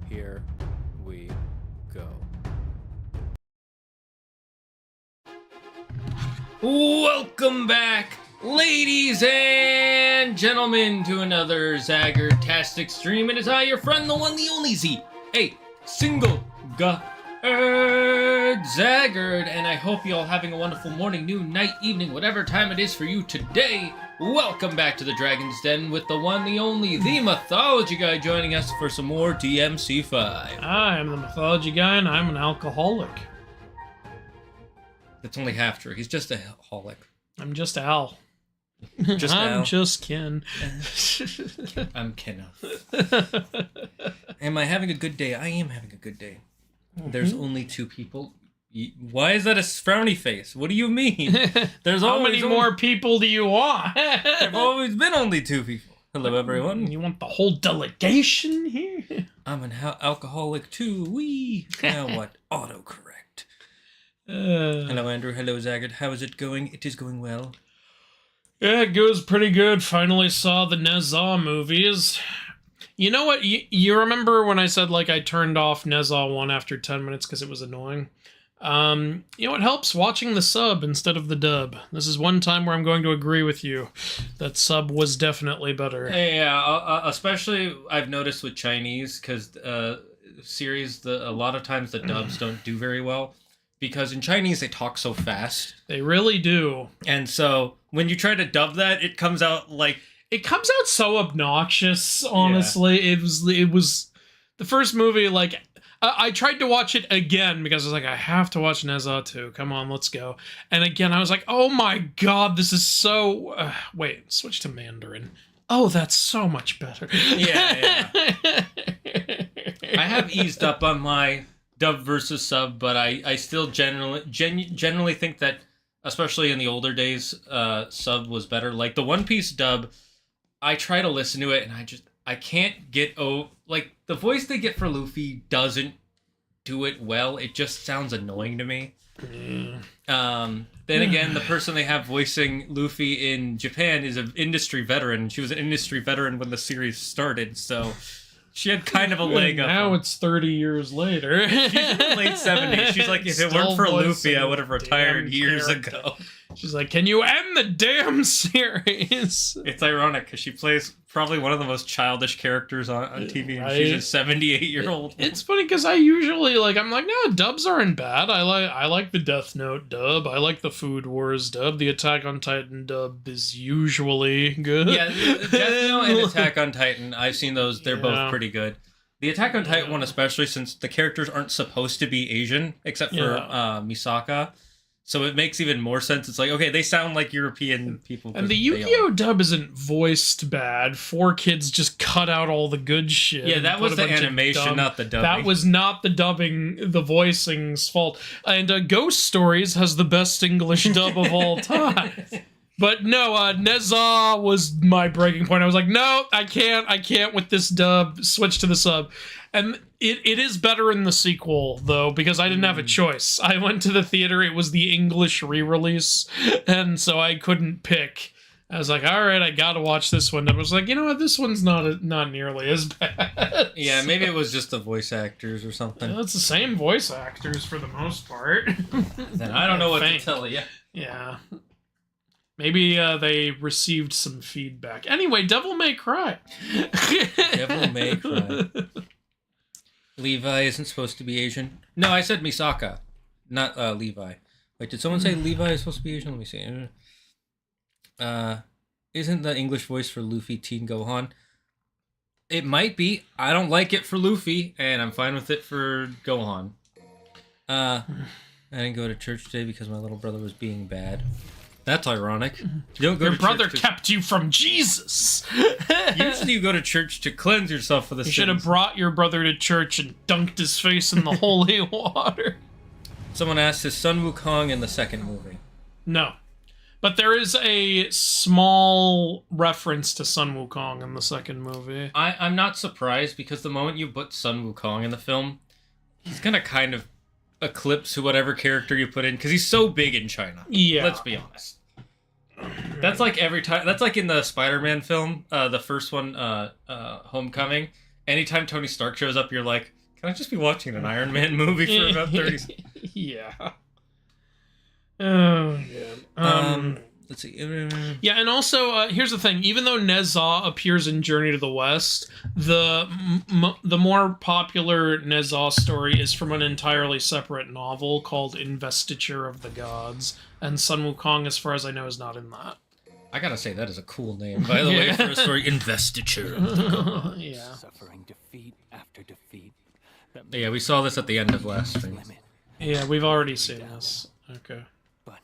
Here we go. Welcome back, ladies and gentlemen, to another Zagger-tastic stream. It is I, your friend, the one, the only Z, a single Zaggard, and I hope you all having a wonderful morning, noon, night, evening, whatever time it is for you today. Welcome back to the Dragon's Den with the one, the only, the Mythology Guy, joining us for some more DMC5. I am the Mythology Guy, and I'm an alcoholic. That's only half true. He's just a holic. I'm just Al. Just I'm Al. just Ken. I'm Kenneth. Am I having a good day? I am having a good day. There's only two people. Why is that a frowny face? What do you mean? There's How many more people do you want? There've always been only two people. Hello, everyone. You want the whole delegation here? I'm an alcoholic too. Wee. Now what? Autocorrect. Hello, Andrew. Hello, Zaggard. How is it going? It is going well. Yeah, it goes pretty good. Finally saw the Nezha movies. You know what? You remember when I said, like, I turned off Nezha 1 after 10 minutes because it was annoying? You know, it helps watching the sub instead of the dub. This is one time where I'm going to agree with you. That sub was definitely better. Yeah, especially I've noticed with Chinese, because series, a lot of times the dubs don't do very well. Because in Chinese, they talk so fast. They really do. And so, when you try to dub that, it comes out like... It comes out so obnoxious, honestly. Yeah. It was... The first movie, like... I tried to watch it again, because I was like, I have to watch Nezha 2. Come on, let's go. And again, I was like, oh my god, this is so... wait, switch to Mandarin. Oh, that's so much better. Yeah. I have eased up on my... dub versus sub, but I still generally think that, especially in the older days, sub was better. Like the One Piece dub, I try to listen to it and I can't get like the voice they get for Luffy doesn't do it well. It just sounds annoying to me. Then again, the person they have voicing Luffy in Japan is an industry veteran. She was an industry veteran when the series started, so she had kind of a leg up. Now it's 30 years later. She's in the late 70s. She's like, if it weren't for Luffy, I would have retired years ago. She's like, can you end the damn series? It's ironic, because she plays probably one of the most childish characters on TV, and she's a 78-year-old. It's funny, because I usually, like, I'm like, no, dubs aren't bad. I like the Death Note dub. I like the Food Wars dub. The Attack on Titan dub is usually good. Yeah, Death Note and Attack on Titan, I've seen those. They're both pretty good. The Attack on Titan one, especially, since the characters aren't supposed to be Asian, except for Misaka. So it makes even more sense. It's like, okay, they sound like European people. And the Yu-Gi-Oh! Dub isn't voiced bad. 4Kids just cut out all the good shit. Yeah, that was the animation, not the dubbing. That was not the dubbing, the voicing's fault. And Ghost Stories has the best English dub of all time. But no, Nezha was my breaking point. I was like, no, I can't with this dub. Switch to the sub. And it is better in the sequel, though, because I didn't have a choice. I went to the theater, it was the English re-release, and so I couldn't pick. I was like, alright, I gotta watch this one. And I was like, you know what, this one's not nearly as bad. Yeah, maybe it was just the voice actors or something. Yeah, it's the same voice actors for the most part. Then I don't know what to tell you. Yeah. Maybe they received some feedback. Anyway, Devil May Cry. Devil May Cry. Levi isn't supposed to be Asian. No, I said Misaka, not Levi. Wait, did someone say Levi is supposed to be Asian? Let me see. Isn't the English voice for Luffy Teen Gohan? It might be. I don't like it for Luffy, and I'm fine with it for Gohan. I didn't go to church today because my little brother was being bad. That's ironic. You don't go Your to brother church kept you from Jesus. Usually you go to church to cleanse yourself for the sins. You should have brought your brother to church and dunked his face in the holy water. Someone asked, is Sun Wukong in the second movie? No. But there is a small reference to Sun Wukong in the second movie. I'm not surprised, because the moment you put Sun Wukong in the film, he's gonna kind of eclipse whatever character you put in, because he's so big in China. Yeah. Let's be honest. That's like every time. That's like in the Spider-Man film, the first one, Homecoming. Anytime Tony Stark shows up, you're like, Can I just be watching an Iron Man movie for about 30 seconds? Yeah. Oh, God. Let's see. Yeah, and also, here's the thing. Even though Nezha appears in Journey to the West, the more popular Nezha story is from an entirely separate novel called Investiture of the Gods, and Sun Wukong, as far as I know, is not in that. I gotta say, that is a cool name, by the way, for a story. Investiture of the Gods. Yeah. Suffering defeat after defeat. Yeah, we saw this at the end of last stream. Yeah, we've already seen this. Okay. But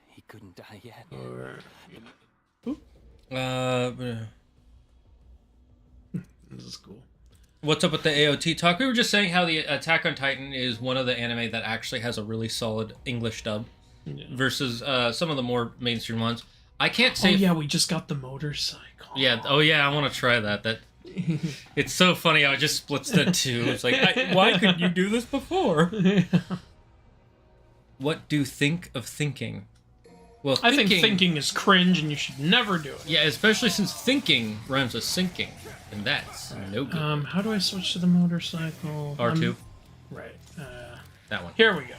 he couldn't die yet. This is cool. What's up with the AOT talk? We were just saying how the Attack on Titan is one of the anime that actually has a really solid English dub versus some of the more mainstream ones. I can't say... Oh, yeah, we just got the motorcycle. Yeah, oh yeah, I want to try that. It's so funny how it just splits the two. It's like, why couldn't you do this before? What do you think of thinking? Well, I think thinking is cringe and you should never do it. Yeah, especially since thinking rhymes with sinking, and that's no good. How do I switch to the motorcycle? R2? Right. That one. Here we go.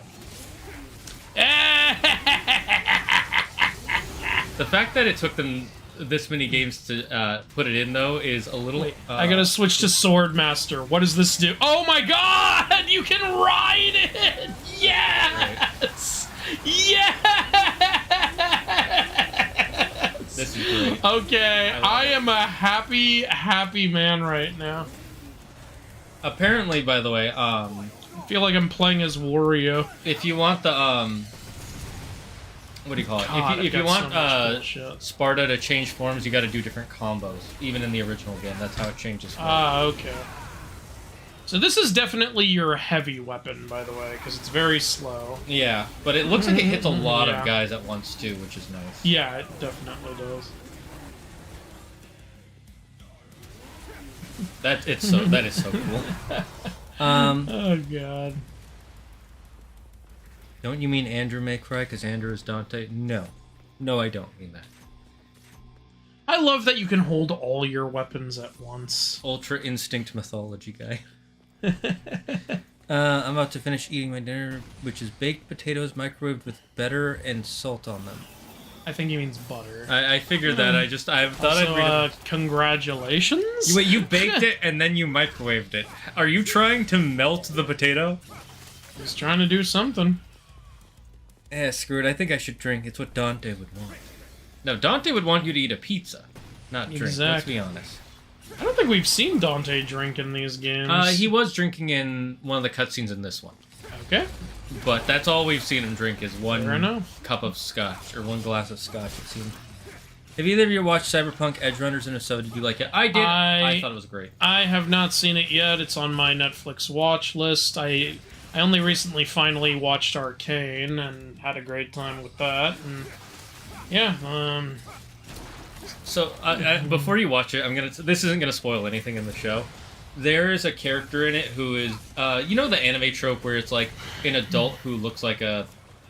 The fact that it took them this many games to put it in, though, is a little... I gotta switch to Swordmaster. What does this do? Oh my god! You can ride it! Yes! Right. Yes! This is great. Okay, I am a happy man right now. Apparently, by the way, I feel like I'm playing as Wario. if you want the, what do you call it? God, if you want cool Sparta to change forms, you got to do different combos, even in the original game. That's how it changes forms. Okay. So this is definitely your heavy weapon, by the way, because it's very slow. Yeah, but it looks like it hits a lot of guys at once, too, which is nice. Yeah, it definitely does. That is so cool. Oh, God. Don't you mean Andrew may cry because Andrew is Dante? No. No, I don't mean that. I love that you can hold all your weapons at once. Ultra Instinct Mythology Guy. I'm about to finish eating my dinner, which is baked potatoes microwaved with butter and salt on them. I think he means butter. I figured that. I thought Also, I'd read it. Congratulations? Wait, you baked it and then you microwaved it. Are you trying to melt the potato? He's trying to do something. Eh, screw it. I think I should drink. It's what Dante would want. No, Dante would want you to eat a pizza, not drink. Exactly. Let's be honest. I don't think we've seen Dante drink in these games. He was drinking in one of the cutscenes in this one. Okay. But that's all we've seen him drink is one Fair enough. cup of scotch, or one glass of scotch, it seemed. Have either of you watched Cyberpunk Edge Runners, and if so, did you like it? I did. I thought it was great. I have not seen it yet. It's on my Netflix watch list. I only recently finally watched Arcane and had a great time with that. And yeah, So, before you watch it, this isn't gonna spoil anything in the show. There is a character in it who is, you know the anime trope where it's like an adult who looks like a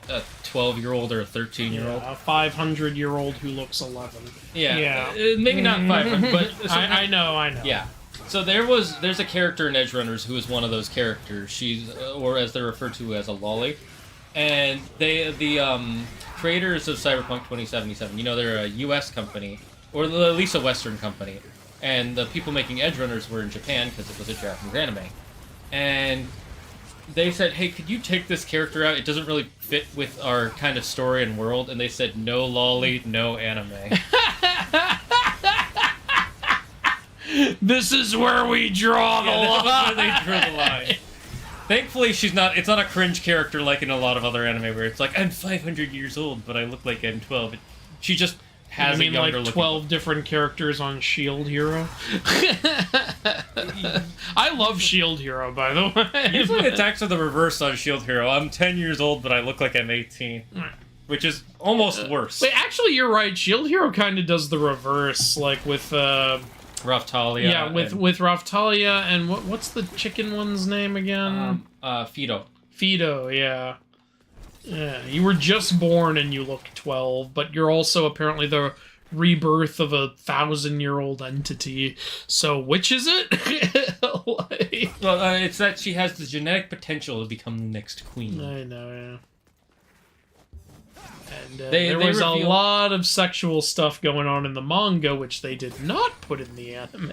12-year-old or a 13-year-old? a 500-year-old who looks 11. Yeah. Maybe not 500, but... I know. Yeah. So there's a character in Edge Runners who is one of those characters. She's, or as they're referred to as a lolly. And the creators of Cyberpunk 2077, you know, they're a US company, or at least a Western company. And the people making Edge Runners were in Japan because it was a Japanese anime. And they said, hey, could you take this character out? It doesn't really fit with our kind of story and world. And they said, no lolly, no anime. This is where we draw the line. That's where they drew the line. Thankfully, it's not a cringe character like in a lot of other anime where it's like, I'm 500 years old, but I look like I'm 12. She just has a younger like looking... 12 different characters on Shield Hero? I love Shield Hero, by the way. Usually attacks are the reverse on Shield Hero. I'm 10 years old, but I look like I'm 18. Which is almost worse. Wait, actually, you're right. Shield Hero kind of does the reverse, like with... Raftalia. Yeah, with Raftalia and what's the chicken one's name again? Fido. Fido, yeah. Yeah, you were just born and you look 12, but you're also apparently the rebirth of a 1,000-year-old entity. So which is it? Like, Well, it's that she has the genetic potential to become the next queen. I know, yeah. And They there was a reveal- lot of sexual stuff going on in the manga, which they did not put in the anime.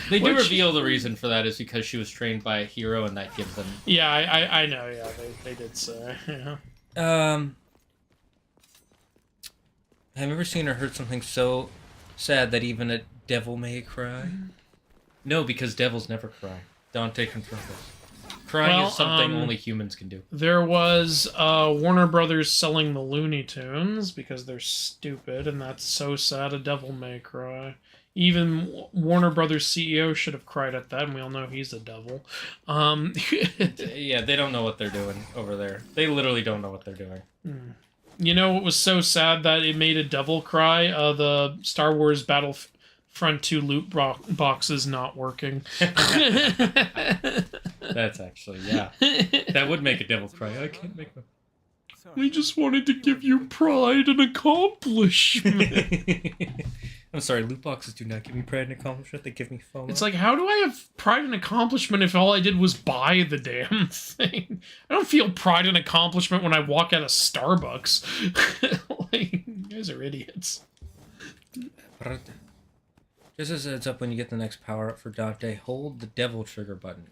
They do Which- reveal the reason for that is because she was trained by a hero, and that gives them. Yeah, I know. Yeah, they did say. Yeah. Have you ever seen or heard something so sad that even a devil may cry? No, because devils never cry. Dante confirmed this. Crying is something only humans can do. There was Warner Brothers selling the Looney Tunes because they're stupid, and that's so sad. A devil may cry. Even Warner Brothers CEO should have cried at that, and we all know he's a devil. Yeah, they don't know what they're doing over there. They literally don't know what they're doing. You know what was so sad that it made a devil cry? The Star Wars Battlefront 2 loot boxes not working. That's actually, yeah. That would make a devil cry. I can't make them. We just wanted to give you pride and accomplishment. I'm sorry, loot boxes do not give me pride and accomplishment. They give me FOMO. It's like, how do I have pride and accomplishment if all I did was buy the damn thing? I don't feel pride and accomplishment when I walk out of Starbucks. Like, you guys are idiots. Just as a heads up, when you get the next power-up for Dante, hold the devil trigger button.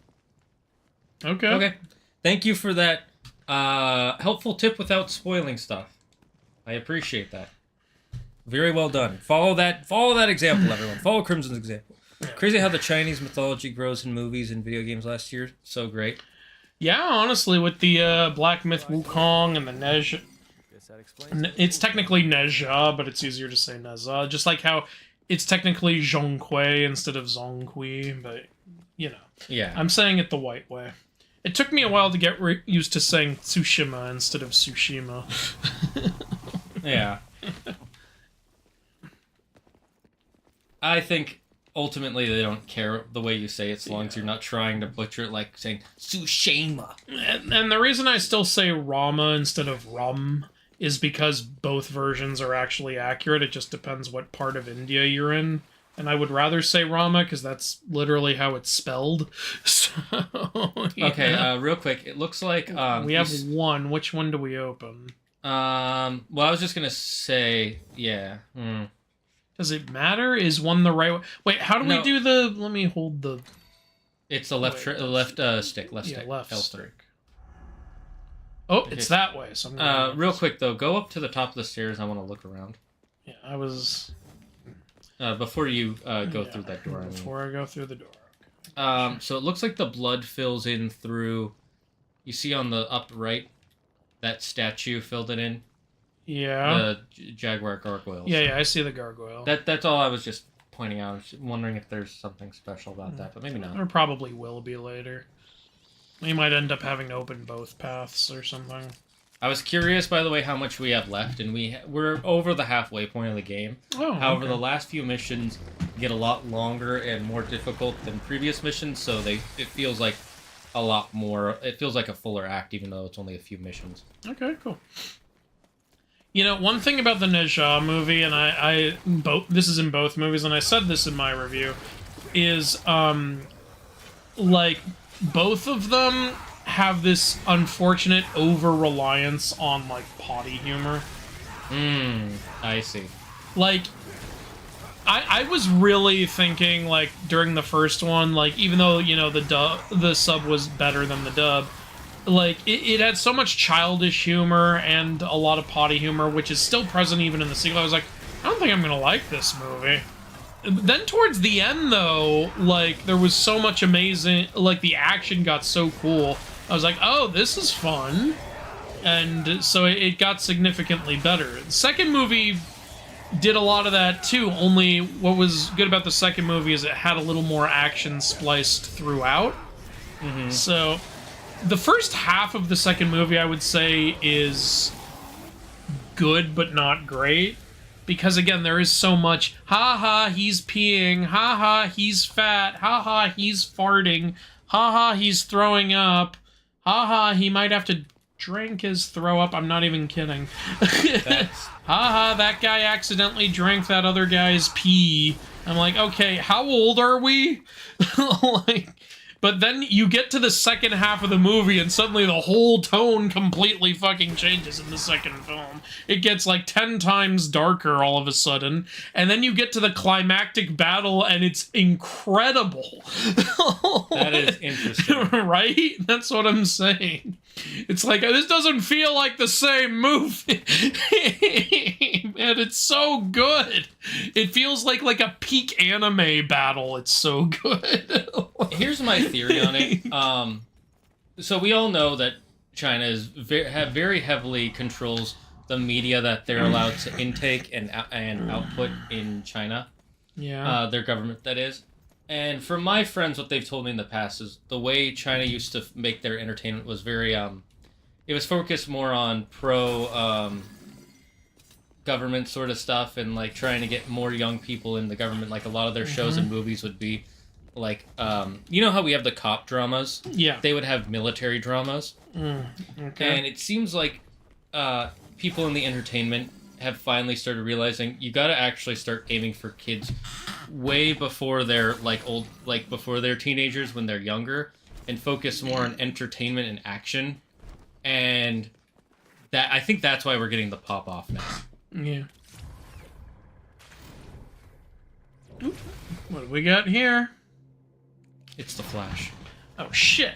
Okay. Okay. Thank you for that helpful tip without spoiling stuff. I appreciate that. Very well done. Follow that example, everyone. Follow Crimson's example. Crazy how the Chinese mythology grows in movies and video games last year. So great. Yeah, honestly, with the Black Myth Wukong and the Nej... It's technically Nezha, but it's easier to say Neza. Just like how it's technically Zhongkui instead of Zongkui, but, you know. Yeah. I'm saying it the white way. It took me a while to get used to saying Tsushima instead of Tsushima. Yeah. I think ultimately they don't care the way you say it, as long as you're not trying to butcher it like saying Tsushima. And the reason I still say Rama instead of Rum is because both versions are actually accurate. It just depends what part of India you're in. And I would rather say Rama because that's literally how it's spelled. So, yeah. Okay, real quick. It looks like we have one. Which one do we open? Well, I was just gonna say, yeah. Does it matter? Is one the right way? Wait, how do we do the... Let me hold the... It's the left stick. Left stick. Left L3. stick. Oh, it's that way. So I'm gonna real quick, though. Go up to the top of the stairs. I want to look around. Yeah, I was... Before you go through that door. Before I go through the door. So it looks like the blood fills in through... You see on the up right, that statue filled it in? Yeah. The Jaguar gargoyles. Yeah, I see the gargoyle. That's all I was just pointing out. I was wondering if there's something special about that, but maybe not. There probably will be later. We might end up having to open both paths or something. I was curious, by the way, how much we have left, and we're over the halfway point of the game. Oh, However, okay. the last few missions get a lot longer and more difficult than previous missions, so it feels like a lot more. It feels like a fuller act, even though it's only a few missions. Okay, cool. You know, one thing about the Nezha movie, and this is in both movies, and I said this in my review, is, like, both of them have this unfortunate over-reliance on, like, potty humor. I see. Like, I was really thinking, like, during the first one, like, even though, you know, the sub was better than the dub, like, it had so much childish humor and a lot of potty humor, which is still present even in the sequel. I was like, I don't think I'm gonna like this movie. Then towards the end, though, like, there was so much amazing, like, the action got so cool. I was like, oh, this is fun. And so it got significantly better. The second movie did a lot of that, too, only what was good about the second movie is it had a little more action spliced throughout. So the first half of the second movie, I would say, is good but not great. Because, again, there is so much, ha-ha, he's peeing, ha-ha, he's fat, ha-ha, he's farting, ha-ha, he's throwing up, ha-ha, he might have to drink his throw up. I'm not even kidding. Ha-ha, that guy accidentally drank that other guy's pee. I'm like, okay, how old are we? Like, but then you get to the second half of the movie and suddenly the whole tone completely fucking changes in the second film. It gets like 10 times darker all of a sudden. And then you get to the climactic battle and it's incredible. That is interesting. Right? That's what I'm saying. It's like, this doesn't feel like the same movie. Man, it's so good. It feels like a peak anime battle. It's so good. Here's my theory on it. So we all know that China is very heavily controls the media that they're allowed to intake and output in China. Yeah. Their government, that is. And from my friends, what they've told me in the past is the way China used to make their entertainment was very, it was focused more on government sort of stuff and like trying to get more young people in the government. Like a lot of their shows and movies would be like, you know how we have the cop dramas? Yeah. They would have military dramas. Okay. And it seems like people in the entertainment have finally started realizing you got to actually start aiming for kids way before they're before they're teenagers, when they're younger, and focus more on entertainment and action. And that, I think that's why we're getting the pop off now. Yeah. Oop. What do we got here? It's the Flash. Oh shit.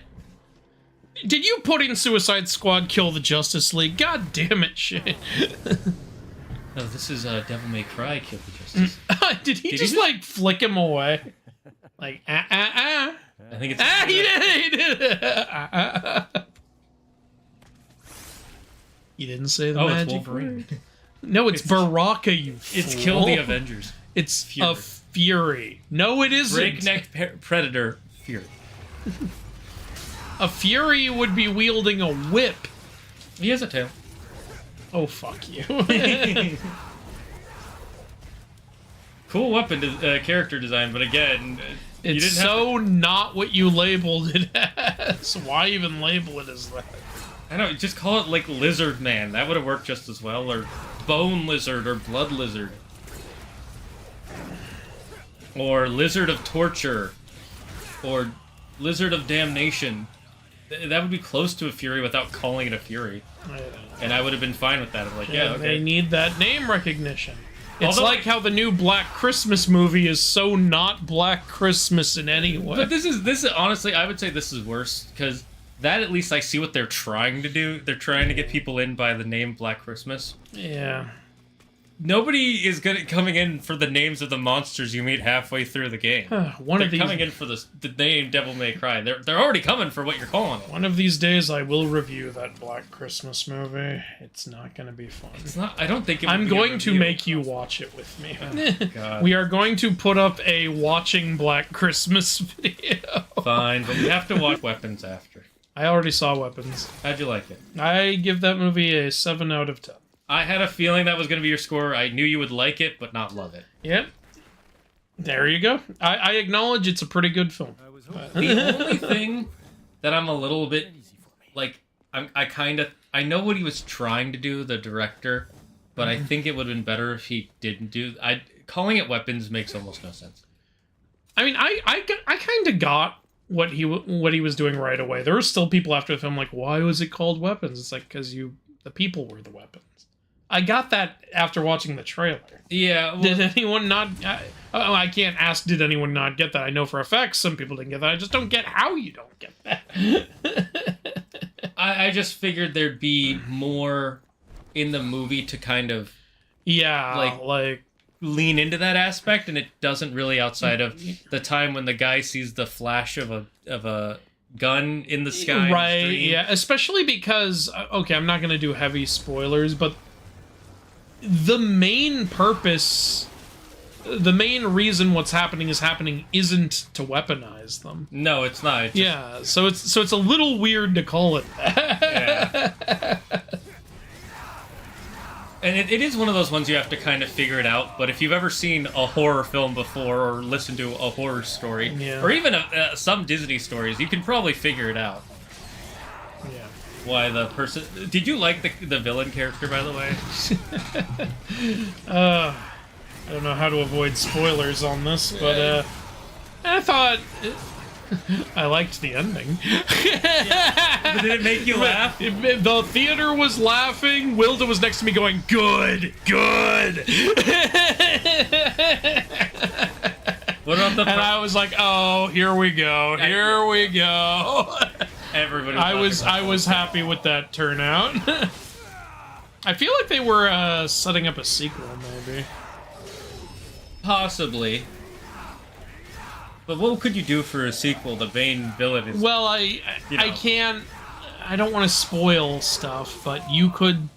Did you put in Suicide Squad Kill the Justice League? God damn it, shit. No, this is Devil May Cry Kill the Justice. Did he just like flick him away? Like, I think it's... he did it! You didn't say the magic it's Wolverine. word. No, it's Baraka, you fool. It's Kill the Avengers. It's Fury. a Fury. No, it isn't. Breakneck Predator Fury. A Fury would be wielding a whip. He has a tail. Oh, fuck you. Cool weapon character design, but again, you It's didn't have so not what you labeled it as. Why even label it as that? I don't know, just call it like Lizard Man. That would have worked just as well. Or Bone Lizard or Blood Lizard. Or Lizard of Torture. Or Lizard of Damnation. That would be close to a Fury without calling it a Fury. And I would have been fine with that. I'm like, yeah, okay. They need that name recognition. It's Although like how the new Black Christmas movie is so not Black Christmas in any way. But this is honestly, I would say this is worse, because that at least I see what they're trying to do. They're trying to get people in by the name Black Christmas. Yeah. Nobody is coming in for the names of the monsters you meet halfway through the game. They're coming in for the name Devil May Cry. They're already coming for what you're calling it. One of these days I will review that Black Christmas movie. It's not going to be fun. It's not. I don't think it would I'm be going to make you watch it with me. Oh, God. We are going to put up a watching Black Christmas video. Fine, but we have to watch Weapons after. I already saw Weapons. How'd you like it? I give that movie a 7 out of 10. I had a feeling that was going to be your score. I knew you would like it, but not love it. Yep. There you go. I acknowledge it's a pretty good film. The only thing that I'm a little bit like, I know what he was trying to do, the director, but I think it would have been better if he didn't do. Calling it Weapons makes almost no sense. I mean, I kind of got what he was doing right away. There were still people after the film like, why was it called Weapons? It's like, because the people were the weapons. I got that after watching the trailer. Yeah. Well, did anyone not... I can't ask, did anyone not get that? I know for a fact some people didn't get that. I just don't get how you don't get that. I just figured there'd be more in the movie to kind of... Yeah, like lean into that aspect, and it doesn't really, outside of the time when the guy sees the flash of a gun in the sky. Right, yeah. Especially because... Okay, I'm not going to do heavy spoilers, but... The main purpose, the main reason what's happening isn't to weaponize them. No, it's not. Yeah, so it's a little weird to call it that. Yeah. And it is one of those ones you have to kind of figure it out, but if you've ever seen a horror film before or listened to a horror story, or even some Disney stories, you can probably figure it out. Yeah. Why the person... Did you like the villain character, by the way? I don't know how to avoid spoilers on this, but I thought I liked the ending. But did it make you laugh? The theater was laughing. Wilda was next to me going, "Good, good." What about the? And I was like, "Oh, here we go, here we go." Everybody. I was happy with that turnout. I feel like they were setting up a sequel, maybe. Possibly. But what could you do for a sequel? The main villain is... Well, I can't... I don't want to spoil stuff, but you could...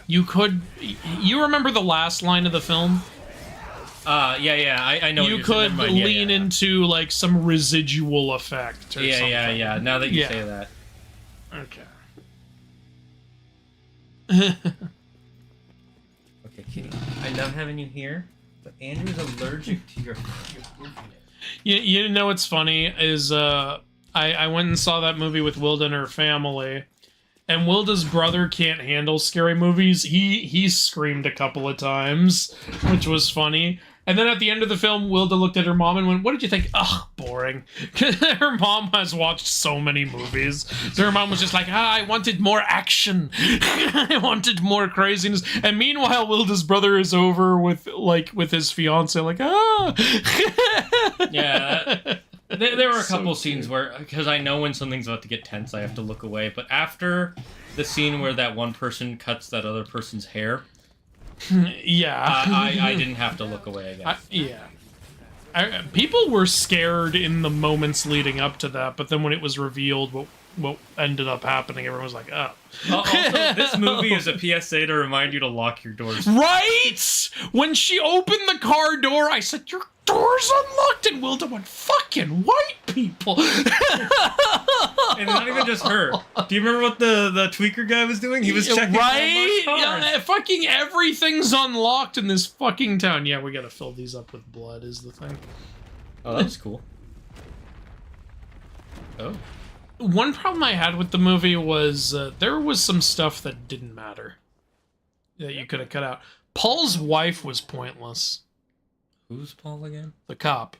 You remember the last line of the film? Yeah, I know. You could lean into, like, some residual effect or something. Yeah, now that you say that. Okay. Okay, Kitty. I love having you here, but Andrew's allergic to your goofiness. You know what's funny is I went and saw that movie with Wilda and her family, and Wilda's brother can't handle scary movies. He screamed a couple of times, which was funny. And then at the end of the film, Wilda looked at her mom and went, "What did you think?" "Ugh, boring." Her mom has watched so many movies. So her mom was just like, I wanted more action. I wanted more craziness. And meanwhile, Wilda's brother is over with his fiance, like, Yeah. There were a couple scenes where, because I know when something's about to get tense, I have to look away. But after the scene where that one person cuts that other person's hair... Yeah. I didn't have to look away again. People were scared in the moments leading up to that, but then when it was revealed what ended up happening, everyone was like, "Oh." Also, this movie is a PSA to remind you to lock your doors. Right? When she opened the car door, I said, "Your door's unlocked," and Wilda went, "Fucking white people." And not even just her. Do you remember what the tweaker guy was doing? He was checking right? cars. Yeah, fucking everything's unlocked in this fucking town. Yeah, we gotta fill these up with blood is the thing. Oh, that was cool. Oh. One problem I had with the movie was there was some stuff that didn't matter that you could have cut out. Paul's wife was pointless. Who's Paul again? The cop.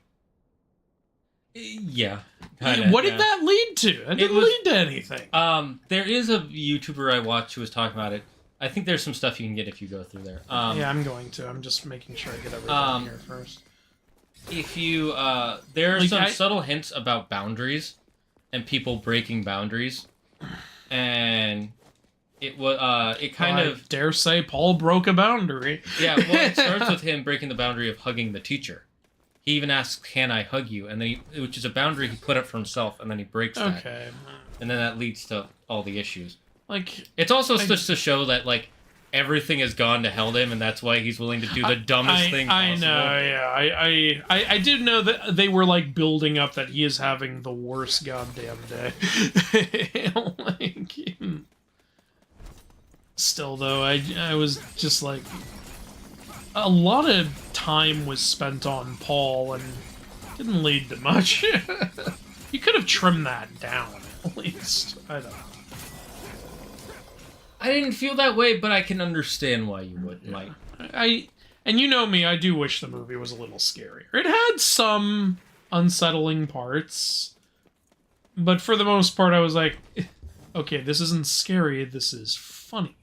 Yeah. What did that lead to? It didn't lead to anything. There is a YouTuber I watched who was talking about it. I think there's some stuff you can get if you go through there. Yeah, I'm going to. I'm just making sure I get everything here first. If you, there are some subtle hints about boundaries and people breaking boundaries, and it was, it kind of... dare say Paul broke a boundary. Yeah, well, it starts with him breaking the boundary of hugging the teacher. He even asks, "Can I hug you?" And then which is a boundary he put up for himself, and then he breaks that. Okay. And then that leads to all the issues. Like, it's also just to show that, like, everything has gone to hell to him, and that's why he's willing to do the dumbest thing possible. I know, yeah. I did know that they were, like, building up that he is having the worst goddamn day. Like, still, though, I was just like... A lot of time was spent on Paul, and didn't lead to much. You could have trimmed that down, at least. I don't know. I didn't feel that way, but I can understand why you would. Like, and you know me, I do wish the movie was a little scarier. It had some unsettling parts, but for the most part, I was like, okay, this isn't scary, this is funny.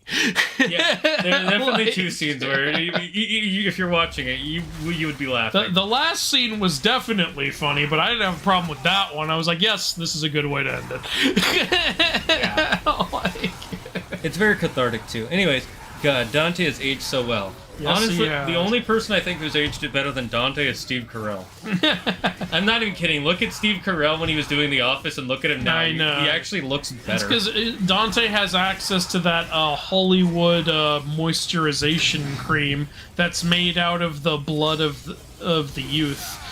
Yeah, there are definitely two scenes where, if you're watching it, you would be laughing. The last scene was definitely funny, but I didn't have a problem with that one. I was like, yes, this is a good way to end it. Yeah. It's very cathartic, too. Anyways, God, Dante has aged so well. Yes, honestly, the only person I think who's aged it better than Dante is Steve Carell. I'm not even kidding. Look at Steve Carell when he was doing The Office, and look at him now. I know. He actually looks better. It's because Dante has access to that Hollywood moisturization cream that's made out of the blood of the youth.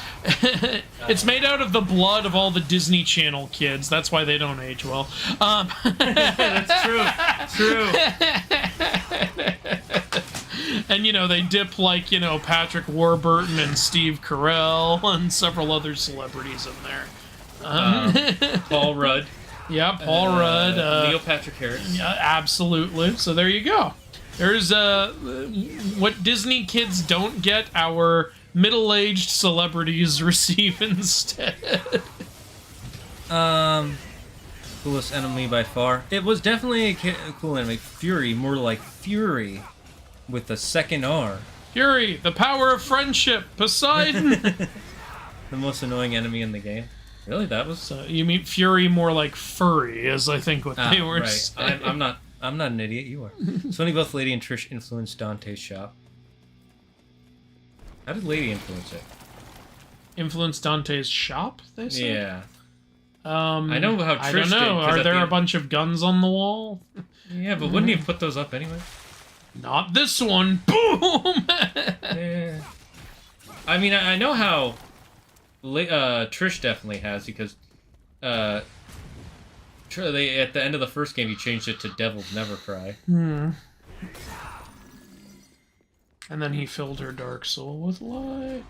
It's made out of the blood of all the Disney Channel kids. That's why they don't age well. That's true. And, you know, they dip, like, you know, Patrick Warburton and Steve Carell and several other celebrities in there. Paul Rudd. Yeah, Paul Rudd. Neil Patrick Harris. Yeah, absolutely. So there you go. There's what Disney kids don't get, our middle-aged celebrities receive instead. Coolest enemy by far. It was definitely a cool enemy. Fury, more like Fury, with the second R. Fury, the power of friendship. Poseidon. The most annoying enemy in the game. Really, that was. You mean Fury more like furry, is I think what they were right. saying. I'm not an idiot. You are. It's funny both Lady and Trish influenced Dante's shop. How did Lady influence it? Influence Dante's shop, they say? Yeah. I know how Trish I don't know. did. Are there a bunch of guns on the wall? Yeah, but wouldn't he have put those up anyway? Not this one. Boom! Yeah. I mean, I know how Trish definitely has, because they at the end of the first game, he changed it to Devils Never Cry. And then he filled her dark soul with light.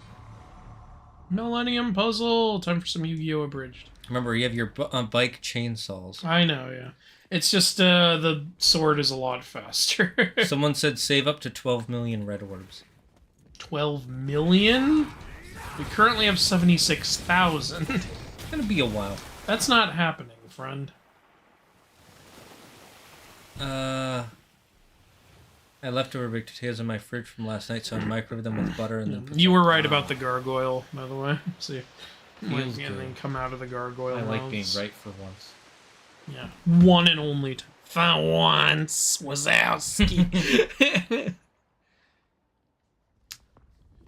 Millennium Puzzle. Time for some Yu-Gi-Oh! Abridged. Remember, you have your bike chainsaws. I know, yeah. It's just the sword is a lot faster. Someone said save up to 12 million red orbs. 12 million? We currently have 76,000. It's gonna be a while. That's not happening, friend. I left over baked potatoes in my fridge from last night, so I microwaved them with butter and then. You were right about the gargoyle, by the way. See, Feels and then good. come out of the gargoyle. I like being mouths. right for once. Yeah, one and only time. For once, Wazowski.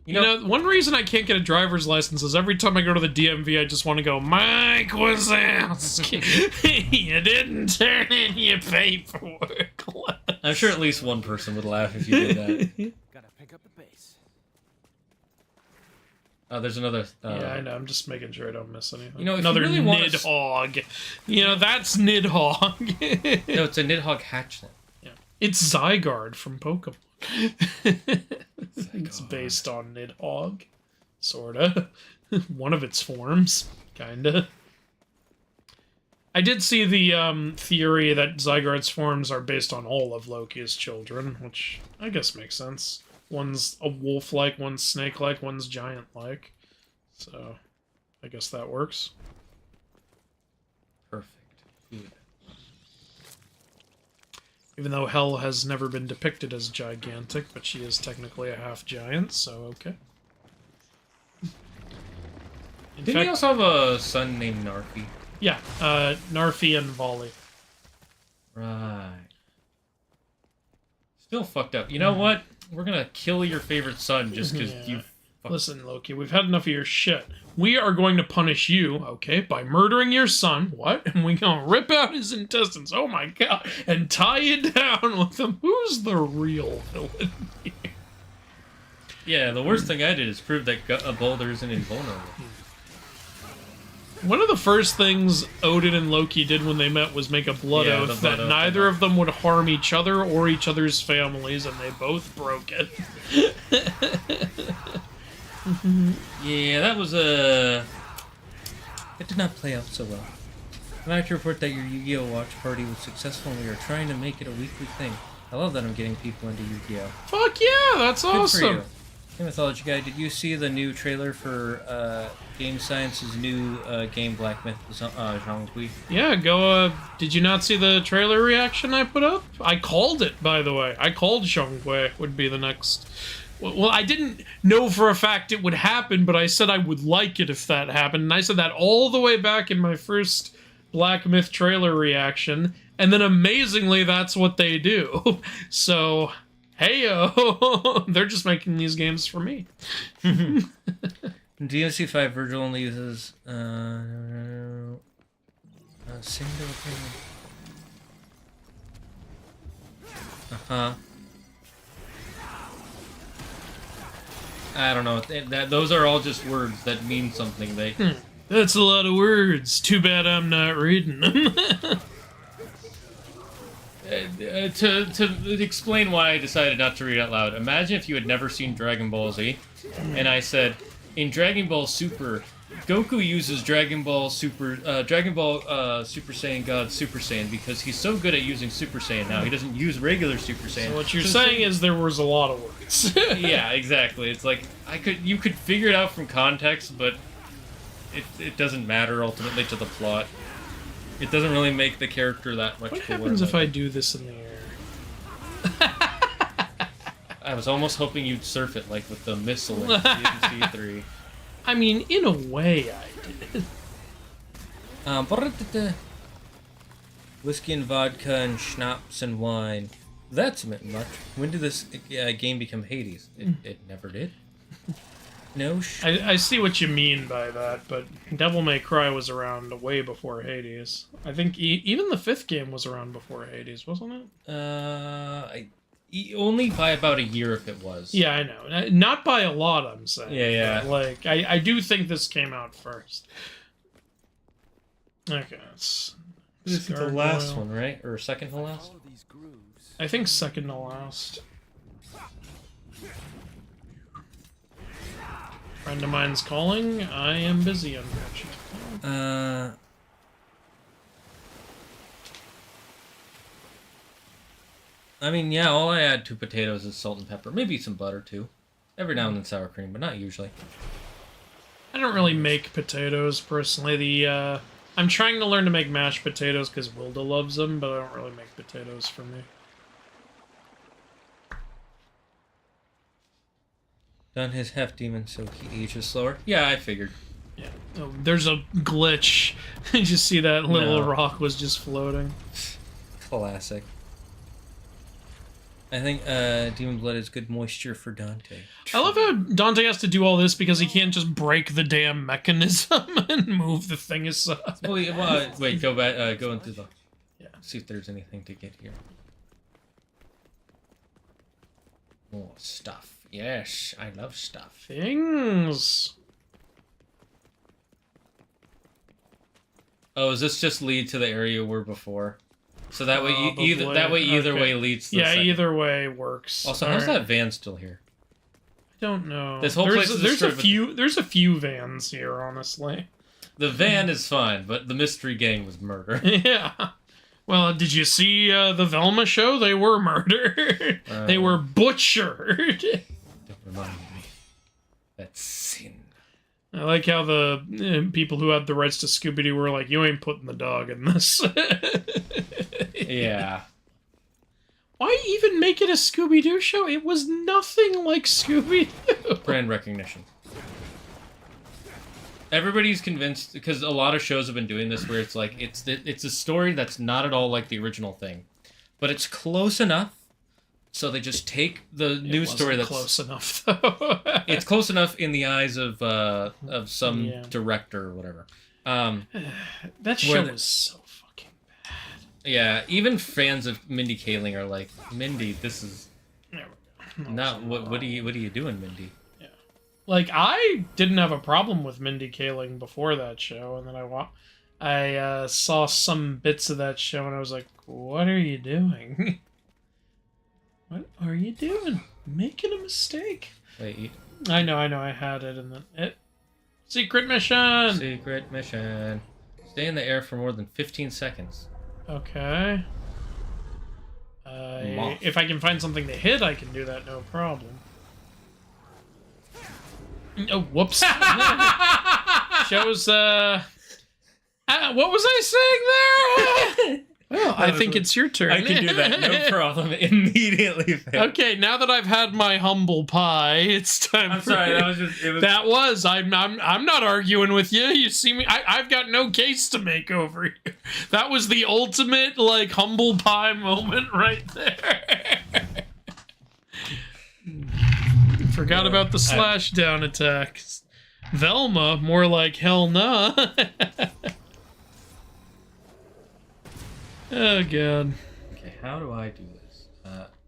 You know, one reason I can't get a driver's license is every time I go to the DMV, I just want to go, Mike Wazowski, you didn't turn in your paperwork. I'm sure at least one person would laugh if you did that. Gotta pick up the pace. There's another. Yeah, I know. I'm just making sure I don't miss anything. You know, if another you really want Nidhogg. You know, that's Nidhogg. No, it's a Nidhogg hatchling. Yeah. It's Zygarde from Pokemon. It's based on Nidhogg. Sorta. One of its forms. Kinda. I did see the theory that Zygarde's forms are based on all of Loki's children, which I guess makes sense. One's a wolf-like, one's snake-like, one's giant-like. So, I guess that works. Perfect. Good. Even though Hel has never been depicted as gigantic, but she is technically a half-giant, so okay. Didn't he also have a son named Narfi? Yeah, Narfi and Volley. Right. Still fucked up. You know what? We're gonna kill your favorite son just because you... Listen, Loki, we've had enough of your shit. We are going to punish you, okay, by murdering your son. What? And we're gonna rip out his intestines. Oh my god. And tie it down with him. Who's the real villain here? Yeah, the worst thing I did is prove that a boulder isn't invulnerable. One of the first things Odin and Loki did when they met was make a blood oath that neither of them would harm each other or each other's families, and they both broke it. Yeah, that was a... It did not play out so well. I'm happy to report that your Yu-Gi-Oh! Watch party was successful and we are trying to make it a weekly thing. I love that I'm getting people into Yu-Gi-Oh! Fuck yeah, that's Good awesome. for you. Hey, Mythology Guy, did you see the new trailer for Game Science's new game Black Myth, Zhonghui? Yeah, go, did you not see the trailer reaction I put up? I called it, by the way. I called Zhonghui would be the next... Well, I didn't know for a fact it would happen, but I said I would like it if that happened, and I said that all the way back in my first Black Myth trailer reaction, and then amazingly, that's what they do. So... Hey-yo! They're just making these games for me. DMC 5 Virgil only uses single opinion. I don't know. Those are all just words that mean something. That's a lot of words. Too bad I'm not reading them. To explain why I decided not to read out loud, imagine if you had never seen Dragon Ball Z, and I said, in Dragon Ball Super, Goku uses Dragon Ball Super Saiyan God Super Saiyan because he's so good at using Super Saiyan now. He doesn't use regular Super Saiyan. So what you're saying is there was a lot of words. Yeah, exactly. It's like you could figure it out from context, but it doesn't matter ultimately to the plot. It doesn't really make the character that much What cooler. happens if I do this in the air? I was almost hoping you'd surf it like with the missile in DMC 3. I mean, in a way, I did. Whiskey and vodka and schnapps and wine. That's a bit much. When did this game become Hades? It never did. No. I see what you mean by that, but Devil May Cry was around way before Hades. I think even the 5th game was around before Hades, wasn't it? Only by about a year if it was. Yeah, I know. Not by a lot, I'm saying. Yeah. But, like, I do think this came out first. Okay, This is the last one, right? Or second to last? I think second to last. Friend of mine's calling. I am busy, unfortunately. I mean, yeah, all I add to potatoes is salt and pepper. Maybe some butter, too. Every now and then sour cream, but not usually. I don't really make potatoes, personally. I'm trying to learn to make mashed potatoes because Wilda loves them, but I don't really make potatoes for me. Done his half demon, so he ages slower. Yeah, I figured. Yeah. Oh, there's a glitch. You just see that little No. rock was just floating. Classic. I think Demon Blood is good moisture for Dante. I love how Dante has to do all this because he can't just break the damn mechanism and move the thing aside. Wait, go back. Go into the. Yeah. See if there's anything to get here. More stuff. Yes, I love stuff. Things. Oh, does this just lead to the area we were before? So that way, either Okay. way leads to the Yeah, second. either way works. Also, how's that van still here? I don't know. This whole place is There's a few vans here, honestly. The van is fine, but the mystery gang was murder. Yeah. Well, did you see the Velma show? They were murdered. They were butchered. Don't remind me. That's sin. I like how the people who had the rights to Scooby-Doo were like, you ain't putting the dog in this. Yeah. Why even make it a Scooby-Doo show? It was nothing like Scooby-Doo. Brand recognition. Everybody's convinced, because a lot of shows have been doing this, where it's like, it's a story that's not at all like the original thing. But it's close enough, so they just take the news story that's... close enough, though. It's close enough in the eyes of some director or whatever. That show was so fucking bad. Yeah, even fans of Mindy Kaling are like, Mindy, this is not what are you doing, Mindy? Yeah, like I didn't have a problem with Mindy Kaling before that show, and then I saw some bits of that show, and I was like, what are you doing? What are you doing? Making a mistake. Wait. I know. I had it in the secret mission. Secret mission. Stay in the air for more than 15 seconds. Okay. If I can find something to hit, I can do that, no problem. Oh, whoops. Shows, what was I saying there? Well, I think it's your turn. I can do that, no problem. Immediately. Okay, now that I've had my humble pie, it's time. I'm sorry. That was just. I'm not arguing with you. You see me. I've got no case to make over here. That was the ultimate like humble pie moment right there. Forgot about the slash down attacks. Velma, more like hell nah. Oh, God. Okay, how do I do this?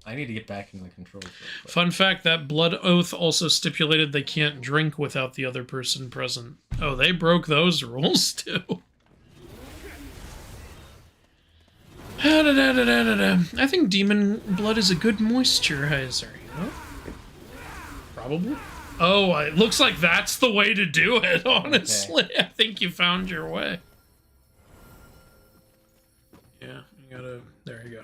I need to get back into the controls real quick. Fun fact, that blood oath also stipulated they can't drink without the other person present. Oh, they broke those rules, too. I think demon blood is a good moisturizer, you know? Probably. Oh, it looks like that's the way to do it, honestly. Okay. I think you found your way. Yeah, you gotta... There you go.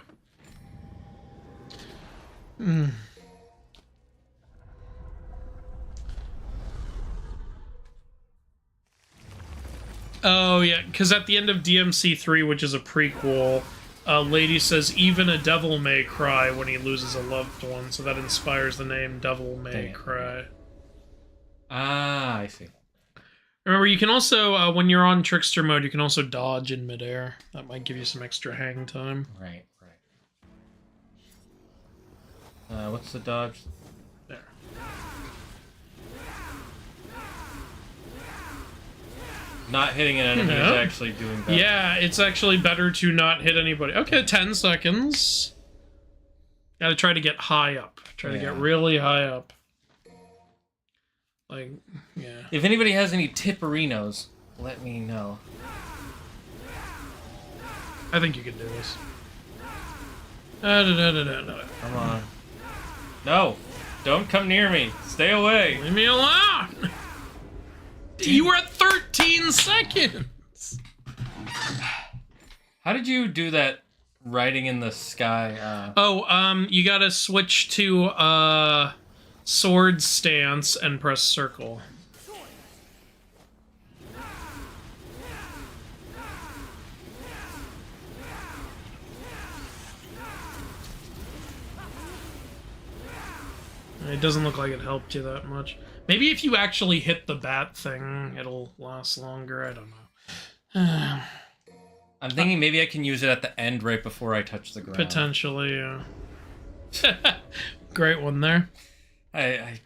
Oh, yeah, because at the end of DMC 3, which is a prequel, a lady says, even a devil may cry when he loses a loved one, so that inspires the name Devil May Cry. Ah, I see. Remember, you can also, when you're on Trickster mode, you can also dodge in midair. That might give you some extra hang time. Right, right. What's the dodge? There. Not hitting an enemy is actually doing better. Yeah, it's actually better to not hit anybody. Okay, 10 seconds. Gotta try to get high up. Try to get really high up. Like, yeah. If anybody has any tipperinos, let me know. I think you can do this. Come on. No! Don't come near me! Stay away! Leave me alone! You were at 13 seconds! How did you do that writing in the sky? You gotta switch to, sword stance and press circle. It doesn't look like it helped you that much. Maybe if you actually hit the bat thing, it'll last longer. I don't know. I'm thinking maybe I can use it at the end right before I touch the ground. Potentially, yeah. Great one there. The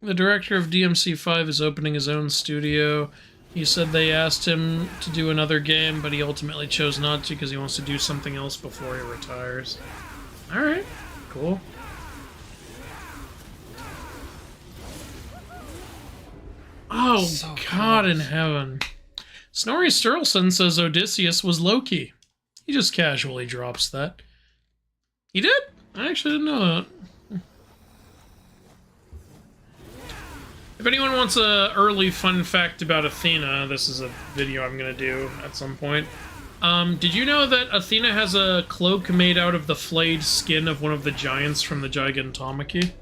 director of DMC 5 is opening his own studio. He said they asked him to do another game, but he ultimately chose not to because he wants to do something else before he retires. Alright, cool. Oh, so God close. In heaven. Snorri Sturluson says Odysseus was Loki. He just casually drops that. He did? I actually didn't know that. If anyone wants a early fun fact about Athena, this is a video I'm going to do at some point. Did you know that Athena has a cloak made out of the flayed skin of one of the giants from the Gigantomachy?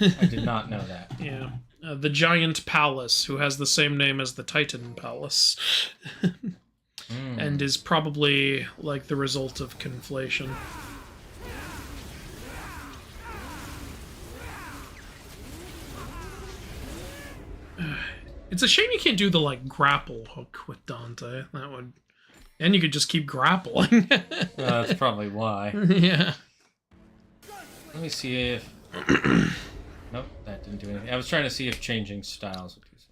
I did not know that. Yeah. The Giant Palace, who has the same name as the Titan Palace. And is probably, like, the result of conflation. It's a shame you can't do the, like, grapple hook with Dante. That would... And you could just keep grappling. That's probably why. Yeah. Let me see if... Nope, that didn't do anything. I was trying to see if changing styles would do something.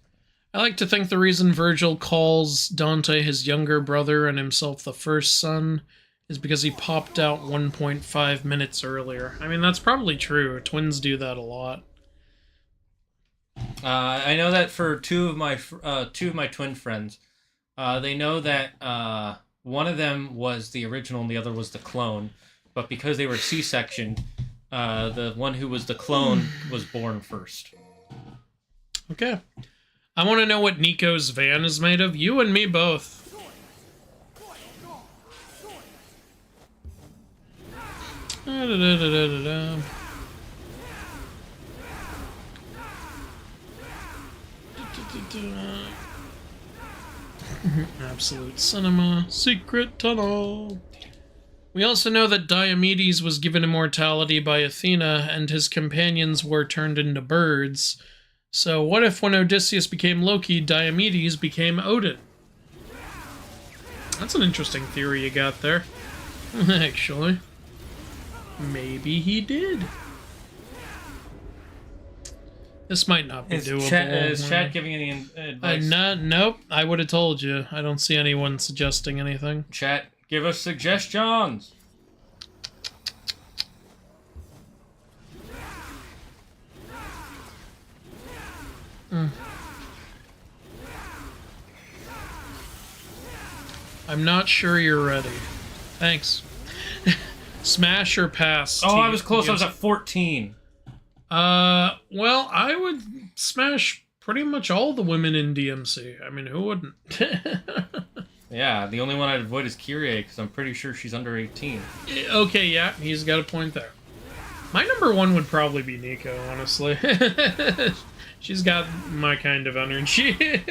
I like to think the reason Virgil calls Dante his younger brother and himself the first son is because he popped out 1.5 minutes earlier. I mean, that's probably true. Twins do that a lot. I know that for two of my twin friends, they know that one of them was the original and the other was the clone, but because they were C-sectioned, the one who was the clone was born first. Okay. I want to know what Nico's van is made of. You and me both. Absolute cinema. Secret tunnel. We also know that Diomedes was given immortality by Athena, and his companions were turned into birds. So what if when Odysseus became Loki, Diomedes became Odin? That's an interesting theory you got there. Actually. Maybe he did. This might not be doable. Is chat giving any advice? Nope, I would have told you. I don't see anyone suggesting anything. Chat, give us suggestions. I'm not sure you're ready. Thanks. Smash or pass? Oh, I was close. I was at 14. Well, I would smash pretty much all the women in DMC. I mean, who wouldn't? Yeah, the only one I'd avoid is Kyrie, because I'm pretty sure she's under 18. Okay, yeah, he's got a point there. My number one would probably be Nico, honestly. She's got my kind of energy.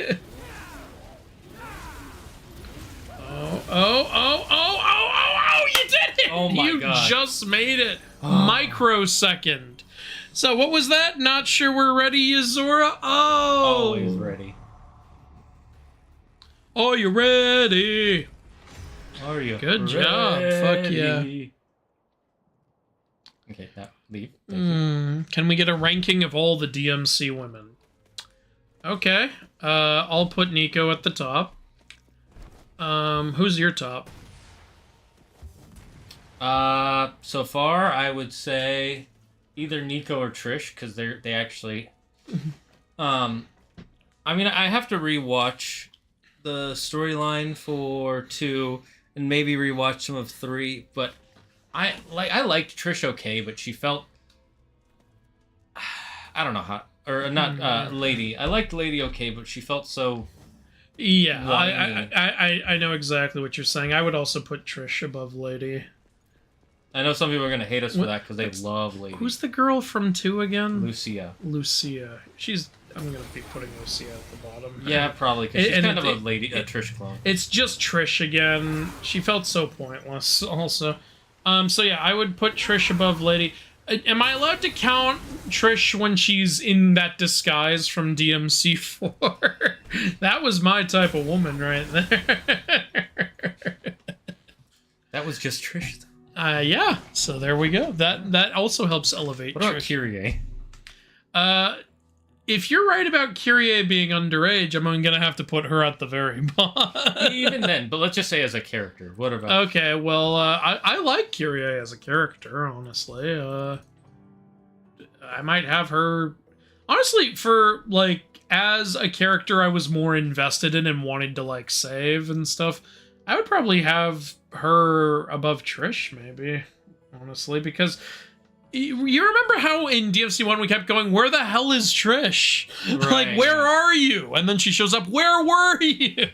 Oh, you did it! Oh my God. You just made it. Microsecond. So what was that? Not sure we're ready, Yuzora? Oh! Always ready. Oh, you're ready. Are you Good job. Fuck yeah. Okay, now leave. Thank you. Can we get a ranking of all the DMC women? Okay. I'll put Nico at the top. Who's your top? So far, I would say either Nico or Trish, because they actually... I mean, I have to rewatch the storyline for 2 and maybe rewatch some of 3, but I liked Trish okay, but she felt... I don't know how... Or not Lady. I liked Lady okay, but she felt so... Yeah, I know exactly what you're saying. I would also put Trish above Lady. I know some people are going to hate us for that because they love Lady. Who's the girl from 2 again? Lucia. Lucia. I'm going to be putting Lucia at the bottom. Yeah, probably, because she's kind of a Trish clone. It's just Trish again. She felt so pointless also. So yeah, I would put Trish above Lady. Am I allowed to count Trish when she's in that disguise from DMC4? That was my type of woman right there. That was just Trish. Yeah, so there we go. That also helps elevate What about Trish. Kyrie? If you're right about Kyrie being underage, I'm gonna have to put her at the very bottom. Even then, but let's just say as a character. What about... Okay, well, I like Kyrie as a character, honestly. I might have her... Honestly, for, like, as a character I was more invested in and wanted to, like, save and stuff, I would probably have her above Trish, maybe, honestly, because... You remember how in DMC1 we kept going, where the hell is Trish? Right. Like, where are you? And then she shows up, where were you?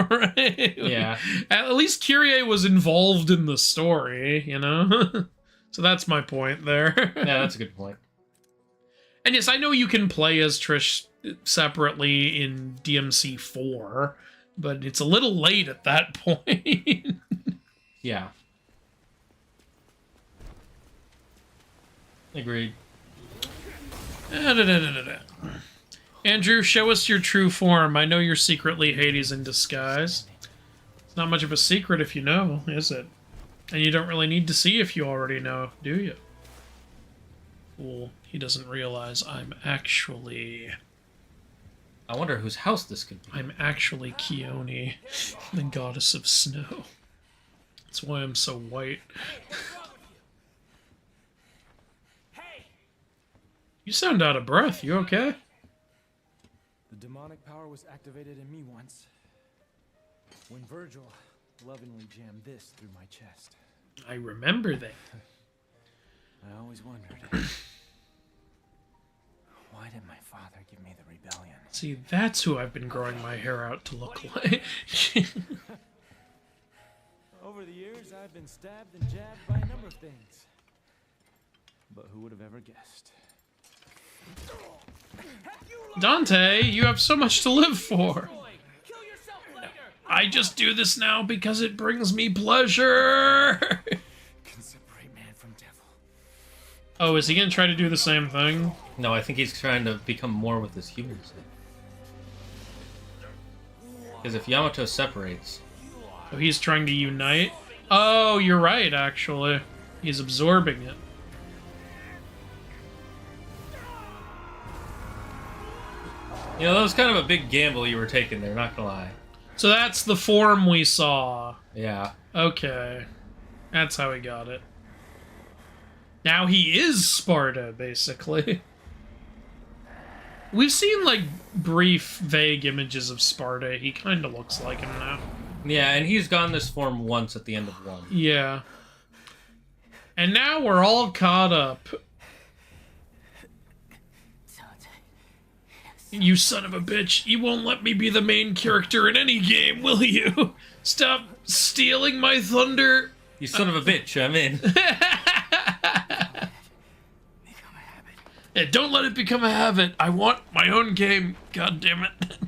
Right. Yeah. At least Kyrie was involved in the story, you know? So that's my point there. Yeah, that's a good point. And yes, I know you can play as Trish separately in DMC4, but it's a little late at that point. Yeah. Agreed. Andrew, show us your true form. I know you're secretly Hades in disguise. It's not much of a secret if you know, is it? And you don't really need to see if you already know, do you? Fool, he doesn't realize I'm actually... I wonder whose house this could be. I'm actually Keone, the goddess of snow. That's why I'm so white. You sound out of breath. You okay? The demonic power was activated in me once, when Virgil lovingly jammed this through my chest. I remember that. I always wondered, why did my father give me the rebellion? See, that's who I've been growing my hair out to look like. Over the years, I've been stabbed and jabbed by a number of things. But who would have ever guessed? Dante, you have so much to live for. I just do this now because it brings me pleasure. Can separate man from devil. Oh, is he gonna try to do the same thing? No, I think he's trying to become more with his human side. Because if Yamato separates... Oh, he's trying to unite? Oh, you're right, actually. He's absorbing it. You know, that was kind of a big gamble you were taking there, not gonna lie. So that's the form we saw. Yeah. Okay. That's how he got it. Now he is Sparta, basically. We've seen, like, brief, vague images of Sparta. He kind of looks like him now. Yeah, and he's gotten this form once at the end of 1. Yeah. And now we're all caught up. Dante. You son of a bitch. You won't let me be the main character in any game, will you? Stop stealing my thunder. You son of a bitch, I'm in. Become a habit. Yeah, don't let it become a habit. I want my own game. God damn it.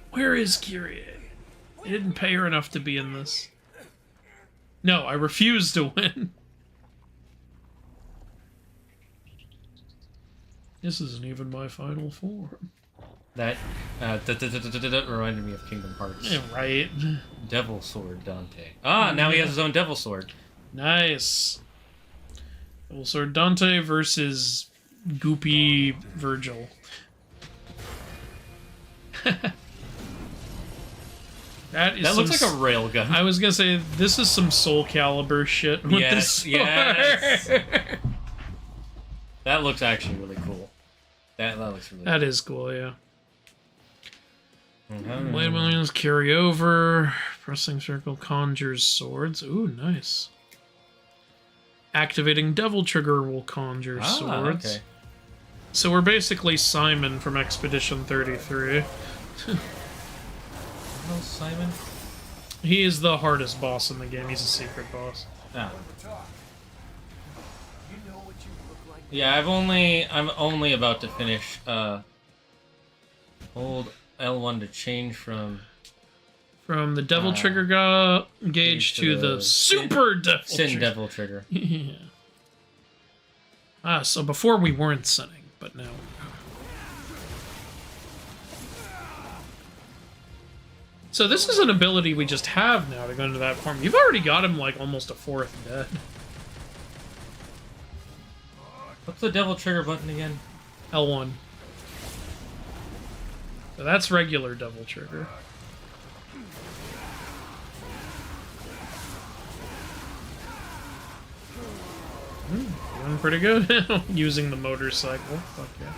Where is Kyrie? I didn't pay her enough to be in this. No, I refuse to win. This isn't even my final form. That reminded me of Kingdom Hearts. Yeah, right. Devil Sword Dante. Ah, now he has his own Devil Sword. Nice. Well, so Dante versus Goopy Virgil. That looks like a railgun. I was gonna say, this is some Soul Calibur shit with this sword. Yes. That looks actually really cool. That looks really That is cool, yeah. cool. Blade Williams carry over. Pressing circle conjures swords. Ooh, nice. Activating Devil Trigger will conjure swords. Okay. So we're basically Simon from Expedition 33. Oh, Simon? He is the hardest boss in the game. He's a secret boss. Ah. Yeah, I'm only about to finish hold L1 to change from From the Devil Trigger gauge to the Super Devil Sin Trigger. Devil Trigger. Yeah. So before we weren't sinning, but now. So this is an ability we just have now to go into that form. You've already got him like almost a fourth dead. What's the Devil Trigger button again? L1. So that's regular Devil Trigger. Doing pretty good. Using the motorcycle. Fuck yeah.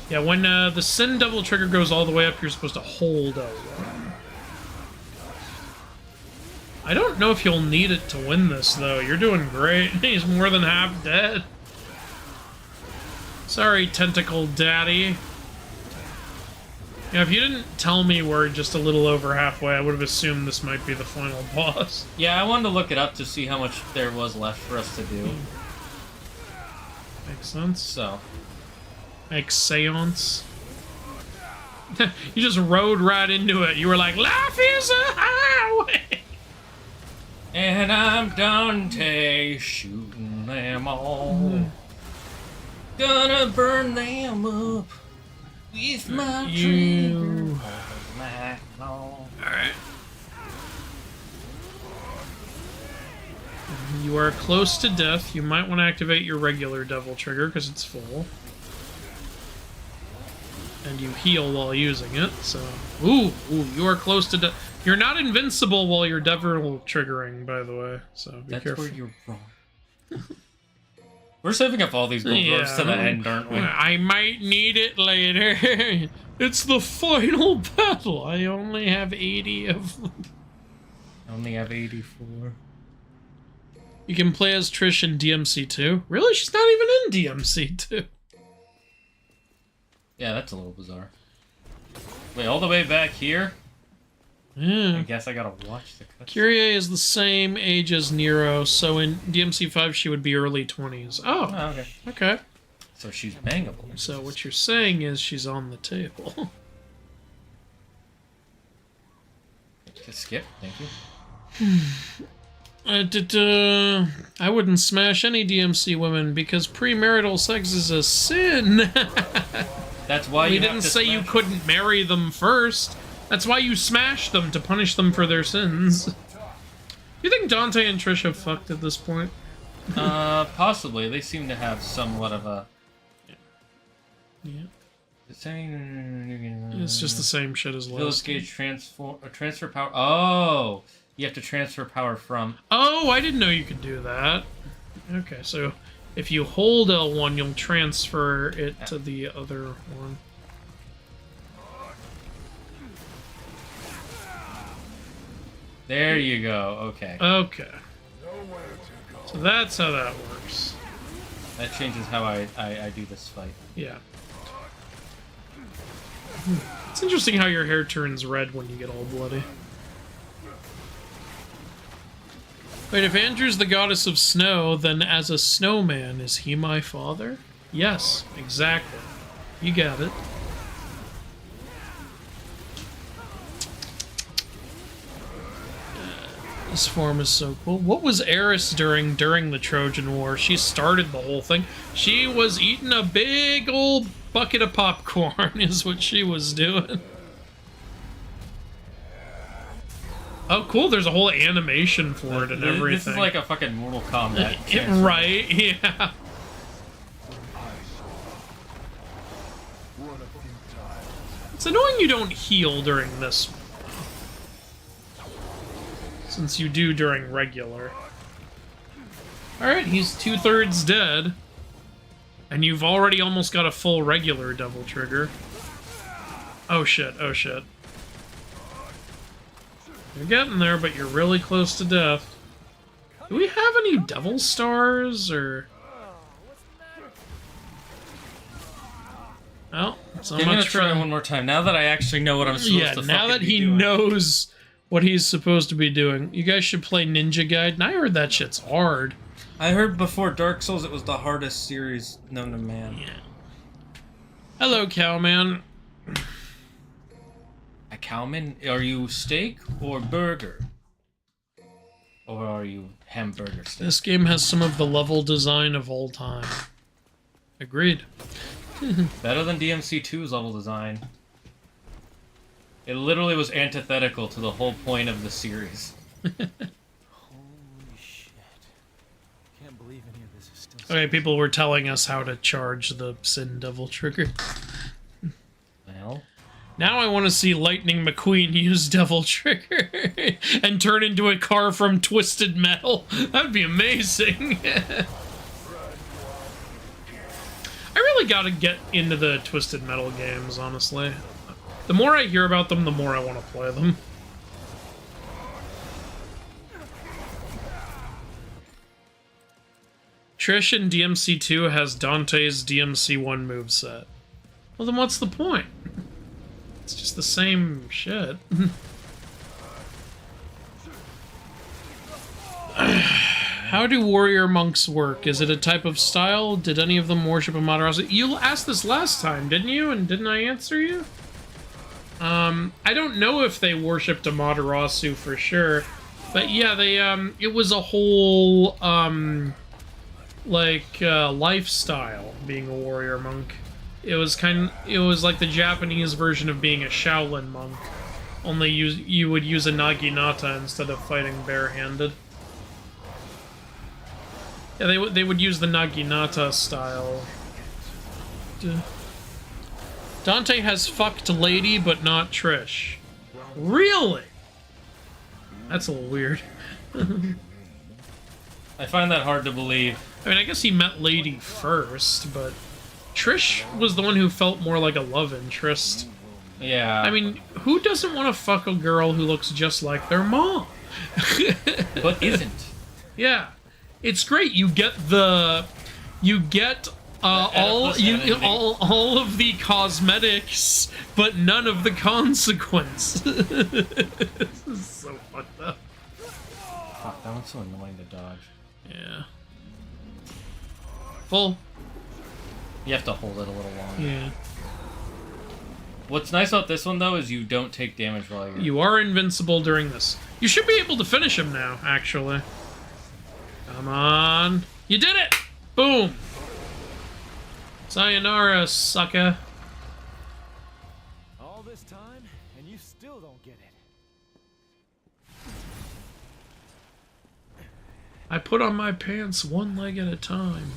Yeah, when the Sin Devil Trigger goes all the way up, you're supposed to hold L1. I don't know if you'll need it to win this, though. You're doing great. He's more than half dead. Sorry, Tentacle Daddy. Yeah, if you didn't tell me we're just a little over halfway, I would have assumed this might be the final boss. Yeah, I wanted to look it up to see how much there was left for us to do. Makes sense. So. Makes seance. You just rode right into it. You were like, life is a highway! And I'm Dante, shooting them all. Gonna burn them up with my trigger. Alright. You are close to death. You might want to activate your regular Devil Trigger because it's full. And you heal while using it, so... Ooh, you are close to death. You're not invincible while you're Devil Triggering, by the way, so be That's careful. where you're wrong. We're saving up all these gold orbs to the end, aren't we? I might need it later. It's the final battle. I only have 80 of them. I only have 84. You can play as Trish in DMC 2. Really? She's not even in DMC 2. Yeah, that's a little bizarre. Wait, all the way back here? I Yeah. guess I gotta watch the cutscene. Kyrie is the same age as Nero, so in DMC 5 she would be early 20s. Oh, Oh, okay. okay. So she's bangable. So what you're saying is she's on the table. Just skip, thank you. I wouldn't smash any DMC women because premarital sex is a sin. That's why We you didn't have to say you smash- couldn't marry them first. That's why you smashed them, to punish them for their sins. You think Dante and Trish have fucked at this point? Possibly. They seem to have somewhat of a... Yeah. Saying... It's just the same shit as Village last. gauge transfer power... Oh! You have to transfer power from... Oh, I didn't know you could do that. Okay, so if you hold L1, you'll transfer it to the other one. There you go. Okay. Okay. So that's how that works. That changes how I do this fight. Yeah. It's interesting how your hair turns red when you get all bloody. Wait, if Andrew's the goddess of snow, then as a snowman, is he my father? Yes, exactly. You got it. This form is so cool. What was Eris during the Trojan War? She started the whole thing. She was eating a big old bucket of popcorn is what she was doing. Oh, cool. There's a whole animation for it and everything. This is like a fucking Mortal Kombat. Right, yeah. It's annoying you don't heal during this one, since you do during regular. Alright, he's 2/3 dead. And you've already almost got a full regular double trigger. Oh shit, oh shit. You're getting there, but you're really close to death. Do we have any devil stars, or... Well, so I'm gonna much try for... one more time. Now that I actually know what I'm supposed to now that be he doing. knows what he's supposed to be doing. You guys should play Ninja Gaiden. I heard that shit's hard. I heard before Dark Souls it was the hardest series known to man. Yeah. Hello, Cowman. A cowman? Are you steak or burger? Or are you hamburger steak? This game has some of the level design of all time. Agreed. Better than DMC 2's level design. It literally was antithetical to the whole point of the series. Holy shit. Can't believe any of this is still... Okay, people were telling us how to charge the Sin Devil trigger. Well... Now I want to see Lightning McQueen use Devil Trigger and turn into a car from Twisted Metal. That'd be amazing. I really gotta get into the Twisted Metal games, honestly. The more I hear about them, the more I want to play them. Trish in DMC 2 has Dante's DMC 1 moveset. Well, then what's the point? It's just the same shit. How do warrior monks work? Is it a type of style? Did any of them worship Amaterasu? You asked this last time, didn't you? And didn't I answer you? I don't know if they worshipped Amaterasu for sure. But yeah, they, it was a whole, lifestyle, being a warrior monk. It was like the Japanese version of being a Shaolin monk. Only you would use a naginata instead of fighting barehanded. Yeah, they would use the naginata style. Dante has fucked Lady, but not Trish. Really? That's a little weird. I find that hard to believe. I mean, I guess he met Lady first, but Trish was the one who felt more like a love interest. Yeah. I mean, who doesn't want to fuck a girl who looks just like their mom? But isn't. Yeah. It's great. You get all of the cosmetics, but none of the consequence. This is so fucked up. Fuck, that one's so annoying to dodge. Yeah. Full. You have to hold it a little longer. Yeah. What's nice about this one, though, is you don't take damage while you're... You are invincible during this. You should be able to finish him now, actually. Come on. You did it! Boom! Sayonara, sucker. All this time, and you still don't get it. I put on my pants one leg at a time.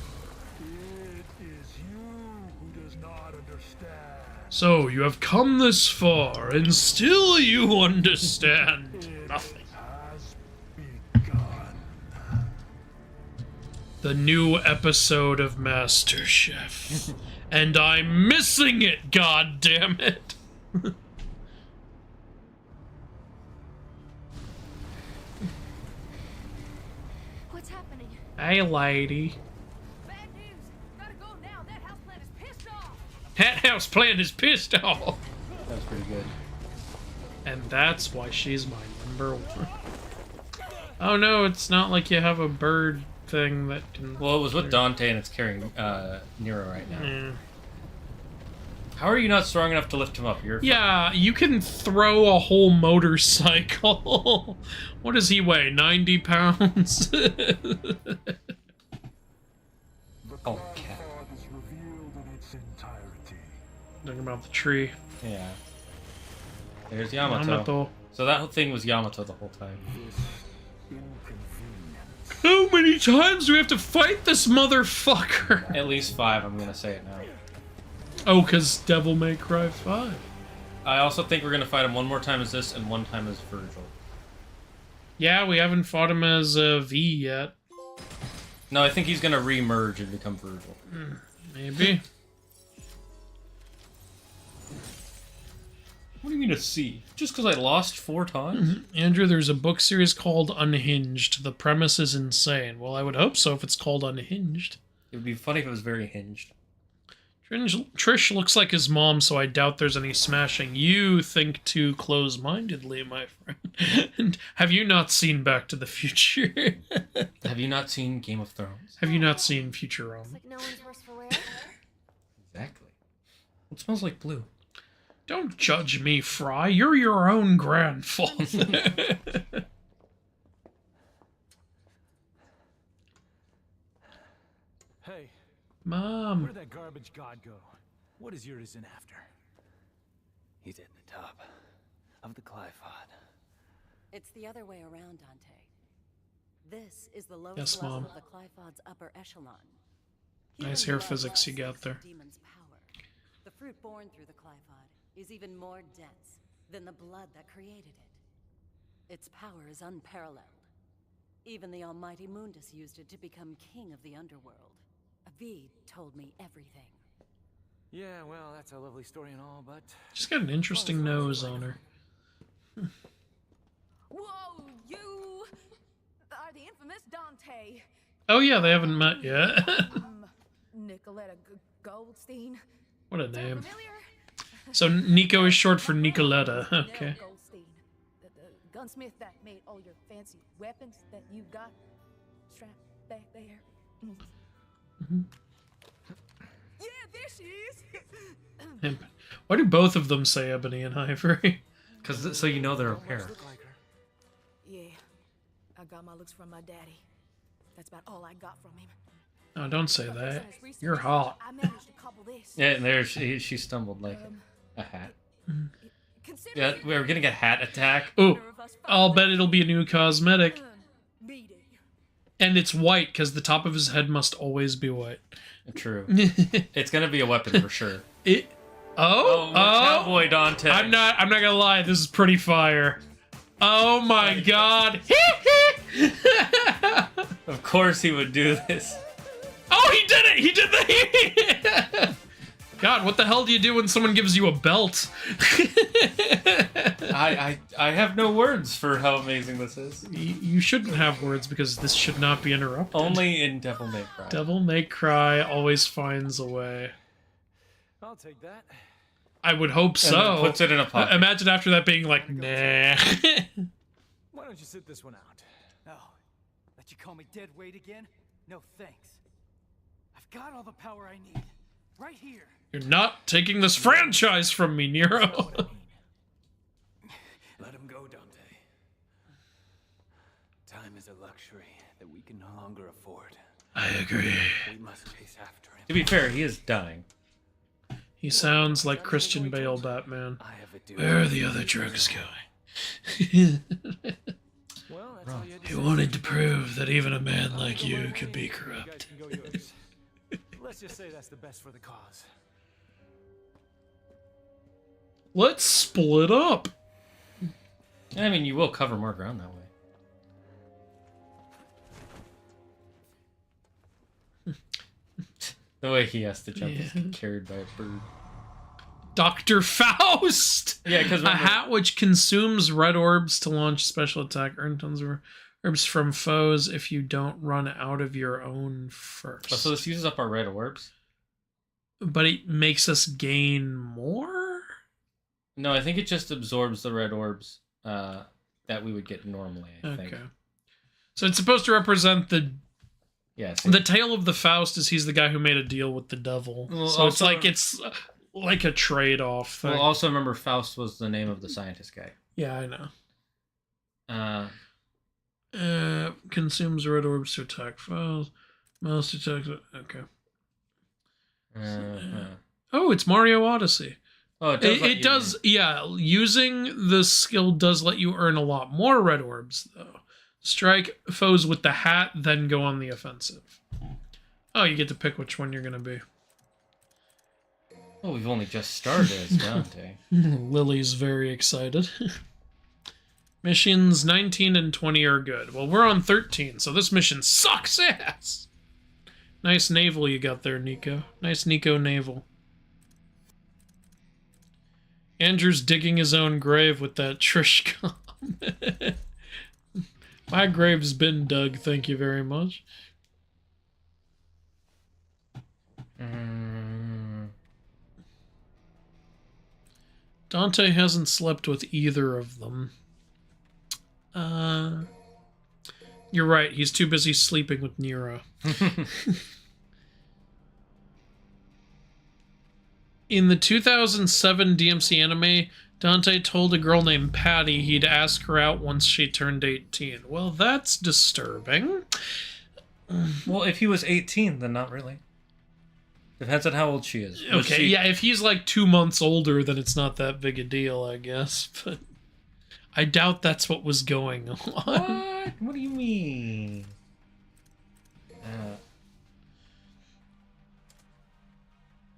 It is you who does not understand. So, you have come this far, and still you understand nothing. Has begun. The new episode of MasterChef. And I'm missing it, god damn it. running. Hey, lady. Bad news. Gotta go now. That houseplant is pissed off. That house plant is pissed off. That was pretty good. And that's why she's my number one. Oh no, it's not like you have a bird thing that can... Well, it was with Dante and it's carrying Nero right now. Yeah. How are you not strong enough to lift him up? You're Yeah, you can throw a whole motorcycle. What does he weigh? 90 pounds? The Oh, cloud cat. fog is revealed in its entirety. Talking about the tree. Yeah. There's Yamato. Yamato. So that whole thing was Yamato the whole time. This inconvenience. How many times do we have to fight this motherfucker? At least 5, I'm gonna say it now. Oh, because Devil May Cry 5. I also think we're gonna fight him one more time as this and one time as Virgil. Yeah, we haven't fought him as a V yet. No, I think he's gonna re-merge and become Virgil. Maybe. What do you mean a C? Just because I lost 4 times? Andrew, there's a book series called Unhinged. The premise is insane. Well, I would hope so if it's called Unhinged. It would be funny if it was very hinged. Trish looks like his mom, so I doubt there's any smashing. You think too close-mindedly, my friend. And have you not seen Back to the Future? Have you not seen Game of Thrones? Have you not seen Futurama? Looks like no one's worse for wear. Exactly. It smells like blue. Don't judge me, Fry. You're your own grandfather. Hey, Mom. where'd that garbage god go? What is Urizen after? He's at the top of the Glyphod. It's the other way around, Dante. This is the lowest Yes, level Mom. of the Glyphod's upper echelon. Nice Here hair below physics you us got is there. the demon's power. The fruit born through the Glyphod is even more dense than the blood that created it. Its power is unparalleled. Even the almighty Mundus used it to become king of the underworld. Avid told me everything. Yeah, well, that's a lovely story and all, but She's got an interesting nose on her. Whoa, you are the infamous Dante. Oh yeah, they haven't met yet. Nicoletta Goldstein. What a Sound name. familiar? So Nico is short for Nicoletta. Okay. Nell Goldstein, the gunsmith that made all your fancy weapons that you got strapped back there. Yeah, there she is. Why do both of them say Ebony and Ivory? Because so you know they're a don't pair. much look like her. Yeah, I got my looks from my daddy. That's about all I got from him. Oh, don't say But that. since research, You're hot. I managed to couple this. Yeah, and there she stumbled like a hat. Yeah, Considering we're getting a hat attack. Ooh, neither of us I'll finally bet it'll be a new cosmetic. meeting. And it's white, because the top of his head must always be white. True. It's gonna be a weapon for sure. Oh, Cowboy Dante. I'm not gonna lie, this is pretty fire. Oh my god. Of course he would do this. Oh, he did it! He did the God, what the hell do you do when someone gives you a belt? I have no words for how amazing this is. You shouldn't have words because this should not be interrupted. Only in Devil May Cry. Devil May Cry always finds a way. I'll take that. I would hope And so. then puts it in a pocket. Imagine after that being like, nah. Why don't you sit this one out? Oh, let you call me dead weight again? No thanks. I've got all the power I need. Right here. You're not taking this franchise from me, Nero. Let him go, Dante. Time is a luxury that we can no longer afford. I agree. We must chase after him. To be fair, he is dying. He sounds like Christian Bale Batman. I have a duty. Where are the other drugs going? Well, that's all you had to He say. wanted to prove that even a man like you could be You guys corrupt. can go yours. Let's just say that's the best for the cause. Let's split up. I mean, you will cover more ground that way. The way he has to jump is Yeah. carried by a bird. Dr. Faust! Yeah, because A hat which consumes red orbs to launch special attack. Earn tons of... Orbs from foes if you don't run out of your own first. Oh, so this uses up our red orbs? But it makes us gain more? No, I think it just absorbs the red orbs that we would get normally, I think. Okay. So it's supposed to represent the... Yeah, the tale of the Faust is he's the guy who made a deal with the devil. Well, so also, it's like a trade-off thing. Well, also remember Faust was the name of the scientist guy. Yeah, I know. Consumes red orbs to attack foes. Most attacks... Okay. Oh, it's Mario Odyssey. Oh, it does. Yeah, using the skill does let you earn a lot more red orbs, though. Strike foes with the hat, then go on the offensive. Oh, you get to pick which one you're going to be. Oh, we've only just started as Dante. Lily's very excited. Missions 19 and 20 are good. Well, we're on 13, so this mission sucks ass. Nice naval you got there, Nico. Nice Nico naval. Andrew's digging his own grave with that Trish comment. My grave's been dug, thank you very much. Dante hasn't slept with either of them. You're right, he's too busy sleeping with Nero. In the 2007 DMC anime, Dante told a girl named Patty he'd ask her out once she turned 18. Well, that's disturbing. Well, if he was 18, then not really. Depends on how old she is. Okay, yeah, if he's like 2 months older, then it's not that big a deal, I guess. But I doubt that's what was going on. What? What do you mean?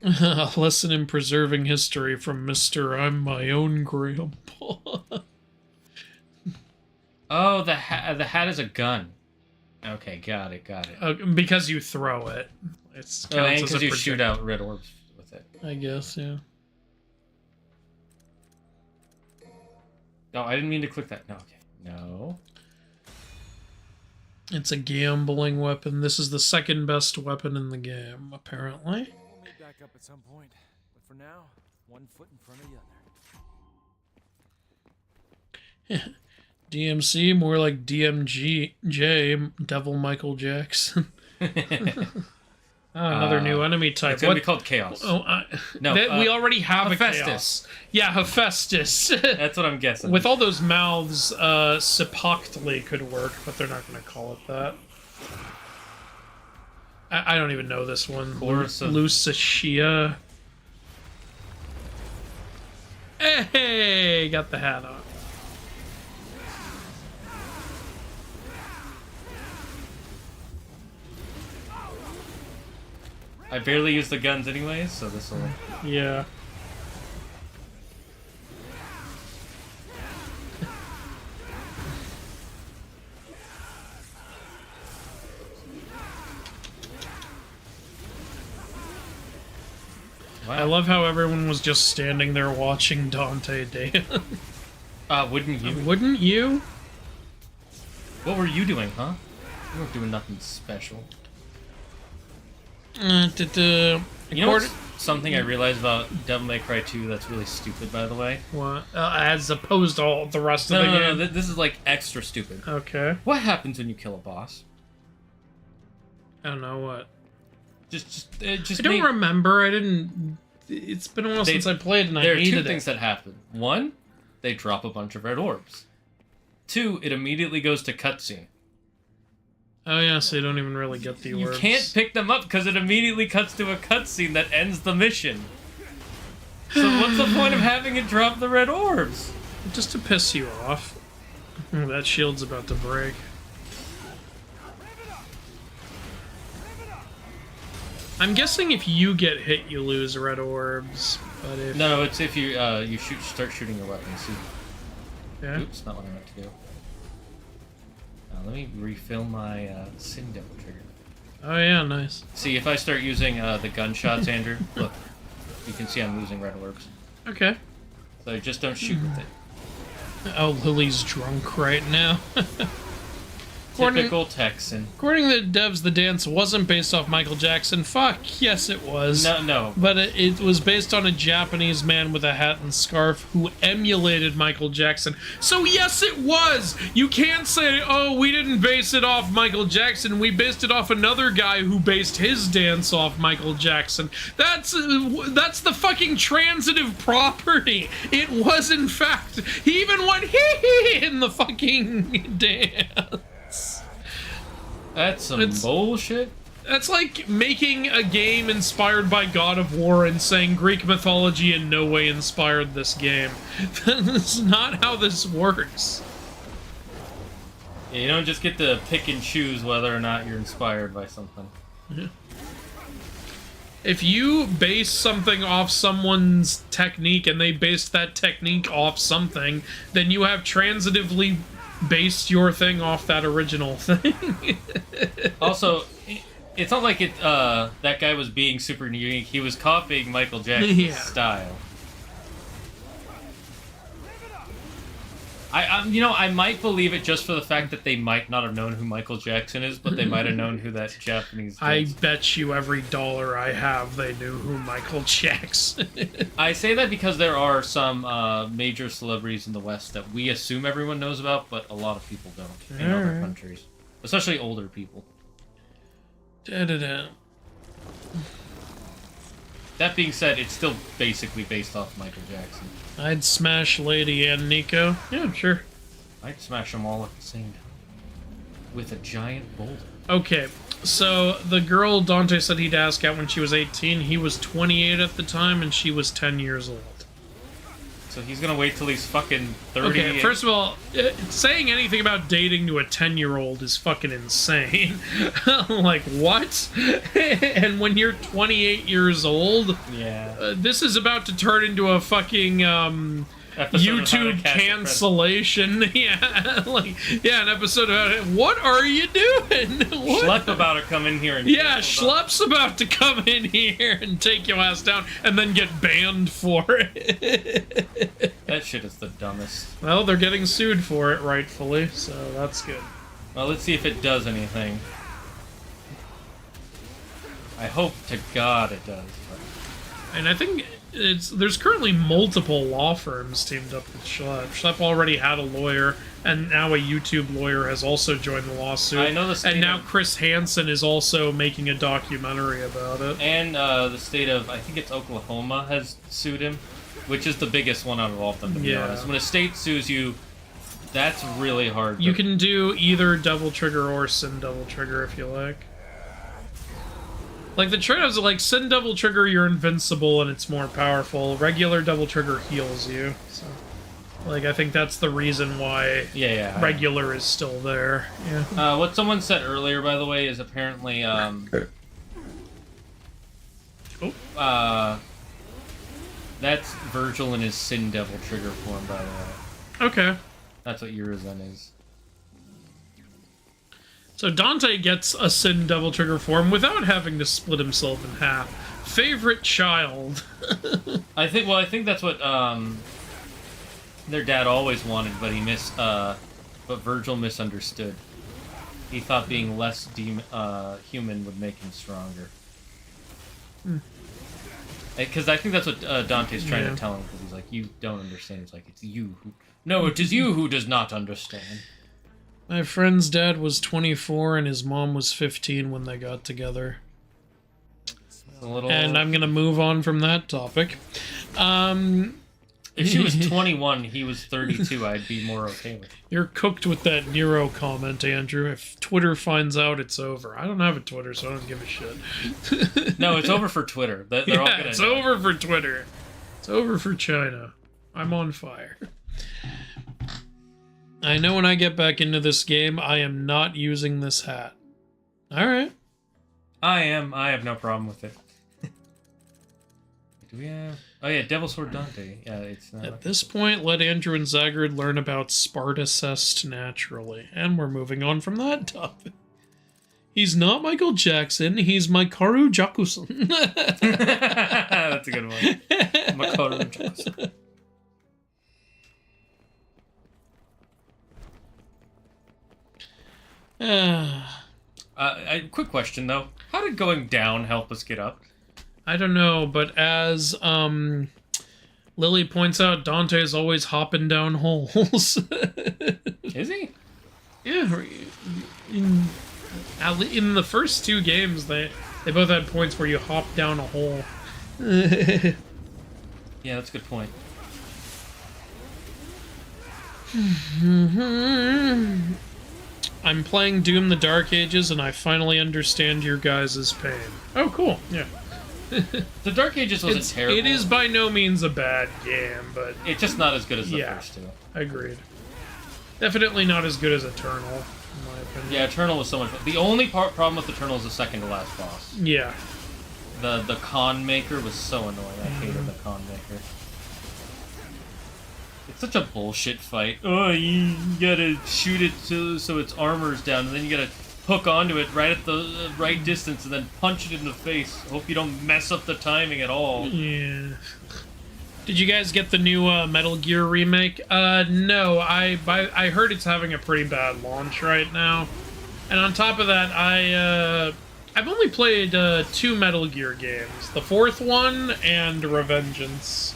A lesson in preserving history from Mr. I'm my own grandpa. Oh, the hat is a gun. Okay, got it. Because you throw it. It's and because you shoot out red orbs with it. I guess, yeah. No, I didn't mean to click that. No, okay. No. It's a gambling weapon. This is the second best weapon in the game, apparently. We'll meet back up at some point, but for now, one foot in front of the other. DMC, more like DMG, Devil Michael Jackson. Another new enemy type. It's going to be called Chaos. Oh, no, we already have Hephaestus. a Chaos. Yeah, Hephaestus. That's what I'm guessing. With all those mouths, Sepoctli could work, but they're not going to call it that. I don't even know this one. Lusatia. Hey, got the hat on. I barely use the guns anyways, so this will... Yeah. Wow. I love how everyone was just standing there watching Dante dance. Wouldn't you? Wouldn't you? What were you doing, huh? You weren't doing nothing special. You know what's something I realized about Devil May Cry 2 that's really stupid, by the way? What? As opposed to all the rest of the game? No, this is like extra stupid. Okay. What happens when you kill a boss? I don't know what. Just I don't remember. I didn't... It's been a while since I played and I hated it. There are two things that happen. One, they drop a bunch of red orbs. Two, it immediately goes to cutscene. Oh yeah, so you don't even really get the orbs. You can't pick them up because it immediately cuts to a cutscene that ends the mission. So what's the point of having it drop the red orbs? Just to piss you off. That shield's about to break. I'm guessing if you get hit, you lose red orbs. But if... No, it's if you start shooting your weapon. See? Yeah. Oops, not what I meant to do. Let me refill my Sin Devil trigger. Oh yeah, nice. See, if I start using the gunshots, Andrew, look, you can see I'm losing red orbs. Okay. So just don't shoot with it. Oh, Lily's drunk right now. Typical Texan. According to the devs, the dance wasn't based off Michael Jackson. Fuck, yes it was. No. But it was based on a Japanese man with a hat and scarf who emulated Michael Jackson. So yes, it was! You can't say, oh, we didn't base it off Michael Jackson. We based it ooff another guy who based his dance off Michael Jackson. That's the fucking transitive property. It was, in fact, he even went hee in the fucking dance. That's some bullshit. That's like making a game inspired by God of War and saying Greek mythology in no way inspired this game. That's not how this works. Yeah, you don't just get to pick and choose whether or not you're inspired by something. Yeah. If you base something off someone's technique and they based that technique off something, then you have transitively based your thing off that original thing. Also, it's not like that guy was being super unique. He was copying Michael Jackson's style. I might believe it just for the fact that they might not have known who Michael Jackson is, but they might have known who that Japanese I is. bet you every dollar I have they knew who Michael Jackson is. I say that because there are some major celebrities in the West that we assume everyone knows about, but a lot of people don't in other countries. Especially older people. Da-da-da. That being said, it's still basically based off Michael Jackson. I'd smash Lady and Nico. Yeah, sure. I'd smash them all at the same time. With a giant boulder. Okay, so the girl Dante said he'd ask out when she was 18, he was 28 at the time, and she was 10 years old. So he's gonna wait till he's fucking 30. Okay, first of all, saying anything about dating to a 10-year-old is fucking insane. Like, what? And when you're 28 years old, yeah, this is about to turn into a fucking YouTube cancellation. Yeah, like, yeah, an episode about it. What are you doing? What? Schlep about to come in here and Schlepp's about to come in here and take your ass down and then get banned for it. That shit is the dumbest. Well, they're getting sued for it, rightfully, so that's good. Well, let's see if it does anything. I hope to God it does. But... And I think there's currently multiple law firms teamed up with Schlepp. Schlepp already had a lawyer, and now a YouTube lawyer has also joined the lawsuit. I know the state and now Chris Hansen is also making a documentary about it. And the state of, I think it's Oklahoma, has sued him, which is the biggest one out of all of them, to be honest. When a state sues you, that's really hard. You can do either double trigger or sin double trigger if you like. Like, the trade-offs are like, sin double trigger, you're invincible and it's more powerful. Regular double trigger heals you. So, like, I think that's the reason why regular is still there. Yeah. What someone said earlier, by the way, is apparently, that's Virgil in his sin devil trigger form, by the way. Okay. That's what Urizen is. So Dante gets a sin double trigger form without having to split himself in half. Favorite child. I think that's what their dad always wanted, but but Virgil misunderstood. He thought being less human would make him stronger. Because I think that's what Dante's trying to tell him. Because he's like, you don't understand. It's like, it's you who... No, it is you who does not understand. My friend's dad was 24 and his mom was 15 when they got together. And I'm gonna move on from that topic. If she was 21, he was 32, I'd be more okay with it. You're cooked with that Nero comment, Andrew. If Twitter finds out, it's over. I don't have a Twitter, so I don't give a shit. No, it's over for Twitter. They're all gonna it's over for Twitter. It's over for China. I'm on fire. I know when I get back into this game, I am not using this hat. Alright. I am. I have no problem with it. Do we have... Oh yeah, Devil Sword Dante. Yeah, it's not... At this point, let Andrew and Zagrid learn about Spartacest naturally. And we're moving on from that topic. He's not Michael Jackson, he's Mikaru Jakusen. That's a good one. Mikaru Jakusen. Quick question though: how did going down help us get up? I don't know, but as Lily points out, Dante is always hopping down holes. Is he? Yeah. In the first 2 games, they both had points where you hop down a hole. Yeah, that's a good point. I'm playing Doom the Dark Ages, and I finally understand your guys' pain. Oh, cool. Yeah. The Dark Ages wasn't terrible. It is by no means a bad game, but... It's just not as good as the first 2. Agreed. Definitely not as good as Eternal, in my opinion. Yeah, Eternal was so much fun. The only problem with Eternal is the second to last boss. Yeah. The con maker was so annoying. I hated the con maker. It's such a bullshit fight. Oh, you gotta shoot it so its armor's down, and then you gotta hook onto it right at the right distance, and then punch it in the face. Hope you don't mess up the timing at all. Yeah. Did you guys get the new Metal Gear remake? No. I heard it's having a pretty bad launch right now, and on top of that, I've only played 2 Metal Gear games: the 4th one and Revengeance.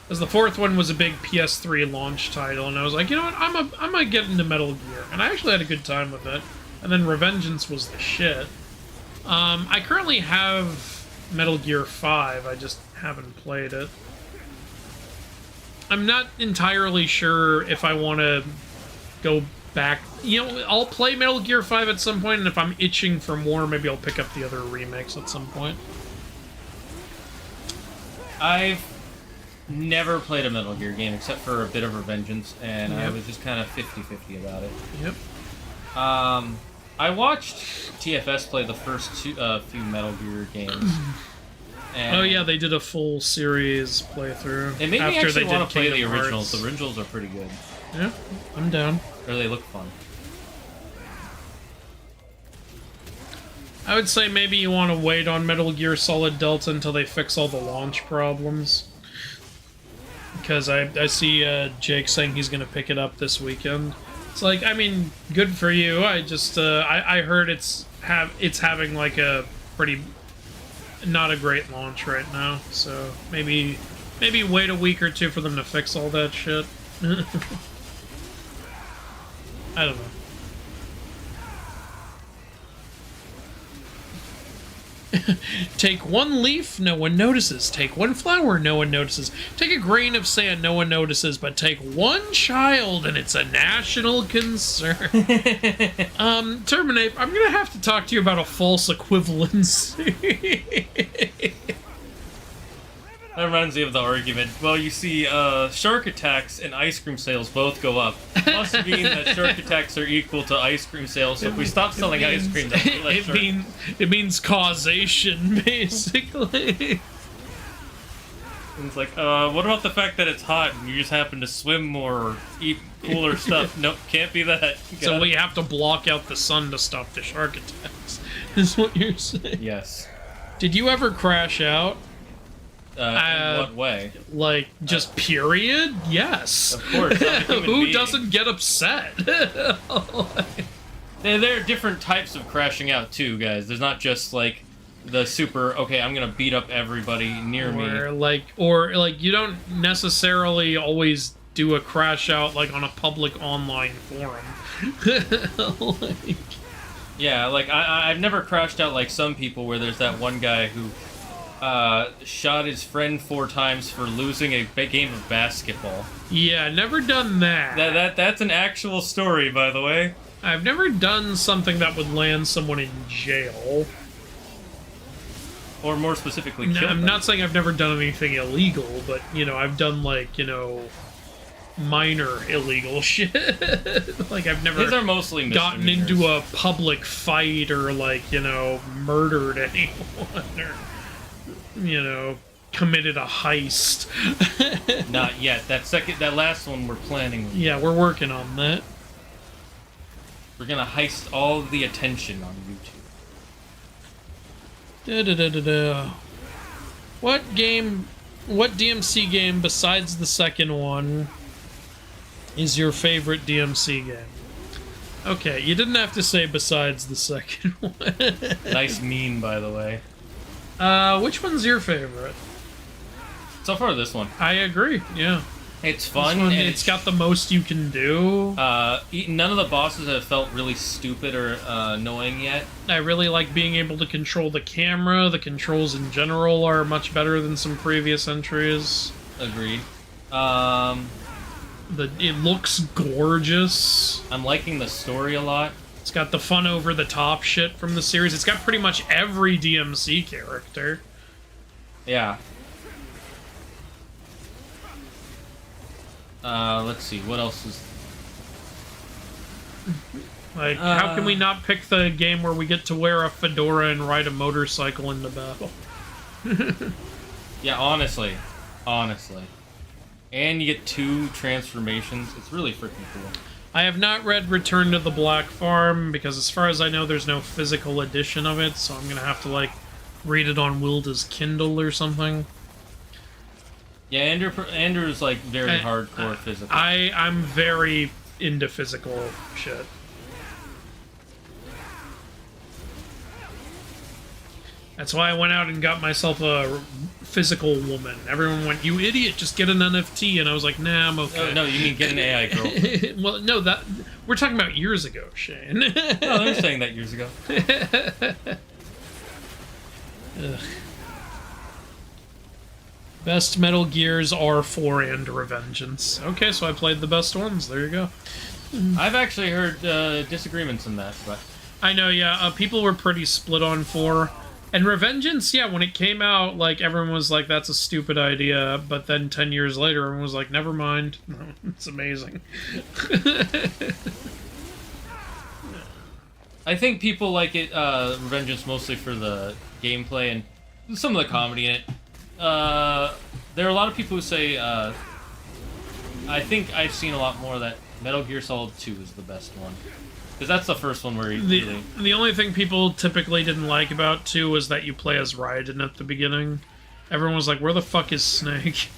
As the 4th one was a big PS3 launch title, and I was like, you know what, I might get into Metal Gear, and I actually had a good time with it. And then Revengeance was the shit. I currently have Metal Gear 5, I just haven't played it. I'm not entirely sure if I want to go back. You know, I'll play Metal Gear 5 at some point, and if I'm itching for more, maybe I'll pick up the other remakes at some point. I've never played a Metal Gear game except for a bit of Revengeance, and I was just kind of 50-50 about it. Yep. I watched TFS play the first few Metal Gear games. Oh yeah, they did a full series playthrough. It made me after actually they want did to play the Kingdom originals. Hearts. The originals are pretty good. Yeah, I'm down. Or they look fun. I would say maybe you want to wait on Metal Gear Solid Delta until they fix all the launch problems. Because I see Jake saying he's going to pick it up this weekend. It's like, I mean, good for you. I just, I heard it's having like a pretty, not a great launch right now. So maybe wait a week or 2 for them to fix all that shit. I don't know. Take 1 leaf, no one notices. Take 1 flower, no one notices. Take a grain of sand, no one notices. But take 1 child, and it's a national concern. Terminate, I'm gonna have to talk to you about a false equivalency. That reminds me of the argument. Well, you see, shark attacks and ice cream sales both go up. It must mean that shark attacks are equal to ice cream sales, so if we stop selling ice cream, it means causation, basically. And it's like, what about the fact that it's hot and you just happen to swim more or eat cooler stuff? Nope, can't be that. So we have to block out the sun to stop the shark attacks, is what you're saying. Yes. Did you ever crash out? In what way? Like, just period? Yes. Of course. Who doesn't get upset? There are different types of crashing out, too, guys. There's not just, like, the super, okay, I'm gonna beat up everybody near me. Or you don't necessarily always do a crash out, like, on a public online forum. Yeah, like, I've never crashed out like some people where there's that one guy who shot his friend 4 times for losing a game of basketball. Yeah, never done that. That's an actual story, by the way. I've never done something that would land someone in jail. Or more specifically, kill I'm them. not saying I've never done anything illegal, but, you know, I've done, like, you know, minor illegal shit. Like, I've never These are mostly gotten into a public fight or, like, you know, murdered anyone or, you know, committed a heist. Not yet. That last one we're planning. Yeah, we're working on that. We're gonna heist all the attention on YouTube. What DMC game besides the second one is your favorite DMC game? Okay, you didn't have to say besides the second one. Nice meme, by the way. Which one's your favorite? So far, this one. I agree, yeah. It's fun, This one, and it's got the most you can do. none of the bosses have felt really stupid or annoying yet. I really like being able to control the camera. The controls in general are much better than some previous entries. Agreed. It looks gorgeous. I'm liking the story a lot. It's got the fun over-the-top shit from the series. It's got pretty much every DMC character. Yeah. Let's see, what else is... Like, how can we not pick the game where we get to wear a fedora and ride a motorcycle into battle? Yeah, honestly. And you get 2 transformations. It's really freaking cool. I have not read Return to the Black Farm, because as far as I know, there's no physical edition of it, so I'm gonna have to, like, read it on Wilda's Kindle or something. Yeah, Andrew's, like, very hardcore physical. I'm very into physical shit. That's why I went out and got myself a physical woman. Everyone went, "You idiot, just get an NFT," and I was like, "Nah, I'm okay." Oh, no, you mean get an AI girl. Well, no, that we're talking about years ago, Shane. No, they were saying that years ago. Ugh. Best Metal Gears are 4 and Revengeance. Okay, so I played the best ones. There you go. I've actually heard disagreements in that, but... I know, yeah. People were pretty split on 4. And Revengeance, yeah, when it came out, like, everyone was like, that's a stupid idea. But then 10 years later, everyone was like, never mind. It's amazing. I think people like it, Revengeance, mostly for the gameplay and some of the comedy in it. There are a lot of people who say, I think I've seen a lot more that Metal Gear Solid 2 is the best one. Because that's the first one where you really... The only thing people typically didn't like about 2 was that you play as Raiden at the beginning. Everyone was like, where the fuck is Snake?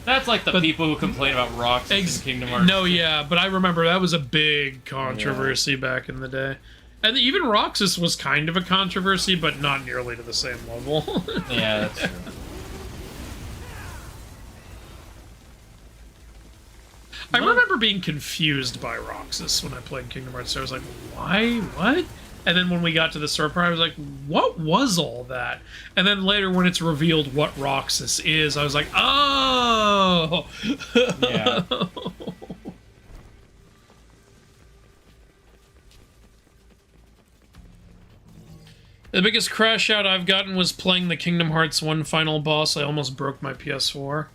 That's like the people who complain about Roxas in Kingdom Hearts. No, yeah, but I remember that was a big controversy back in the day. And even Roxas was kind of a controversy, but not nearly to the same level. Yeah, that's true. I remember being confused by Roxas when I played Kingdom Hearts 2. I was like, why? What? And then when we got to the sword part, I was like, what was all that? And then later when it's revealed what Roxas is, I was like, oh! Yeah. The biggest crash out I've gotten was playing the Kingdom Hearts 1 final boss. I almost broke my PS4.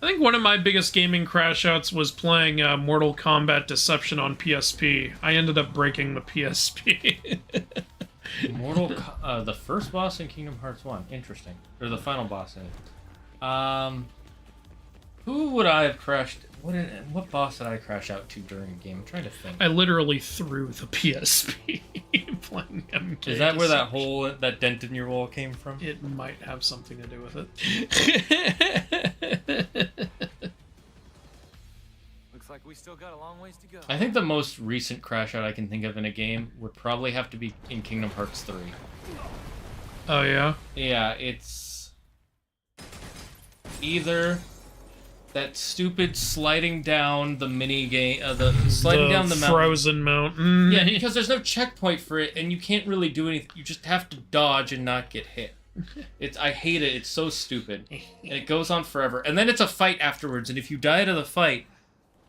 I think one of my biggest gaming crash outs was playing Mortal Kombat Deception on PSP. I ended up breaking the PSP. The first boss in Kingdom Hearts 1. Interesting. Or the final boss in it. Who would I have crashed... What boss did I crash out to during a game? I'm trying to think. I literally threw the PSP playing MK. Is that where that hole, that dent in your wall came from? It might have something to do with it. Looks like we still got a long ways to go. I think the most recent crash out I can think of in a game would probably have to be in Kingdom Hearts 3. Oh, yeah? Yeah, it's... either... that stupid sliding down the mini game, sliding down the mountain. Frozen mountain. Yeah, because there's no checkpoint for it, and you can't really do anything. You just have to dodge and not get hit. I hate it. It's so stupid, and it goes on forever. And then it's a fight afterwards, and if you die to the fight,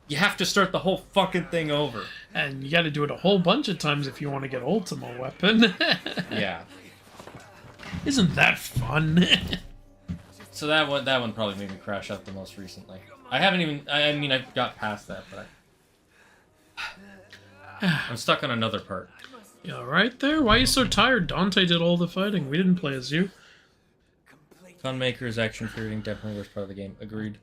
you have to start the whole fucking thing over. And you got to do it a whole bunch of times if you want to get Ultima Weapon. Yeah. Isn't that fun? So that one probably made me crash out the most recently. I haven't even... I mean, I got past that, but I'm stuck on another part. You alright there? Why are you so tired? Dante did all the fighting. We didn't play as you. Gunmaker's action creating definitely was part of the game. Agreed.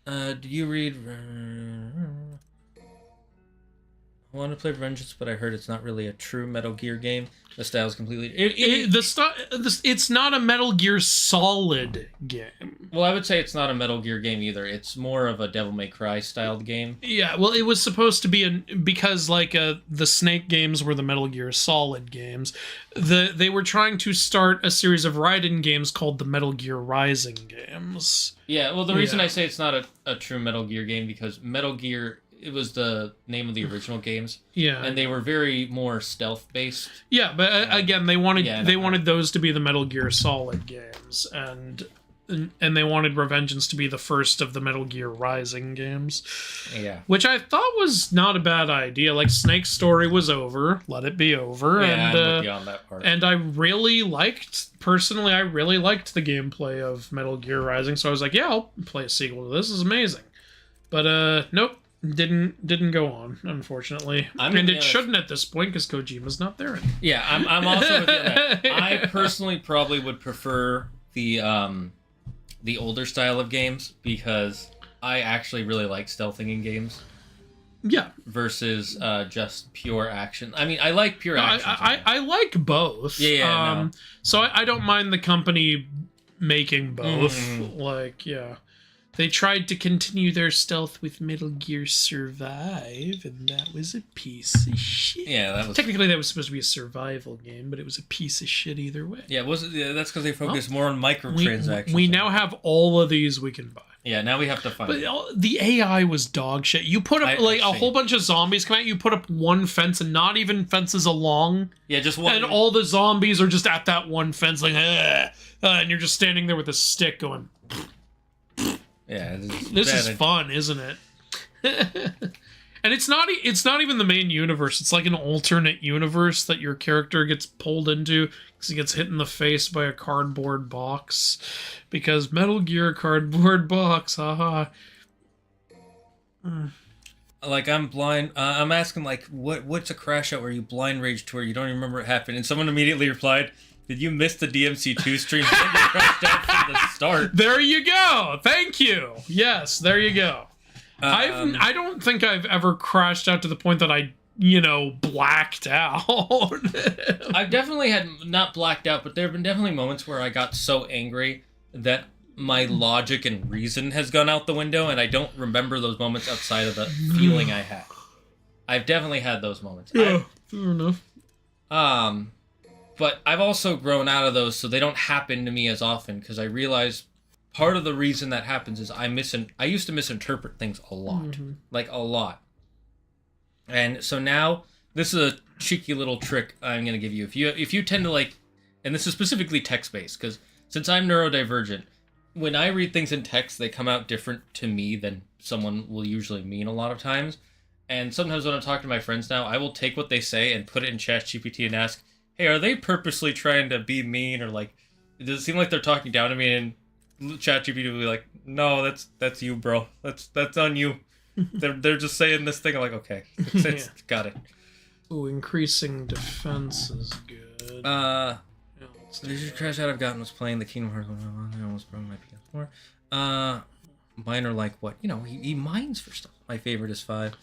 Do you read... I want to play Vengeance, but I heard it's not really a true Metal Gear game. The style's completely... It's not a Metal Gear Solid game. Well, I would say it's not a Metal Gear game either. It's more of a Devil May Cry styled game. Yeah, well, it was supposed to be because like the Snake games were the Metal Gear Solid games. They were trying to start a series of Raiden games called the Metal Gear Rising games. Yeah, well, the reason I say it's not a true Metal Gear game because Metal Gear... It was the name of the original games. Yeah. And they were very more stealth-based. Yeah, but again, they wanted those to be the Metal Gear Solid games, and they wanted Revengeance to be the first of the Metal Gear Rising games. Yeah. Which I thought was not a bad idea. Like, Snake's story was over. Let it be over. Yeah, I'm with you on that part. And I really liked the gameplay of Metal Gear Rising, so I was like, yeah, I'll play a sequel to this. This is amazing. But, nope. Didn't go on, unfortunately. And it shouldn't at this point because Kojima's not there anymore. Yeah, I'm also with you on that. I personally probably would prefer the older style of games because I actually really like stealthing in games. Yeah. Versus just pure action. I mean, I like pure action. I like both. Yeah. So I don't mind the company making both. Like, yeah. They tried to continue their stealth with Metal Gear Survive, and that was a piece of shit. Yeah, that was... Technically, that was supposed to be a survival game, but it was a piece of shit either way. Yeah, that's because they focused more on microtransactions. We now have all of these we can buy. Yeah, now we have to find But the AI was dog shit. You put up, a whole bunch of zombies come out, you put up one fence, and not even fences along. Yeah, just one. And all the zombies are just at that one fence, like, and you're just standing there with a stick going... Yeah, this is fun, isn't it? And it's not even the main universe. It's like an alternate universe that your character gets pulled into because he gets hit in the face by a cardboard box. Because Metal Gear cardboard box, haha. Like, I'm blind. I'm asking, like, what's a crash out where you blind rage to where you don't even remember what happened? And someone immediately replied, did you miss the DMC2 stream? You crashed out from the start. There you go. Thank you. Yes, there you go. I don't think I've ever crashed out to the point that I, blacked out. I've definitely had not blacked out, but there have been definitely moments where I got so angry that my logic and reason has gone out the window, and I don't remember those moments outside of the feeling I had. I've definitely had those moments. Yeah, fair enough. But I've also grown out of those, so they don't happen to me as often, because I realize part of the reason that happens is I used to misinterpret things a lot. Like, a lot. And so now, this is a cheeky little trick I'm going to give you. If you tend to, like, and this is specifically text-based, because since I'm neurodivergent, when I read things in text, they come out different to me than someone will usually mean a lot of times. And sometimes when I'm talking to my friends now, I will take what they say and put it in ChatGPT and ask, hey, are they purposely trying to be mean, or like, does it seem like they're talking down to me? And ChatGPT will be like, no, that's you, bro. That's on you. they're just saying this thing. I'm like, okay, got it. Ooh, increasing defense is good. The crash out I've gotten was playing the Kingdom Hearts 1. I almost broke my PS4. Mine are like what? He mines for stuff. My favorite is 5.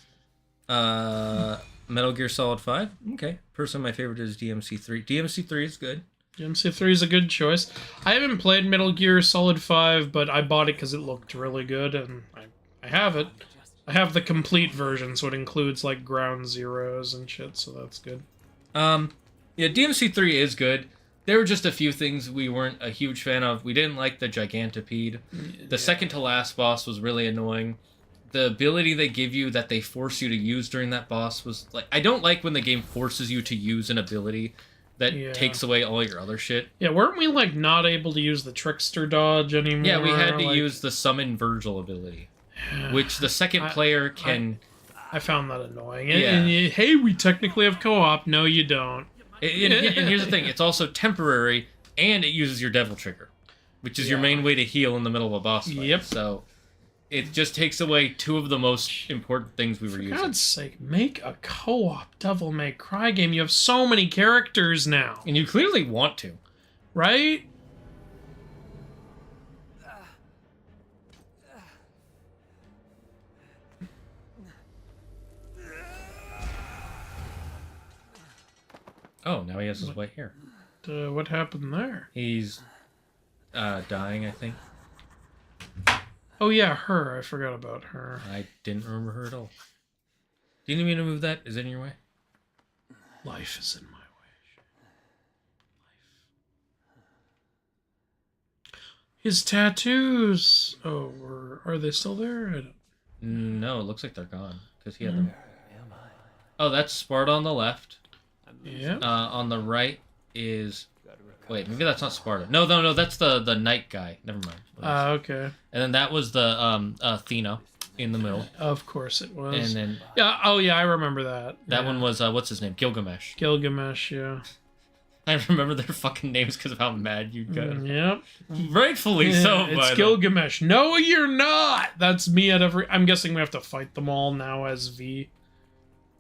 Metal Gear Solid 5. Okay. Personally, my favorite is DMC 3. DMC 3 is good. DMC 3 is a good choice. I haven't played Metal Gear Solid 5, but I bought it because it looked really good, and I have it. I have the complete version, so it includes, like, ground zeros and shit, so that's good. Yeah, DMC 3 is good. There were just a few things we weren't a huge fan of. We didn't like the Gigantopede. The second to last boss was really annoying. The ability they give you that they force you to use during that boss was like... I don't like when the game forces you to use an ability that takes away all your other shit. Yeah, weren't we, like, not able to use the Trickster dodge anymore? Yeah, we had to use the Summon Virgil ability, which the second player can... I found that annoying. And hey, we technically have co-op. No, you don't. And here's the thing. It's also temporary, and it uses your Devil Trigger, which is your main way to heal in the middle of a boss fight. Yep. So... it just takes away two of the most important things we were using. For God's sake, make a co-op Devil May Cry game. You have so many characters now. And you clearly want to. Right? Oh, now he has his white hair. What happened there? He's dying, I think. Oh yeah, her. I forgot about her. I didn't remember her at all. Do you need me to move that? Is it in your way? Life is in my way. His tattoos. Oh, are they still there? I don't... No, it looks like they're gone because he had them. Oh, that's Sparta on the left. Yeah. On the right is. Wait, maybe that's not Sparta. No, that's the night guy. Never mind. Okay. And then that was the Athena in the middle. Of course it was. And then yeah. Oh yeah, I remember that. that Yeah. one was what's his name? Gilgamesh. Gilgamesh. Yeah. I remember their fucking names because of how mad you got. Yep. Rightfully so. It's by the- Gilgamesh. No, you're not. That's me at every. I'm guessing we have to fight them all now as V.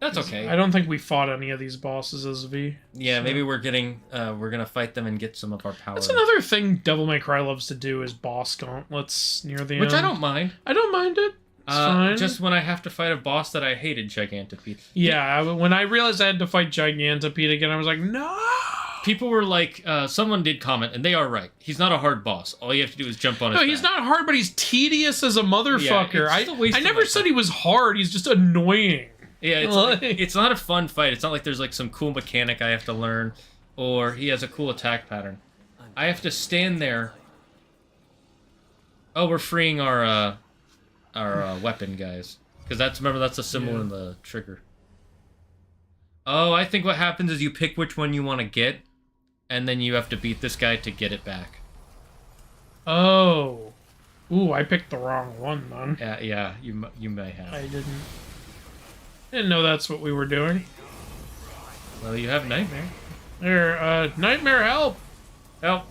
That's okay. I don't think we fought any of these bosses as V. Yeah, so. maybe we're gonna fight them and get some of our power. That's another thing Devil May Cry loves to do is boss gauntlets near the end. Which I don't mind. I don't mind it. It's fine. Just when I have to fight a boss that I hated, Gigantopede. Yeah, when I realized I had to fight Gigantopede again, I was like, no! People were like, someone did comment, and they are right. He's not a hard boss. All you have to do is jump on his No, he's back. not hard, but he's tedious as a motherfucker. Yeah, it's just a waste I of never my said time. he was hard, he's just annoying. Yeah, it's, Like- it's not a fun fight. It's not like there's like some cool mechanic I have to learn, or he has a cool attack pattern. I have to stand there. Oh, we're freeing our weapon guys, because remember that's a symbol in the trigger. Oh, I think what happens is you pick which one you want to get, and then you have to beat this guy to get it back. Oh. Ooh, I picked the wrong one, then. Yeah, you may have. I didn't know that's what we were doing. Well, you have Nightmare. There, Nightmare, help! Help!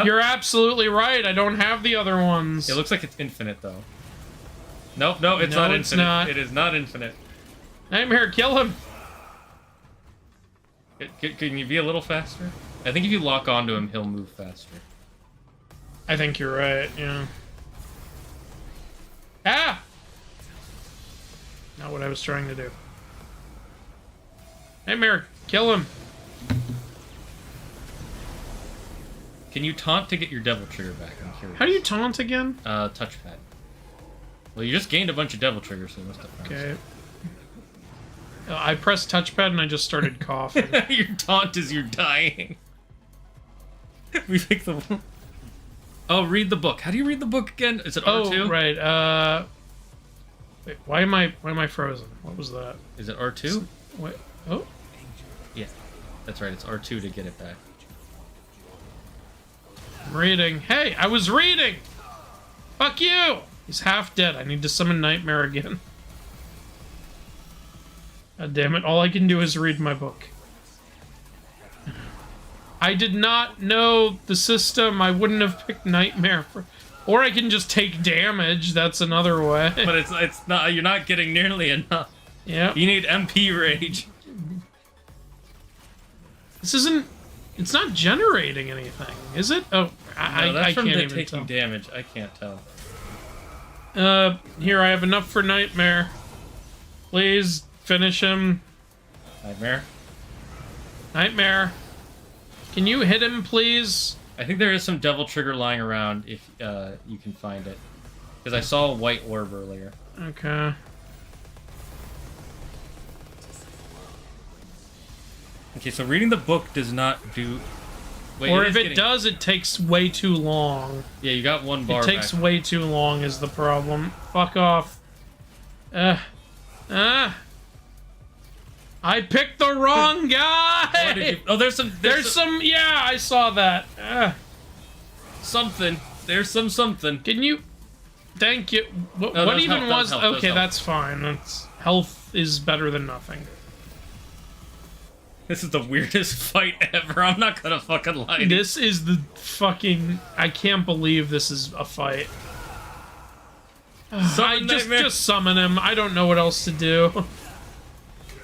You're absolutely right, I don't have the other ones. It looks like it's infinite, though. Nope, no, it's No, not it's infinite. not. It is not infinite. Nightmare, kill him! Can you be a little faster? I think if you lock onto him, he'll move faster. I think you're right, yeah. Ah! Not what I was trying to do. Nightmare, kill him! Can you taunt to get your devil trigger back? I'm curious. How do you taunt again? Touchpad. Well, you just gained a bunch of devil triggers, so you must have found Okay. I pressed touchpad and I just started coughing. Your taunt is you're dying. We pick the one. Oh, read the book. How do you read the book again? Is it R2? Oh, right. Wait, why am I frozen? What was that? Is it R2? What? Oh, Yeah. That's right, it's R2 to get it back. I'm reading. Hey, I was reading! Fuck you! He's half dead. I need to summon Nightmare again. God damn it, all I can do is read my book. I did not know the system. I wouldn't have picked Nightmare for... Or I can just take damage. That's another way. But it's not. You're not getting nearly enough. Yeah. You need MP rage. This isn't... It's not generating anything, is it? Oh, No, I that's from can't the even taking tell. damage. I can't tell. Here, I have enough for Nightmare. Please, finish him. Nightmare. Nightmare. Can you hit him, please? I think there is some devil trigger lying around if you can find it. Because I saw a white orb earlier. Okay. Okay, so reading the book does not do... Wait, Or is if it getting- does, it takes way too long. Yeah, you got one bar It takes back. way too long is the problem. Fuck off. I picked the wrong Why did guy! you- Oh, there's some... There's some... Yeah, I saw that. something. There's some something. Can you... Thank you. What, No, what that's even help, was... that's help, okay, that's that's fine. That's... Health is better than nothing. This is the weirdest fight ever. I'm not gonna fucking lie to you. This is the fucking... I can't believe this is a fight. Summon Nightmare. Just summon him. I don't know what else to do.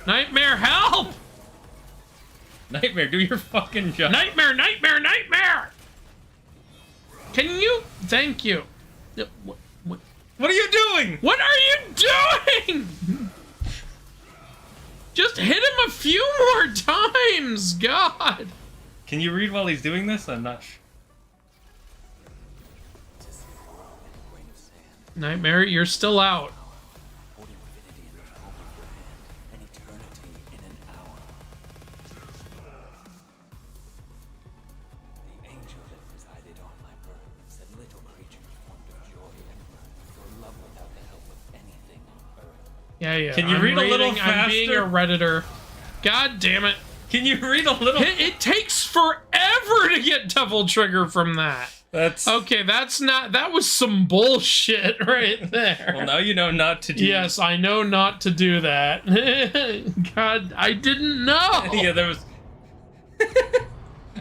Nightmare, help! Nightmare, do your fucking job. Nightmare, nightmare, nightmare! Can you... Thank you. What are you doing? What are you doing? Just hit him a few more times, God. Can you read while he's doing this? I'm not sure. Nightmare, you're still out. Yeah. Can you read a little faster? I'm being a Redditor. God damn it. Can you read a little? It takes forever to get Devil Trigger from that. That's okay. That was some bullshit right there. Well, now you know not to do. Yes, I know not to do that. God, I didn't know. Yeah, there was.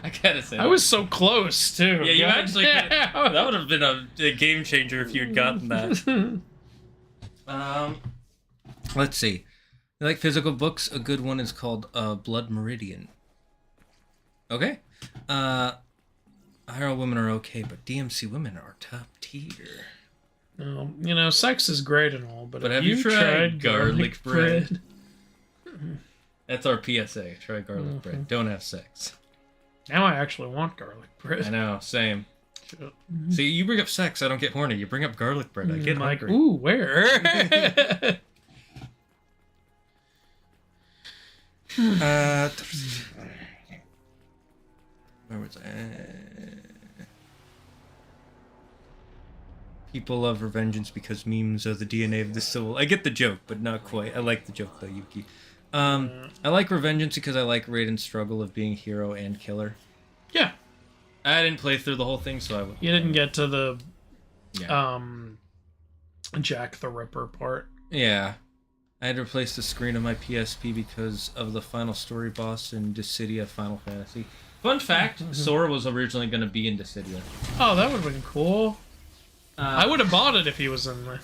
I gotta say, I was so close too. Yeah, you God actually. That would have been a game changer if you'd gotten that. Let's see. You like physical books? A good one is called Blood Meridian. Okay. Hero women are okay, but DMC women are top tier. You know, sex is great and all, but have you tried garlic bread? That's our PSA. Try garlic bread. Don't have sex. Now I actually want garlic bread. I know, same. See, you bring up sex, I don't get horny. You bring up garlic bread, I get hungry. Ooh, where? Where was I? People love Revengeance because memes are the DNA of the soul. I get the joke, but not quite. I like the joke though, Yuki. I like Revengeance because I like Raiden's struggle of being hero and killer. Yeah. I didn't play through the whole thing, so I would. You didn't get to the Jack the Ripper part. Yeah. I had to replace the screen of my PSP because of the final story boss in Dissidia Final Fantasy. Fun fact, Sora was originally going to be in Dissidia. Oh, that would have been cool. I would have bought it if he was in there.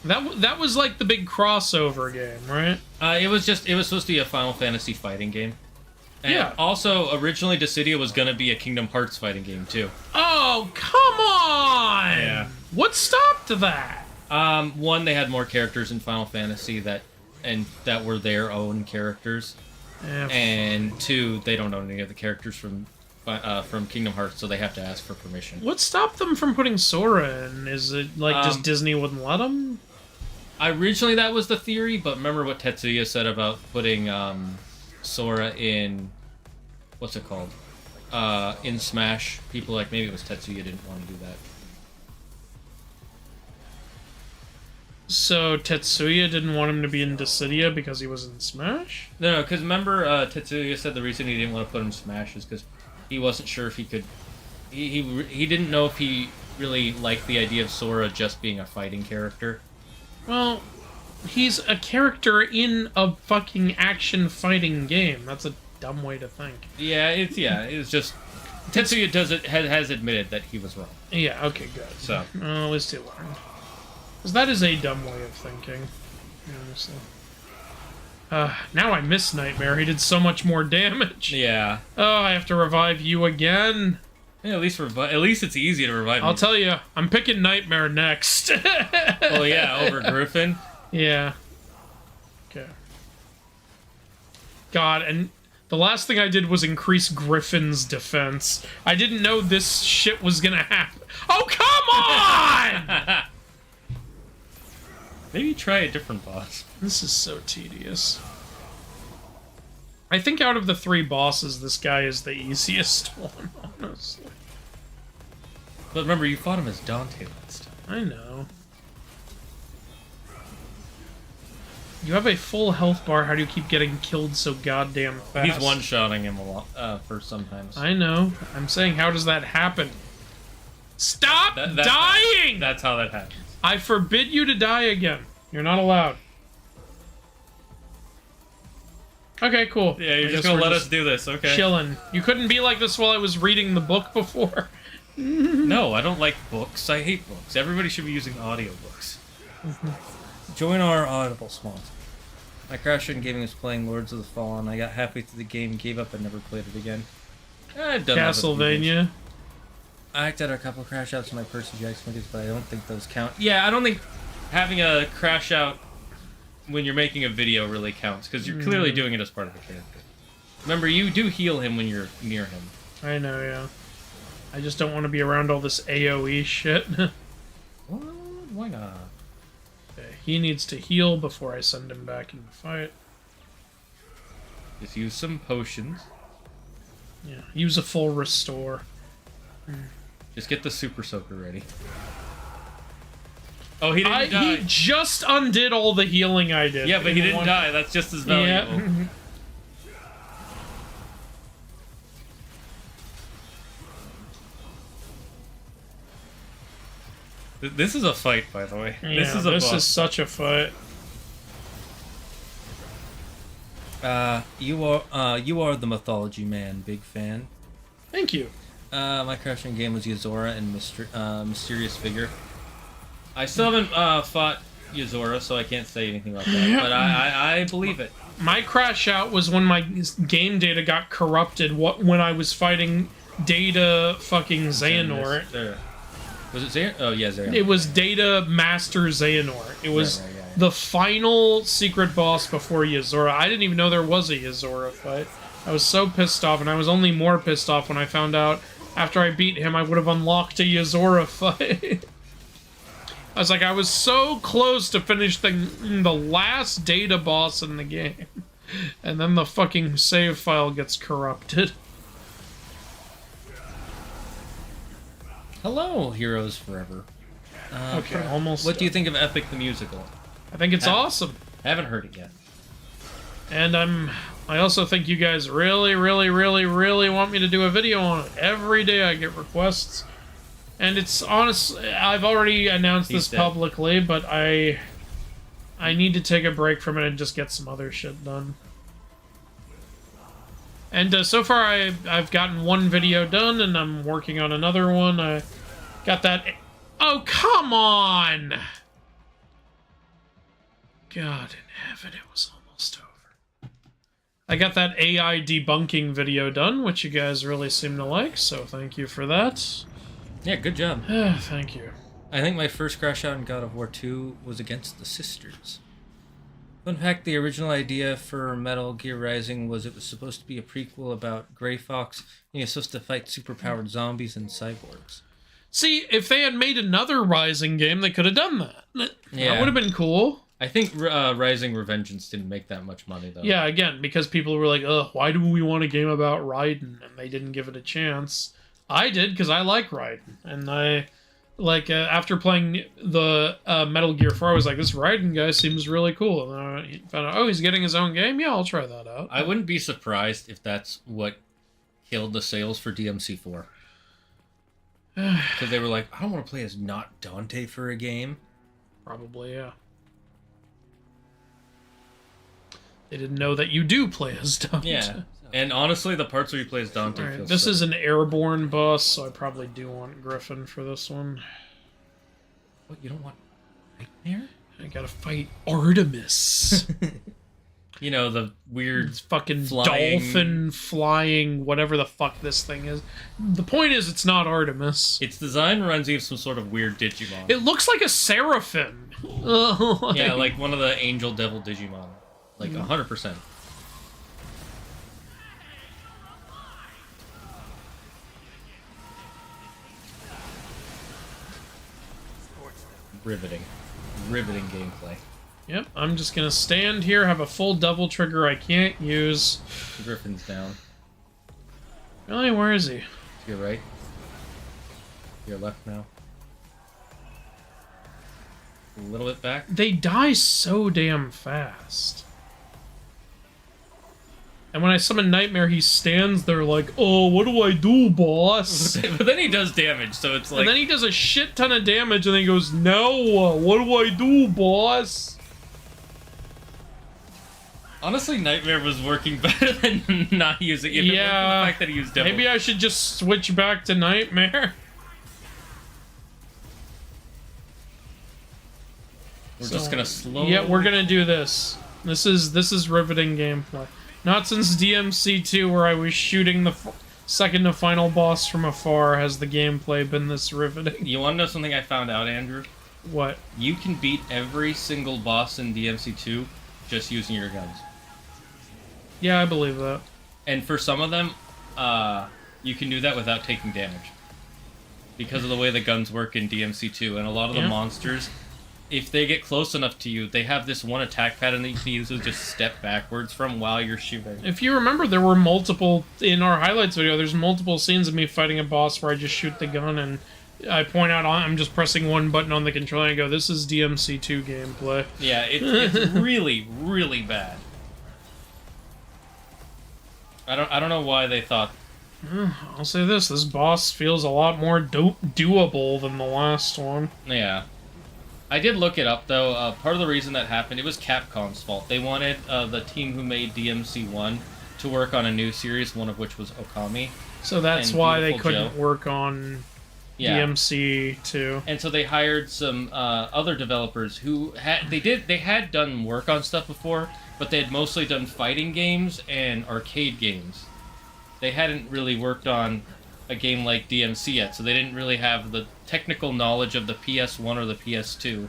That was like the big crossover game, right? It was supposed to be a Final Fantasy fighting game. And yeah. Also, originally Dissidia was going to be a Kingdom Hearts fighting game, too. Oh, come on! Yeah. What stopped that? One, they had more characters in Final Fantasy that were their own characters. Yeah. And two, they don't own any of the characters from Kingdom Hearts, so they have to ask for permission. What stopped them from putting Sora in? Is it like just Disney wouldn't let them? Originally, that was the theory, but remember what Tetsuya said about putting Sora in what's it called? In Smash. People like maybe it was Tetsuya didn't want to do that. So Tetsuya didn't want him to be in Dissidia because he was in Smash? No, because remember Tetsuya said the reason he didn't want to put him in Smash is because he wasn't sure if he could. He didn't know if he really liked the idea of Sora just being a fighting character. Well, he's a character in a fucking action fighting game. That's a dumb way to think. Yeah, it's just Tetsuya has admitted that he was wrong. Yeah, okay, good. So at least he learned. Because that is a dumb way of thinking, honestly. Now I miss Nightmare. He did so much more damage. Yeah. Oh, I have to revive you again. Yeah, at least it's easy to revive. I'll tell you, I'm picking Nightmare next. Oh yeah, over Griffin. Yeah. Okay. God, and the last thing I did was increase Griffin's defense. I didn't know this shit was gonna happen. Oh, come on! Maybe try a different boss. This is so tedious. I think out of the 3 bosses, this guy is the easiest one, honestly. But remember, you fought him as Dante last time. I know. You have a full health bar. How do you keep getting killed so goddamn fast? He's one-shotting him a lot for sometimes. I know. I'm saying, how does that happen? Stop dying! That's how that happens. I forbid you to die again. You're not allowed. Okay, cool. Yeah, you're just gonna let us do this, okay. Chillin'. You couldn't be like this while I was reading the book before. No, I don't like books. I hate books. Everybody should be using audiobooks. Join our Audible sponsor. My crash in gaming was playing Lords of the Fallen. I got halfway through the game, gave up, and never played it again. I've done Castlevania. I acted out a couple of crash outs in my Percy Jackson videos, but I don't think those count. Yeah, I don't think having a crash out when you're making a video really counts, because you're clearly doing it as part of the character. Remember, you do heal him when you're near him. I know, yeah. I just don't want to be around all this AoE shit. What? Why not? Okay, he needs to heal before I send him back in the fight. Just use some potions. Yeah, use a full restore. Just get the super soaker ready. Oh, he didn't die. He just undid all the healing I did. Yeah, but he didn't die. That's just as valuable. Yeah. This is a fight, by the way. Yeah, this is such a fight. You are the mythology man. Big fan. Thank you. My crashing game was Yozora and Mysterious Figure. I still haven't fought Yozora, so I can't say anything about that. But I believe it. My crash out was when my game data got corrupted. When I was fighting Data fucking Xehanort. Was it Xehanort? Oh yeah, Xehanort. It was Data Master Xehanort. It was the final secret boss before Yozora. I didn't even know there was a Yozora fight. I was so pissed off, and I was only more pissed off when I found out after I beat him I would have unlocked a Yozora fight. I was like, I was so close to finish the last Data boss in the game. And then the fucking save file gets corrupted. Hello, Heroes Forever. Okay, almost. What do you think of Epic the Musical? I think it's awesome. I haven't heard it yet. And I also think you guys really, really, really, really want me to do a video on it. Every day I get requests. And it's honest, I've already announced this publicly, but I need to take a break from it and just get some other shit done. And so far I've gotten one video done, and I'm working on another one. I got that... Oh, come on! God in heaven, it was almost over. I got that AI debunking video done, which you guys really seem to like, so thank you for that. Yeah, good job. Thank you. I think my first crash out in God of War 2 was against the Sisters. Fun fact, the original idea for Metal Gear Rising was it was supposed to be a prequel about Grey Fox, and you're supposed to fight superpowered zombies and cyborgs. See, if they had made another Rising game, they could have done that. That would have been cool. I think Rising Revengeance didn't make that much money, though. Yeah, again, because people were like, ugh, why do we want a game about Raiden? And they didn't give it a chance. I did, because I like Raiden. And I... Like, after playing the Metal Gear 4, I was like, this Raiden guy seems really cool. And then I found out, oh, he's getting his own game? Yeah, I'll try that out. I wouldn't be surprised if that's what killed the sales for DMC 4. Because they were like, I don't want to play as not Dante for a game. Probably, yeah. They didn't know that you do play as Dante. Yeah. And honestly, the parts where you play as Dante feels this so... is an airborne boss, so I probably do want Griffin for this one. What, you don't want Nightmare? I gotta fight Artemis. You know, the weird it's fucking flying... dolphin flying, whatever the fuck this thing is. The point is, it's not Artemis. Its design reminds me of some sort of weird Digimon. It looks like a Seraphim. Yeah, like one of the Angel Devil Digimon. Like, 100%. Riveting gameplay. Yep, I'm just gonna stand here, have a full double trigger I can't use. Griffin's down. Really? Where is he? To your right. To your left now. A little bit back. They die so damn fast. And when I summon Nightmare, he stands there like, oh, what do I do, boss? But then he does damage, so it's like... And then he does a shit ton of damage, and then he goes, no, what do I do, boss? Honestly, Nightmare was working better than not using it. Yeah, the fact that he used Devil. Maybe I should just switch back to Nightmare. We're just gonna slowly... Yeah, we're gonna do this. This is riveting gameplay. Not since DMC 2, where I was shooting the second to final boss from afar, has the gameplay been this riveting. You want to know something I found out, Andrew? What? You can beat every single boss in DMC 2 just using your guns. Yeah, I believe that. And for some of them, you can do that without taking damage. Because of the way the guns work in DMC2, and a lot of the monsters, if they get close enough to you, they have this one attack pattern that you can use to just step backwards from while you're shooting. If you remember, there were multiple, in our highlights video, there's multiple scenes of me fighting a boss where I just shoot the gun and I point out I'm just pressing one button on the controller and I go, this is DMC2 gameplay. Yeah, it's really, really bad. I don't know why they thought... I'll say this boss feels a lot more doable than the last one. Yeah. I did look it up, though. Part of the reason that happened, it was Capcom's fault. They wanted the team who made DMC1 to work on a new series, one of which was Okami. So that's why they couldn't work on DMC2. And so they hired some other developers who had done work on stuff before, but they had mostly done fighting games and arcade games. They hadn't really worked on a game like DMC yet, so they didn't really have the technical knowledge of the PS1 or the PS2,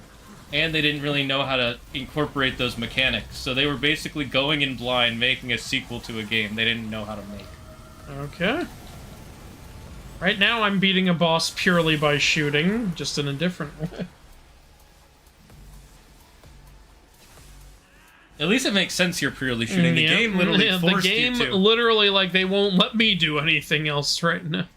and they didn't really know how to incorporate those mechanics, so they were basically going in blind, making a sequel to a game they didn't know how to make. Okay. Right now I'm beating a boss purely by shooting, just in a different way. At least it makes sense you're purely shooting. The game literally forced you to. The game literally, like, they won't let me do anything else right now.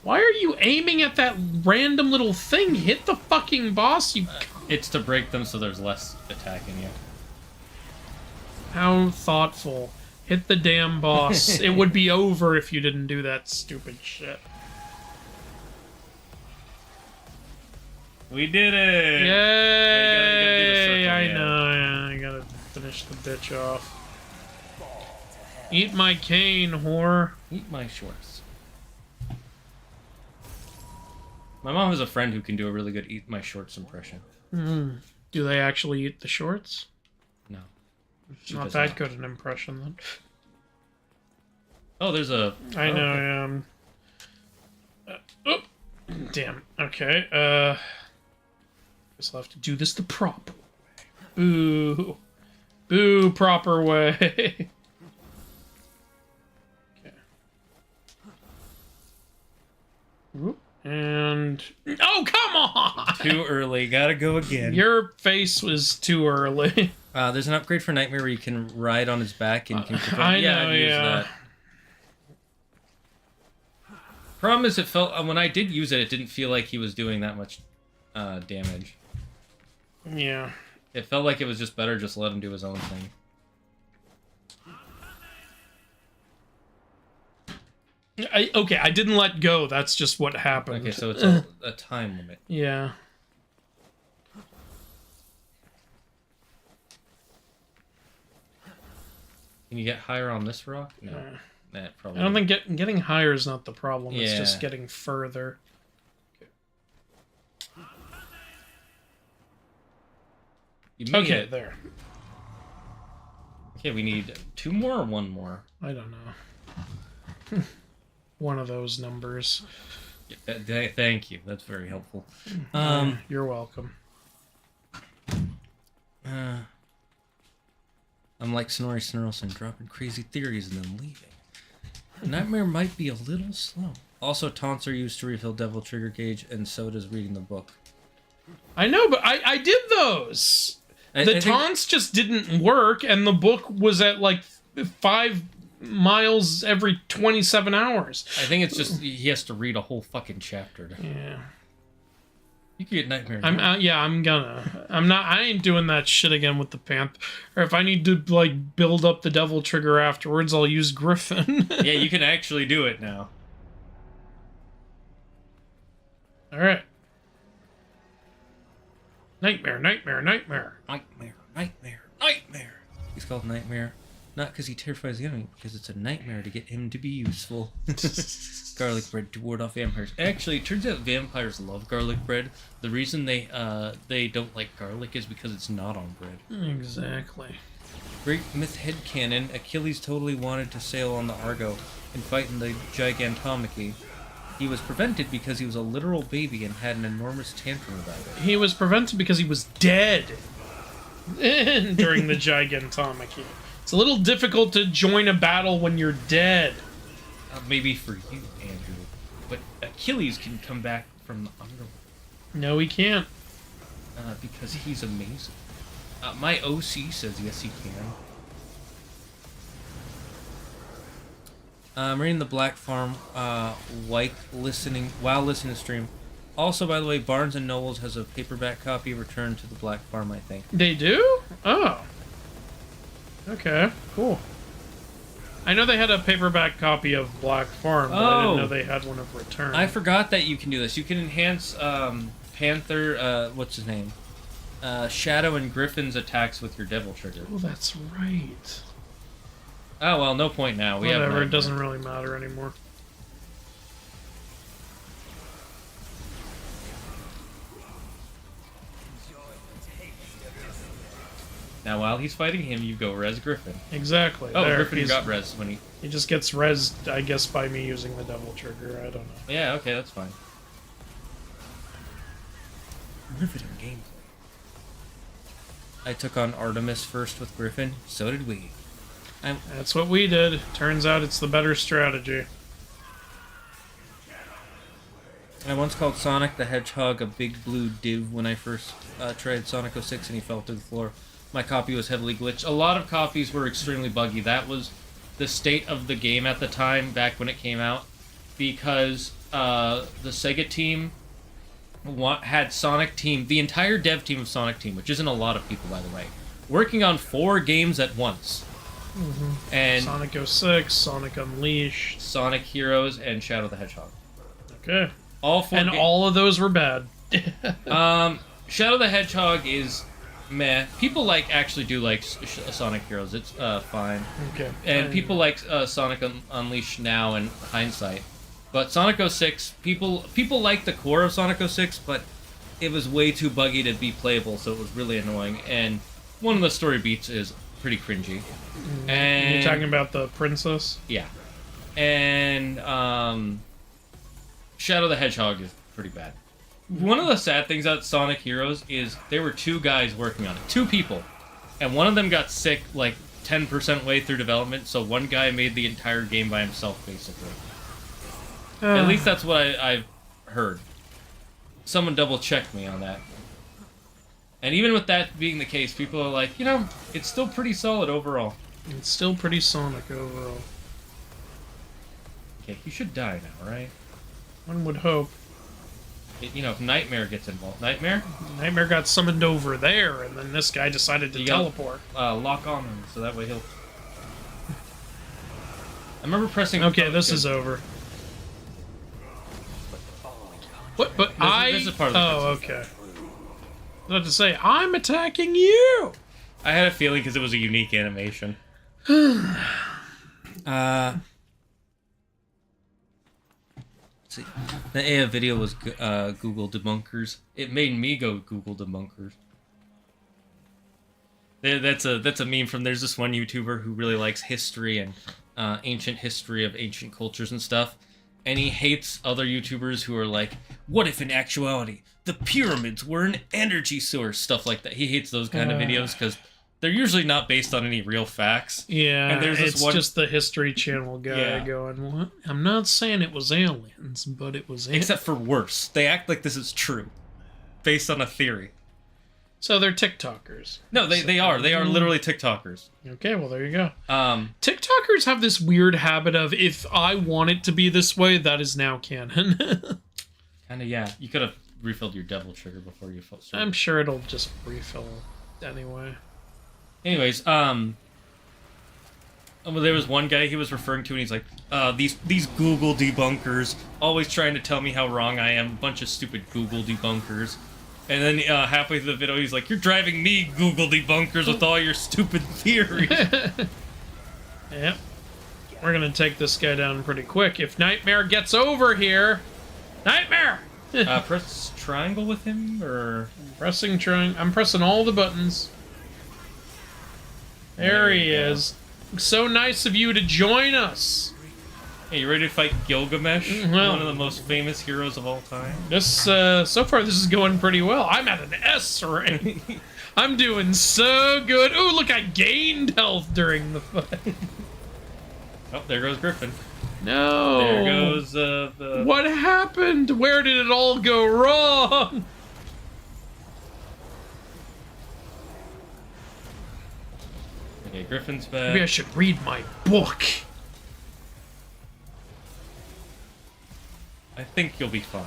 Why are you aiming at that random little thing? Hit the fucking boss, you... It's to break them so there's less attacking you. How thoughtful. Hit the damn boss. It would be over if you didn't do that stupid shit. We did it! Yay! I know, yeah, I gotta finish the bitch off. Eat my cane, whore. Eat my shorts. My mom has a friend who can do a really good eat my shorts impression. Do they actually eat the shorts? No. Not that good an impression, then. Oh, there's a... I know, oh, damn. Okay, guess I'll have to do this the proper way. Boo. Boo, proper way. Okay. Whoop. And... Oh, come on! Too early. Gotta go again. Your face was too early. There's an upgrade for Nightmare where you can ride on his back and you can... I know, yeah. Problem is, it felt... when I did use it, it didn't feel like he was doing that much damage. Yeah. It felt like it was just better just let him do his own thing. Okay, I didn't let go. That's just what happened. Okay, so it's a time limit. Yeah. Can you get higher on this rock? No. Probably. I don't think getting higher is not the problem. It's Yeah. just getting further. Okay, there. Okay, we need 2 more or 1 more? I don't know. One of those numbers. Thank you. That's very helpful. You're welcome. I'm like Snorri Snurlson, dropping crazy theories and then leaving. Nightmare might be a little slow. Also, taunts are used to refill Devil Trigger Gauge, and so does reading the book. I know, but I did those. The taunts just didn't work, and the book was at like 5 miles every 27 hours. I think it's just he has to read a whole fucking chapter. Yeah. You can get Nightmare. I'm gonna. I ain't doing that shit again with the Panther. Or if I need to, like, build up the Devil Trigger afterwards, I'll use Griffin. Yeah, you can actually do it now. Alright. Nightmare, nightmare, nightmare. Nightmare, nightmare, nightmare. He's called Nightmare, not because he terrifies the enemy, because it's a nightmare to get him to be useful. Garlic bread to ward off vampires. Actually, it turns out vampires love garlic bread. The reason they don't like garlic is because it's not on bread. Exactly. Great myth headcanon, Achilles totally wanted to sail on the Argo and fight in the Gigantomachy. He was prevented because he was a literal baby and had an enormous tantrum about it. He was prevented because he was dead during the Gigantomachy. It's a little difficult to join a battle when you're dead. Maybe for you, Andrew. But Achilles can come back from the underworld. No, he can't. Because he's amazing. My OC says yes, he can. I'm reading the Black Farm while listening to stream. Also, by the way, Barnes & Nobles has a paperback copy returned to the Black Farm, I think. They do? Oh. Okay, cool. I know they had a paperback copy of Black Farm, but I didn't know they had one of Return. I forgot that you can do this. You can enhance Panther, what's his name? Shadow and Griffin's attacks with your Devil Trigger. Oh, that's right. Oh, well, no point now. We Whatever, have it doesn't really matter anymore. Now, while he's fighting him, you go res Griffin. Exactly. Oh, there, Griffin got res when he... He just gets rezzed, I guess, by me using the Devil Trigger. I don't know. Yeah, okay, that's fine. Riveting gameplay. I took on Artemis first with Griffin. So did we. That's what we did. Turns out it's the better strategy. I once called Sonic the Hedgehog a big blue div when I first tried Sonic 06 and he fell to the floor. My copy was heavily glitched. A lot of copies were extremely buggy. That was the state of the game at the time, back when it came out, because the Sega team had Sonic Team, the entire dev team of Sonic Team, which isn't a lot of people, by the way, working on 4 games at once. Mm-hmm. And Sonic 06, Sonic Unleashed, Sonic Heroes, and Shadow the Hedgehog. Okay. All 4 and all of those were bad. Shadow the Hedgehog is meh. People actually do like Sonic Heroes. It's fine. Okay. And people like Sonic Unleashed now in hindsight. But Sonic 06, people like the core of Sonic 06, but it was way too buggy to be playable, so it was really annoying. And one of the story beats is pretty cringy. And you're talking about the princess? Yeah. And Shadow the Hedgehog is pretty bad. One of the sad things about Sonic Heroes is there were 2 guys working on it. 2 people. And one of them got sick 10% way through development, so one guy made the entire game by himself, basically. At least that's what I've heard. Someone double-checked me on that. And even with that being the case, people are like, it's still pretty solid overall. It's still pretty Sonic overall. Okay, you should die now, right? One would hope. If Nightmare gets involved. Nightmare got summoned over there, and then this guy decided to teleport. Lock on him, so that way he'll... I remember pressing... Okay, this is over. What? But this is part of the okay. I was about to say, I'm attacking you! I had a feeling because it was a unique animation. Let's see. The AF video was Google Debunkers. It made me go Google Debunkers. That's a meme from... There's this one YouTuber who really likes history and ancient history of ancient cultures and stuff. And he hates other YouTubers who are like, what if in actuality the pyramids were an energy source? Stuff like that. He hates those kind of videos because they're usually not based on any real facts. Yeah, and there's it's just the History Channel guy going, what? I'm not saying it was aliens, but it was aliens. Except for worse. They act like this is true. Based on a theory. So they're TikTokers. No, they are. They are literally TikTokers. Okay, well, there you go. TikTokers have this weird habit of, if I want it to be this way, that is now canon. Kinda, yeah. You could have refilled your Devil Trigger before you started. I'm sure it'll just refill anyway. Anyways, well, there was one guy he was referring to, and he's like, these Google debunkers, always trying to tell me how wrong I am, a bunch of stupid Google debunkers. And then halfway through the video, he's like, you're driving me, Google debunkers, with all your stupid theories. Yep. We're gonna take this guy down pretty quick. If Nightmare gets over here... Nightmare! Press triangle with him, or... Pressing triangle. I'm pressing all the buttons. There he is. So nice of you to join us. Hey, you ready to fight Gilgamesh? Well- One of the most famous heroes of all time. This, so far this is going pretty well. I'm at an S rank. I'm doing so good. Ooh, look, I gained health during the fight. Oh, there goes Griffin. No. There goes the... What happened? Where did it all go wrong? Okay, Griffin's back. Maybe I should read my book. I think you'll be fine.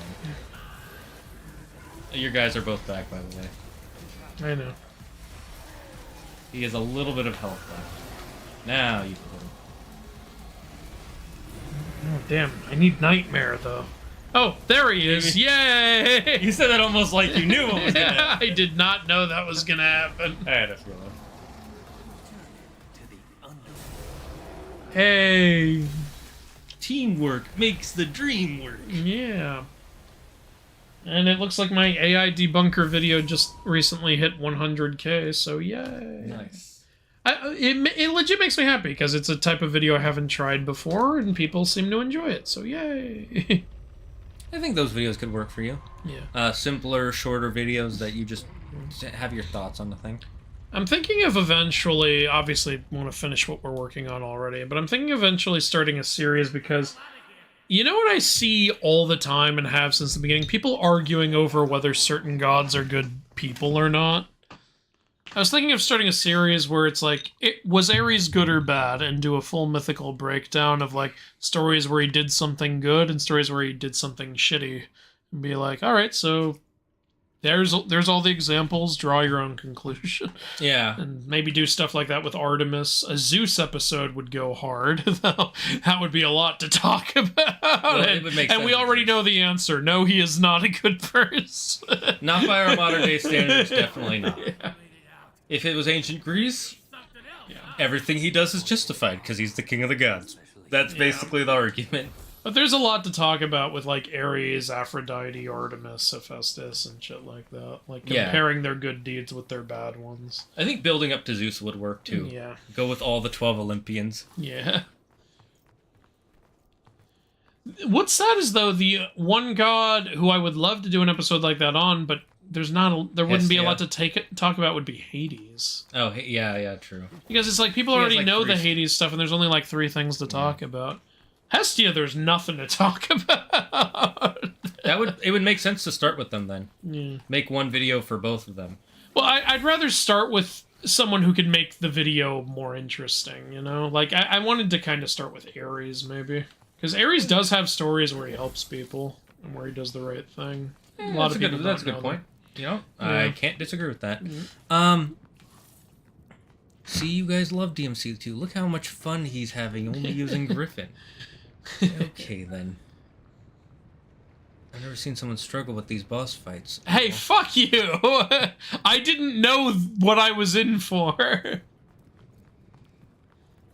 Your guys are both back, by the way. I know. He has a little bit of health left. Now you can hit him. Oh, damn. I need Nightmare, though. Oh, there he is. Yay! You said that almost like you knew what was gonna happen. I did not know that was gonna happen. I had a feeling. Hey. Teamwork makes the dream work. Yeah. And it looks like my AI debunker video just recently hit 100K, so yay. Nice. It legit makes me happy, because it's a type of video I haven't tried before, and people seem to enjoy it, so yay. I think those videos could work for you. Yeah. Simpler, shorter videos that you just have your thoughts on the thing. I'm thinking of eventually, obviously want to finish what we're working on already, but I'm thinking eventually starting a series because, you know what I see all the time and have since the beginning? People arguing over whether certain gods are good people or not. I was thinking of starting a series where it's like, was Ares good or bad, and do a full mythical breakdown of like stories where he did something good and stories where he did something shitty. And be like, alright, so there's all the examples, draw your own conclusion. Yeah. And maybe do stuff like that with Artemis. A Zeus episode would go hard, though. That would be a lot to talk about. Well, it would make and we sense. already know the answer. No, he is not a good person. Not by our modern day standards, definitely not. Yeah. If it was ancient Greece, everything he does is justified because he's the king of the gods. That's basically the argument. But there's a lot to talk about with like Ares, Aphrodite, Artemis, Hephaestus, and shit like that. Like comparing their good deeds with their bad ones. I think building up to Zeus would work too. Yeah. Go with all the 12 Olympians. Yeah. What's sad is though the one god who I would love to do an episode like that on, but there wouldn't be a lot to talk about would be Hades. Oh, yeah, true. Because it's like people He has, already like, know the 3 Hades stuff, and there's only like 3 things to talk about. Hestia, there's nothing to talk about. It would make sense to start with them then. Yeah. Make one video for both of them. Well, I'd rather start with someone who could make the video more interesting, you know? Like, I wanted to kind of start with Ares, maybe. Because Ares does have stories where he helps people, and where he does the right thing. That's a good point. You know, Yeah. I can't disagree with that. See, you guys love DMC too. Look how much fun he's having only using Griffin. Okay, then. I've never seen someone struggle with these boss fights. Hey, fuck you! I didn't know what I was in for.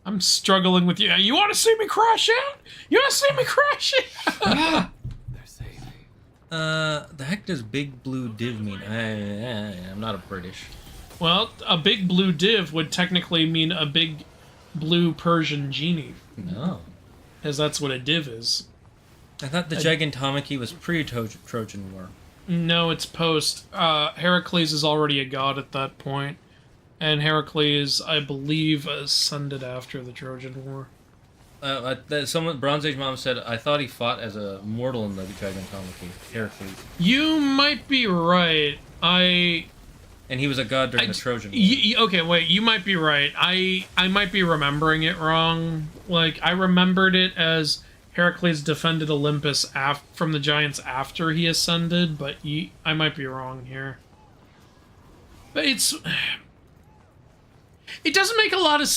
I'm struggling with you. You want to see me crash out? You want to see me crash out? The heck does big blue div mean? I'm not a British. Well, a big blue div would technically mean a big blue Persian genie. No. As that's what a div is. I thought the Gigantomachy was pre-Trojan War. No, it's post. Heracles is already a god at that point. And Heracles, I believe, ascended after the Trojan War. Bronze Age Mom said, I thought he fought as a mortal in the Gigantomachy. Heracles. You might be right. And he was a god during the Trojan War. Okay, wait, you might be right. I might be remembering it wrong. Like, I remembered it as Heracles defended Olympus from the giants after he ascended, but I might be wrong here. But it doesn't make a lot of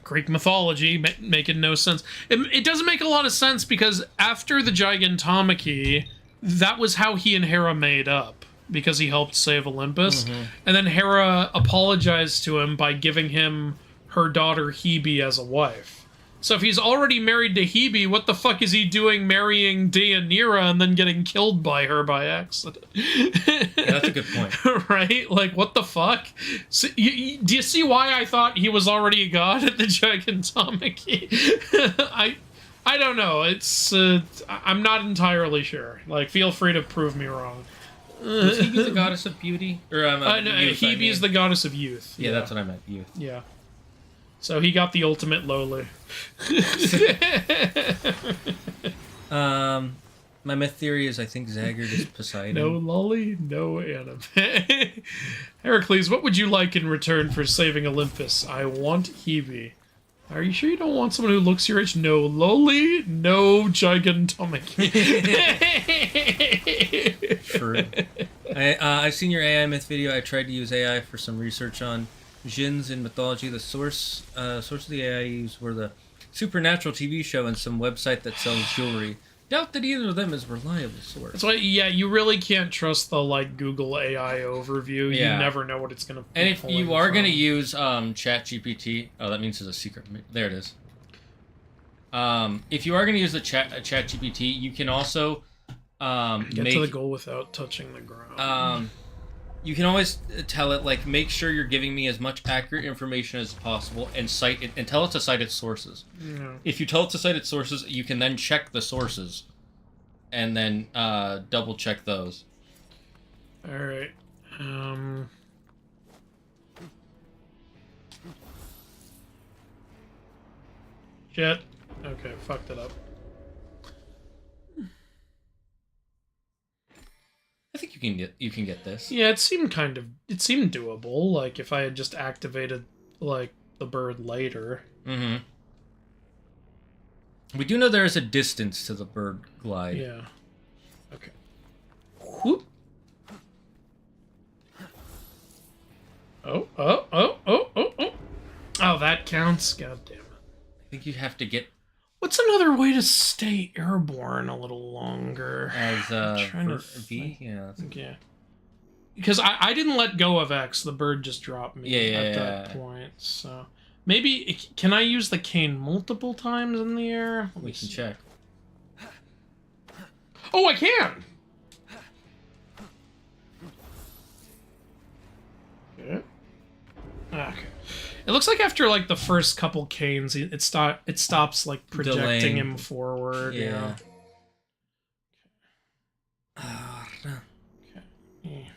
Greek mythology making no sense. It doesn't make a lot of sense because after the Gigantomachy, that was how he and Hera made up. Because he helped save Olympus. And then Hera apologized to him by giving him her daughter Hebe as a wife. So if he's already married to Hebe, what the fuck is he doing marrying Deianira and then getting killed by her by accident? Yeah, that's a good point. Right? Like, what the fuck? So, do you see why I thought he was already a god at the Gigantomachy? I don't know. It's I'm not entirely sure. Like, feel free to prove me wrong. Was Hebe the goddess of beauty? Or No, youth, I Hebe mean. is the goddess of youth. Yeah, that's what I meant. Youth. Yeah. So he got the ultimate lowly. My myth theory is I think Zaggard is Poseidon. No lolly, no anime. Heracles, what would you like in return for saving Olympus? I want Hebe. Are you sure you don't want someone who looks your age? No lolly, no gigantomic. True. I've seen your AI myth video. I tried to use AI for some research on Jinns in mythology. The source of the AI I used were the Supernatural TV show and some website that sells jewelry. Doubt that either of them is a reliable source. That's why, yeah, you really can't trust the, like, Google AI overview. Yeah. You never know what it's going to be. And if you are going to use ChatGPT... Oh, that means there's a secret. There it is. If you are going to use the ChatGPT, you can also get to the goal without touching the ground. You can always tell it, like, make sure you're giving me as much accurate information as possible and cite it, and tell it to cite its sources. Yeah. If you tell it to cite its sources, you can then check the sources and then double check those. All right. Shit. Okay, fucked it up. I think you can get this. Yeah, it seemed doable. Like, if I had just activated, like, the bird later. Mm-hmm. We do know there is a distance to the bird glide. Yeah. Okay. Whoop. Oh. Oh, that counts? God damn it. I think you have to get What's another way to stay airborne a little longer? as trying to V? Yeah. Yeah. Because I didn't let go of X. The bird just dropped me at that Yeah. point. So maybe, can I use the cane multiple times in the air? We can check. Oh, I can! Yeah. Okay. It looks like after, like, the first couple canes, it stops, like, projecting Delaying. him forward. Yeah. Okay.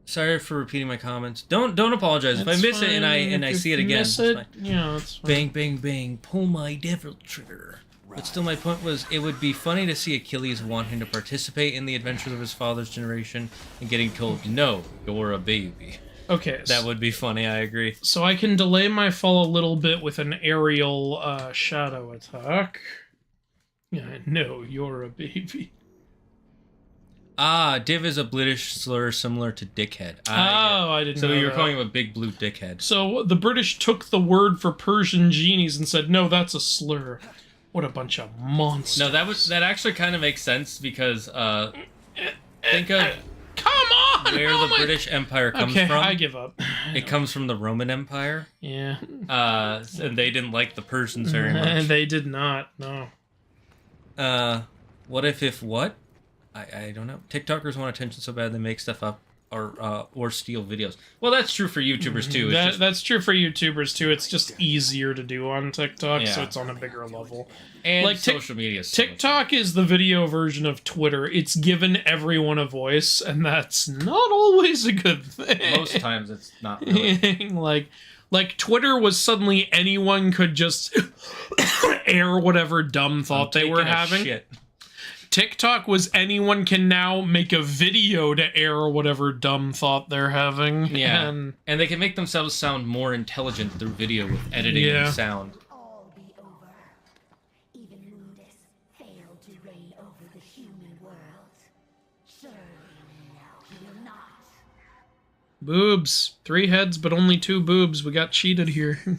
Sorry for repeating my comments. Don't apologize if I That's miss it and I If see it you again. miss It's it, fine. yeah, that's fine. Bang, bang, bang. Pull my devil trigger. But still, my point was, it would be funny to see Achilles wanting to participate in the adventures of his father's generation and getting told, no, you're a baby. Okay. That would be funny, I agree. So I can delay my fall a little bit with an aerial shadow attack. Yeah, no, you're a baby. Ah, div is a British slur similar to dickhead. I didn't know So you were that. calling him a big blue dickhead. So the British took the word for Persian genies and said, no, that's a slur. What a bunch of monsters. No, that actually kind of makes sense because think of Come on! where oh the my- British Empire comes Okay, from. I give up. It comes from the Roman Empire. Yeah. And they didn't like the Persians very much. They did not, no. What if what? I don't know. TikTokers want attention so bad they make stuff up or steal videos. Well, that's true for YouTubers too. It's That's true for YouTubers too. It's just easier to do on TikTok, so Yeah. it's on a bigger level. and like social media. is so much TikTok is the video version of Twitter. It's given everyone a voice, and that's not always a good thing. better. Most times it's not really. like Twitter was suddenly anyone could just air whatever dumb thought they were Taking a having. shit. TikTok was anyone can now make a video to air whatever dumb thought they're having. Yeah, And and they can make themselves sound more intelligent through video with editing Yeah. and sound. All be over. Even Mundus failed to reign over the human world. Surely now he will not. boobs. 3 heads, but only 2 boobs. We got cheated here. No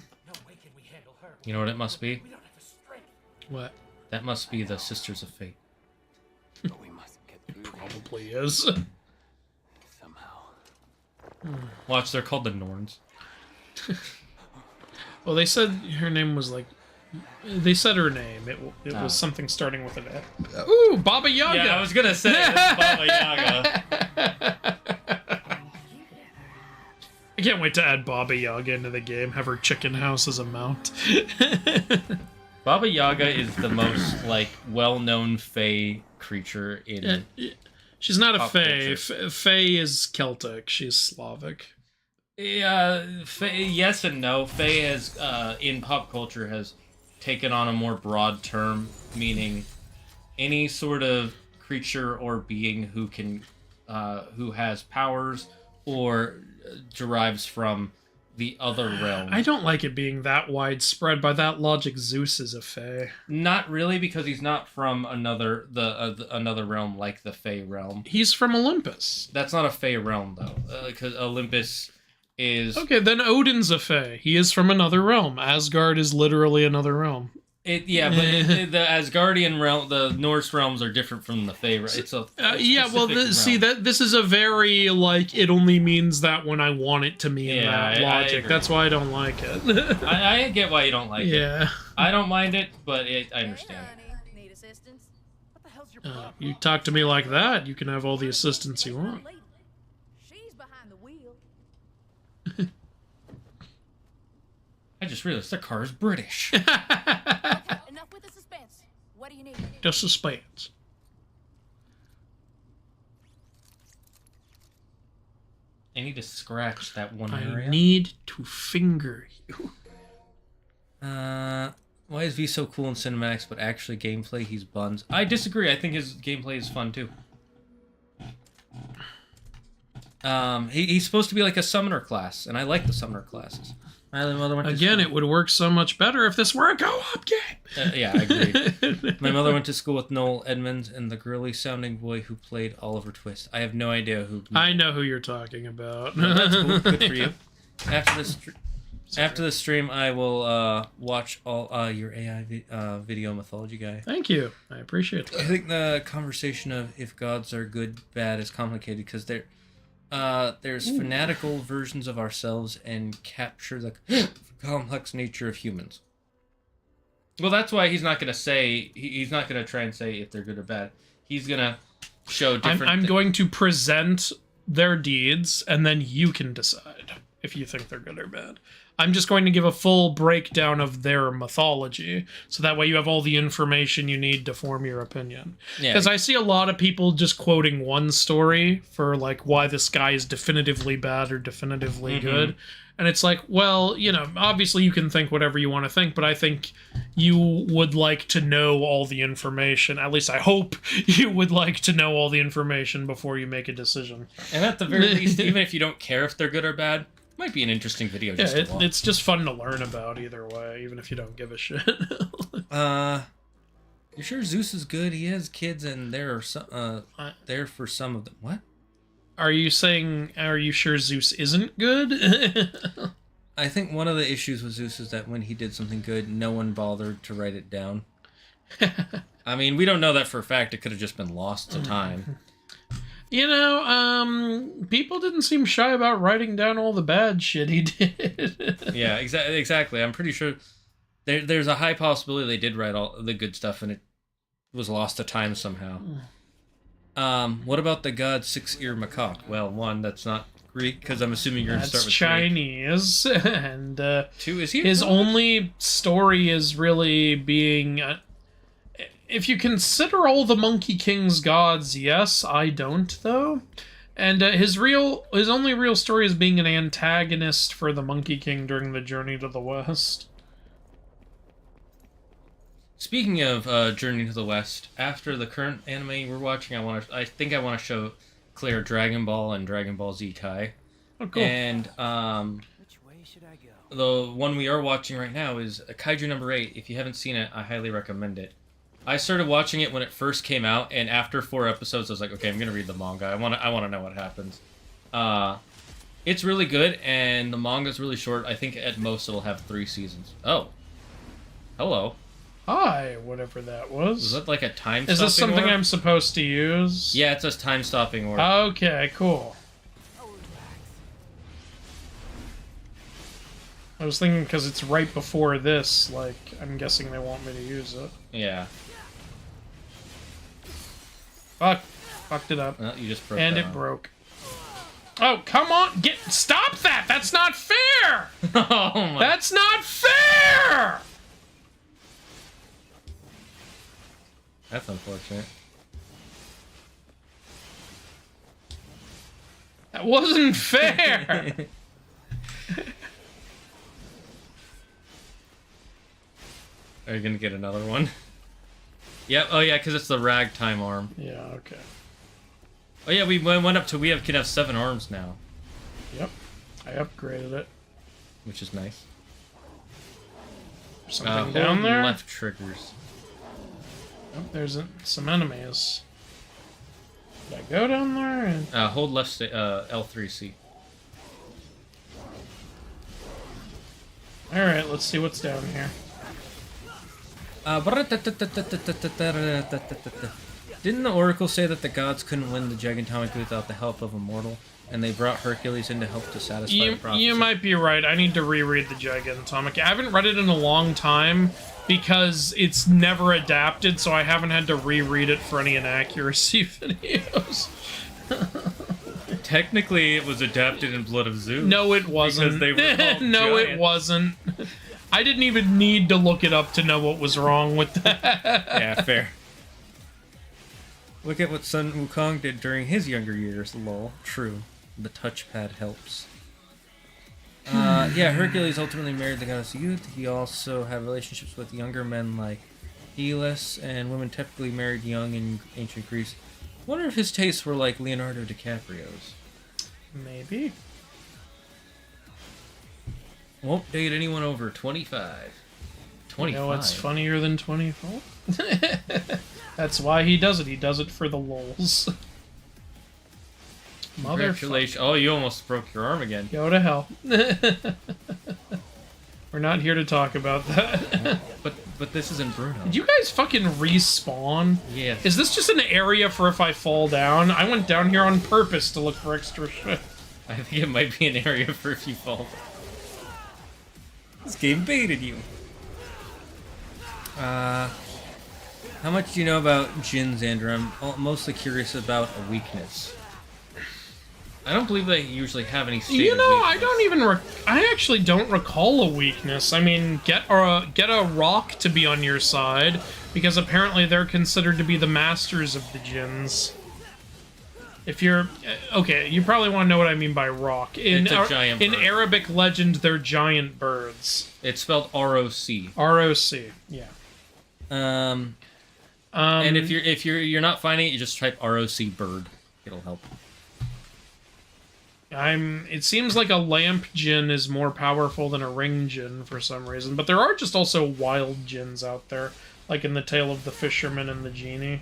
way can we handle her. You know what it must be? We don't have the strength. What? That must be the Sisters of Fate. But we must get through Probably is. somehow. Watch, they're called the Norns. Well, they said her name was like... They said her name. It Oh. was something starting with an F. Ooh, Baba Yaga! Yeah, I was gonna say it's Baba Yaga. I can't wait to add Baba Yaga into the game. Have her chicken house as a mount. Baba Yaga is the most like well-known Fae creature in. She's not a pop Fae. culture. Fae is Celtic. She's Slavic. Yeah, yes and no. Fae has in pop culture has taken on a more broad term, meaning any sort of creature or being who can who has powers or derives from the other realm. I don't like it being that widespread. By that logic, Zeus is a Fae. Not really, because he's not from another another realm like the Fae realm. He's from Olympus. That's not a Fae realm though, because Olympus is Okay, then Odin's a Fae. He is from another realm. Asgard is literally another realm. but the Asgardian realm, the Norse realms are different from the Fae. Right? It's a this is a very like it only means that when I want it to mean that logic. That's why I don't like it. I get why you don't like it. Yeah. I don't mind it, but I understand. Need assistance? What the hell's your problem? You talk to me like that, you can have all the assistance you want. She's behind the wheel. I just realized the car is British. Enough with the suspense. What do you need? Just suspense. I need to scratch that one I area. need to finger you. Why is V so cool in cinematics, but actually gameplay, he's buns? I disagree. I think his gameplay is fun too. He's supposed to be like a summoner class, and I like the summoner classes. Again, it would work so much better if this were a co-op game. Yeah, I agree. My mother went to school with Noel Edmonds and the girly-sounding boy who played Oliver Twist. I have no idea who. I know who you're talking about. No, that's cool. Good for you. After the stream, I will watch all your AI video mythology guy. Thank you. I appreciate I that. think the conversation of if gods are good, bad is complicated because there's fanatical versions of ourselves and capture the complex nature of humans. Well, that's why he's not going to say, he's not going to try and say if they're good or bad. He's going to show different I'm going to present their deeds, and then you can decide if you think they're good or bad. I'm just going to give a full breakdown of their mythology, so that way you have all the information you need to form your opinion. Because I see a lot of people just quoting one story for, like, why this guy is definitively bad or definitively good. And it's like, well, you know, obviously you can think whatever you want to think, but I think you would like to know all the information. At least I hope you would like to know all the information before you make a decision. And at the very least, even if you don't care if they're good or bad, might be an interesting video just to watch. It's just fun to learn about either way, even if you don't give a shit. You sure Zeus is good? He has kids, and there for some of them. What? Are you sure Zeus isn't good? I think one of the issues with Zeus is that when he did something good, no one bothered to write it down. I mean, we don't know that for a fact. It could have just been lost to time. You know, people didn't seem shy about writing down all the bad shit he did. Yeah, exactly. I'm pretty sure there's a high possibility they did write all the good stuff and it was lost to time somehow. What about the god six-ear macaque? Well, one, that's not Greek, because I'm assuming you're going to start with Chinese. Greek. And two, is he his only story is really being... if you consider all the Monkey King's gods, yes, I don't, though. And his only real story is being an antagonist for the Monkey King during the journey to the West. Speaking of Journey to the West, after the current anime we're watching, I think I want to show Claire Dragon Ball and Dragon Ball Z Kai. Oh, cool. And Which way should I go? the one we are watching right now is Kaiju number 8. If you haven't seen it, I highly recommend it. I started watching it when it first came out, and after 4 episodes, I was like, okay, I'm gonna read the manga. I want to know what happens. It's really good, and the manga's really short. I think at most it'll have 3 seasons. Oh, hello. Hi, whatever that was. Is that like a time-stopping Is this something orb? I'm supposed to use? Yeah, it says time-stopping orb. Okay, cool. I was thinking because it's right before this, like, I'm guessing they want me to use it. Yeah. Fuck. Fucked it up. Well, you just broke And that it one. broke. Oh, come on! Stop that! That's not fair! Oh my... That's not fair! That's unfortunate. That wasn't fair! Are you gonna get another one? Yep. Oh yeah, because it's the ragtime arm. Yeah, okay. Oh yeah, we went up to can have 7 arms now, Yep. I upgraded it. which is nice. Something down there? Left triggers. Oh, there's some enemies. Did I go down there? And... Hold left L3C. Alright, let's see what's down here. Didn't the Oracle say that the gods couldn't win the Gigantomic without the help of a mortal, and they brought Hercules in to help to satisfy the prophecy? You might be right. I need to reread the Gigantomic. I haven't read it in a long time because it's never adapted, so I haven't had to reread it for any inaccuracy videos. Technically, it was adapted in Blood of Zeus. No, it wasn't. Because they were called No, giants. it wasn't. I didn't even need to look it up to know what was wrong with that. Yeah, fair. Look at what Sun Wukong did during his younger years, lol. True. The touchpad helps. Yeah, Hercules ultimately married the goddess of youth. He also had relationships with younger men like Aeolus, and women typically married young in ancient Greece. I wonder if his tastes were like Leonardo DiCaprio's. Maybe. Won't date anyone over 25. 25? You know what's funnier than 24? That's why he does it. He does it for the lols. Congratulations. Oh, you almost broke your arm again. Go to hell. We're not here to talk about that. But this isn't Bruno. Did you guys fucking respawn? Yeah. Is this just an area for if I fall down? I went down here on purpose to look for extra shit. I think it might be an area for if you fall. This game baited you. How much do you know about Jin, Xander? I'm mostly curious about a weakness. I don't believe they usually have any stated You know, weakness. I don't even. I actually don't recall a weakness. I mean, get a rock to be on your side because apparently they're considered to be the masters of the Jins. If you're okay, you probably want to know what I mean by rock. It's a giant in bird. Arabic legend, they're giant birds. It's spelled R-O-C. R-O-C. Yeah. And if you're not finding it, you just type R-O-C bird. It'll help. It seems like a lamp djinn is more powerful than a ring djinn for some reason, but there are just also wild djinns out there, like in the Tale of the Fisherman and the Genie.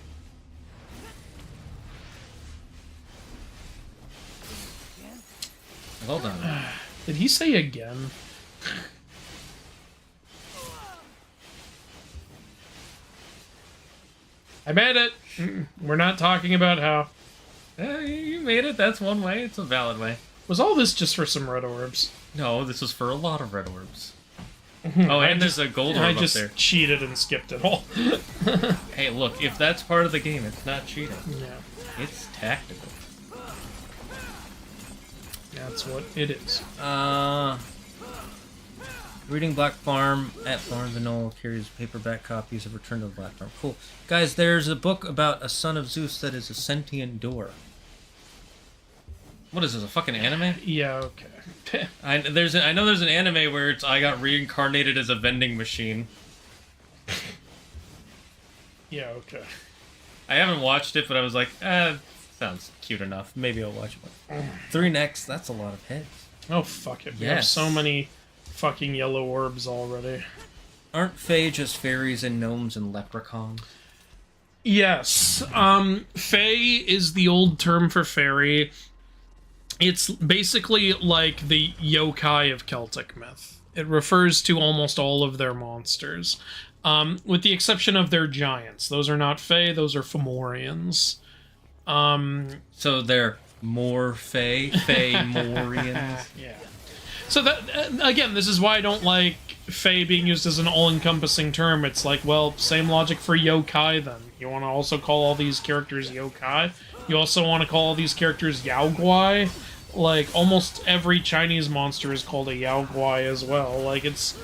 Hold on. Did he say again? I made it! We're not talking about how. You made it. That's one way. It's a valid way. Was all this just for some red orbs? No, this was for a lot of red orbs. Oh, and there's a gold orb I up just there. cheated and skipped it all. Hey, look, if that's part of the game, it's not cheating. Yeah, It's tactical. that's what it is. Reading Black Farm at Barnes & Noble carries paperback copies of Return to the Black Farm. Cool. Guys, there's a book about a son of Zeus that is a sentient door. What is this, a fucking anime? Yeah, okay. I know there's an anime where I got reincarnated as a vending machine. Yeah, okay. I haven't watched it, but I was like, sounds cute enough. Maybe I'll watch it. 3 necks, that's a lot of heads. Oh, fuck it. We have Yes. so many fucking yellow orbs already. Aren't Fae just fairies and gnomes and leprechauns? Yes. Fae is the old term for fairy. It's basically like the yokai of Celtic myth. It refers to almost all of their monsters. With the exception of their giants. Those are not Fae, those are Fomorians. So they're more Fae? Fae-morians? Yeah. So that, again, this is why I don't like Fae being used as an all-encompassing term. It's like, well, same logic for yokai then. You want to also call all these characters yokai? You also want to call all these characters yaoguai? Like, almost every Chinese monster is called a yaoguai as well. Like, it's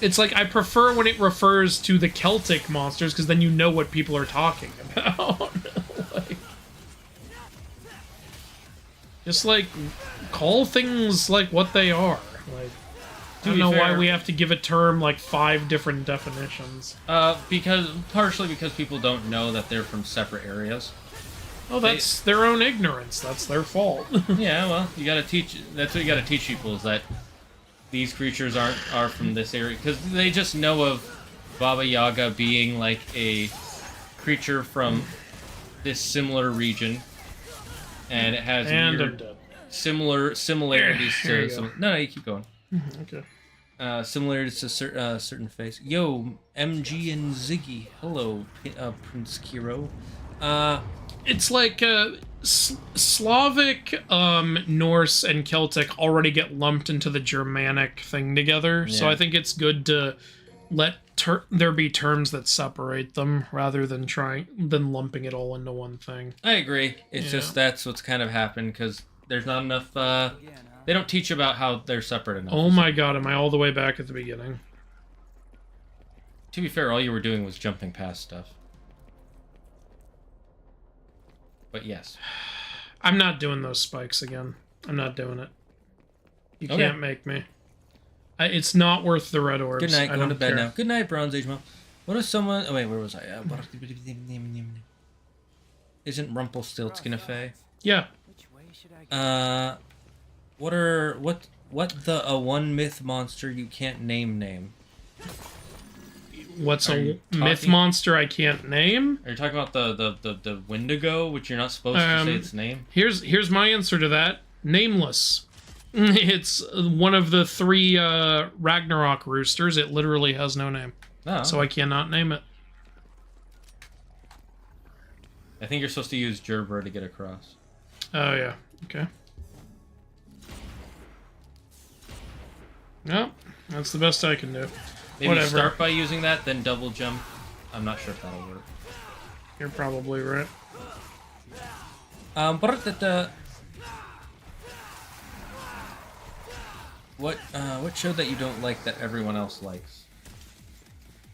It's like I prefer when it refers to the Celtic monsters because then you know what people are talking about. Like, just like call things like what they are. Like, I don't know why we have to give a term like 5 different definitions. Partially because people don't know that they're from separate areas. Oh, that's their own ignorance. That's their fault. Yeah, well, you gotta teach. That's what you gotta teach people, is that these creatures are from this area, because they just know of Baba Yaga being like a creature from this similar region, and it has weird, similarities to some. No, you keep going. Okay. Similarities to certain face. Yo, MG and Ziggy. Hello, Prince Kiro. It's like Slavic, Norse, and Celtic already get lumped into the Germanic thing together, so I think it's good to let there be terms that separate them rather than lumping it all into one thing. I agree. It's just that's what's kind of happened, because there's not enough. They don't teach about how they're separate enough. Oh my god, am I all the way back at the beginning? To be fair, all you were doing was jumping past stuff. But yes. I'm not doing those spikes again. I'm not doing it. You can't make me. It's not worth the red orbs. Good night, going to bed now. Good night, Bronze Age Mom. What if someone... Oh, wait, where was I? Isn't Rumpelstiltskin a fae? Yeah. What the one myth monster you can't name? What's a myth monster I can't name? Are you talking about the Wendigo, which you're not supposed to say its name? Here's my answer to that. Nameless. It's one of the 3 Ragnarok roosters. It literally has no name. Oh. So I cannot name it. I think you're supposed to use Gerber to get across. Oh, yeah. Okay. Well, that's the best I can do. Maybe Whatever. Start by using that, then double jump. I'm not sure if that'll work. You're probably right. What show that you don't like that everyone else likes?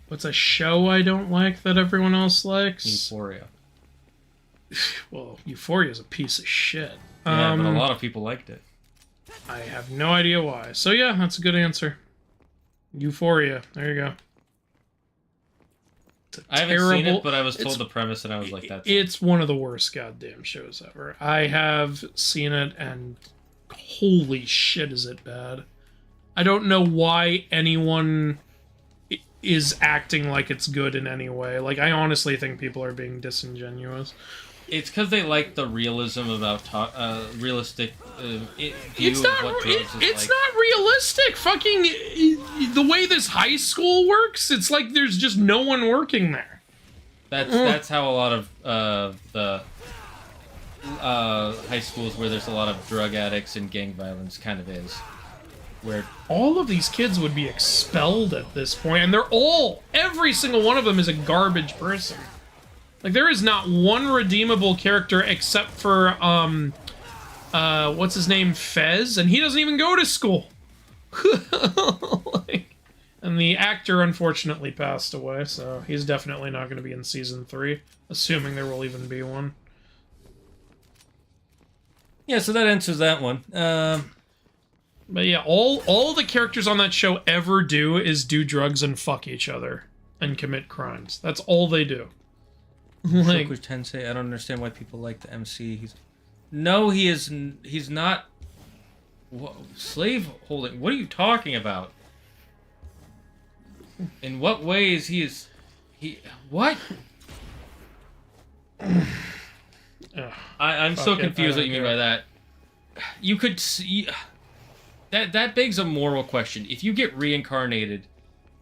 What's a show I don't like that everyone else likes? Euphoria. Well, Euphoria's a piece of shit. Yeah, but a lot of people liked it. I have no idea why. So yeah, that's a good answer. Euphoria. There you go. I haven't seen it, but I was told the premise and I was like, that's... It's one of the worst goddamn shows ever. I have seen it and holy shit is it bad. I don't know why anyone is acting like it's good in any way. Like, I honestly think people are being disingenuous. It's because they like the realism about realistic view it's of what drugs is it's like. not realistic. Fucking the way this high school works, it's like there's just no one working there. That's how a lot of the high schools where there's a lot of drug addicts and gang violence kind of is. Where all of these kids would be expelled at this point, and every single one of them is a garbage person. Like, there is not one redeemable character except for, what's his name, Fez, and he doesn't even go to school. And the actor, unfortunately, passed away, so he's definitely not going to be in Season 3, assuming there will even be one. Yeah, so that answers that one. But yeah, all the characters on that show ever do is do drugs and fuck each other and commit crimes. That's all they do. Like, Tensei, I don't understand why people like the MC. He's not slave holding. What are you talking about? In what ways what? I'm so confused what you mean by that. You could see that begs a moral question. If you get reincarnated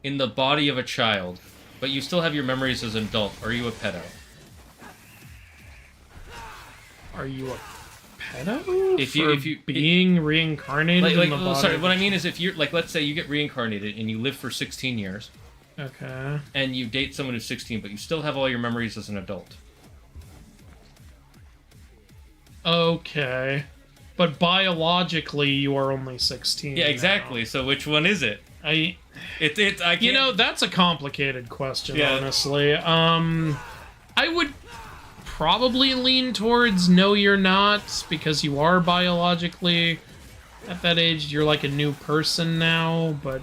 in the body of a child, but you still have your memories as an adult, are you a pedo? Are you a pedo? If you being reincarnated in the body? Sorry, what I mean is if you're like, let's say you get reincarnated and you live for 16 years. Okay. And you date someone who's 16, but you still have all your memories as an adult. Okay. But biologically, you are only 16. Yeah, exactly. Now. So which one is it? I can't, you know, that's a complicated question, Yeah. honestly. I would probably lean towards no, you're not, because you are biologically at that age. You're like a new person now, but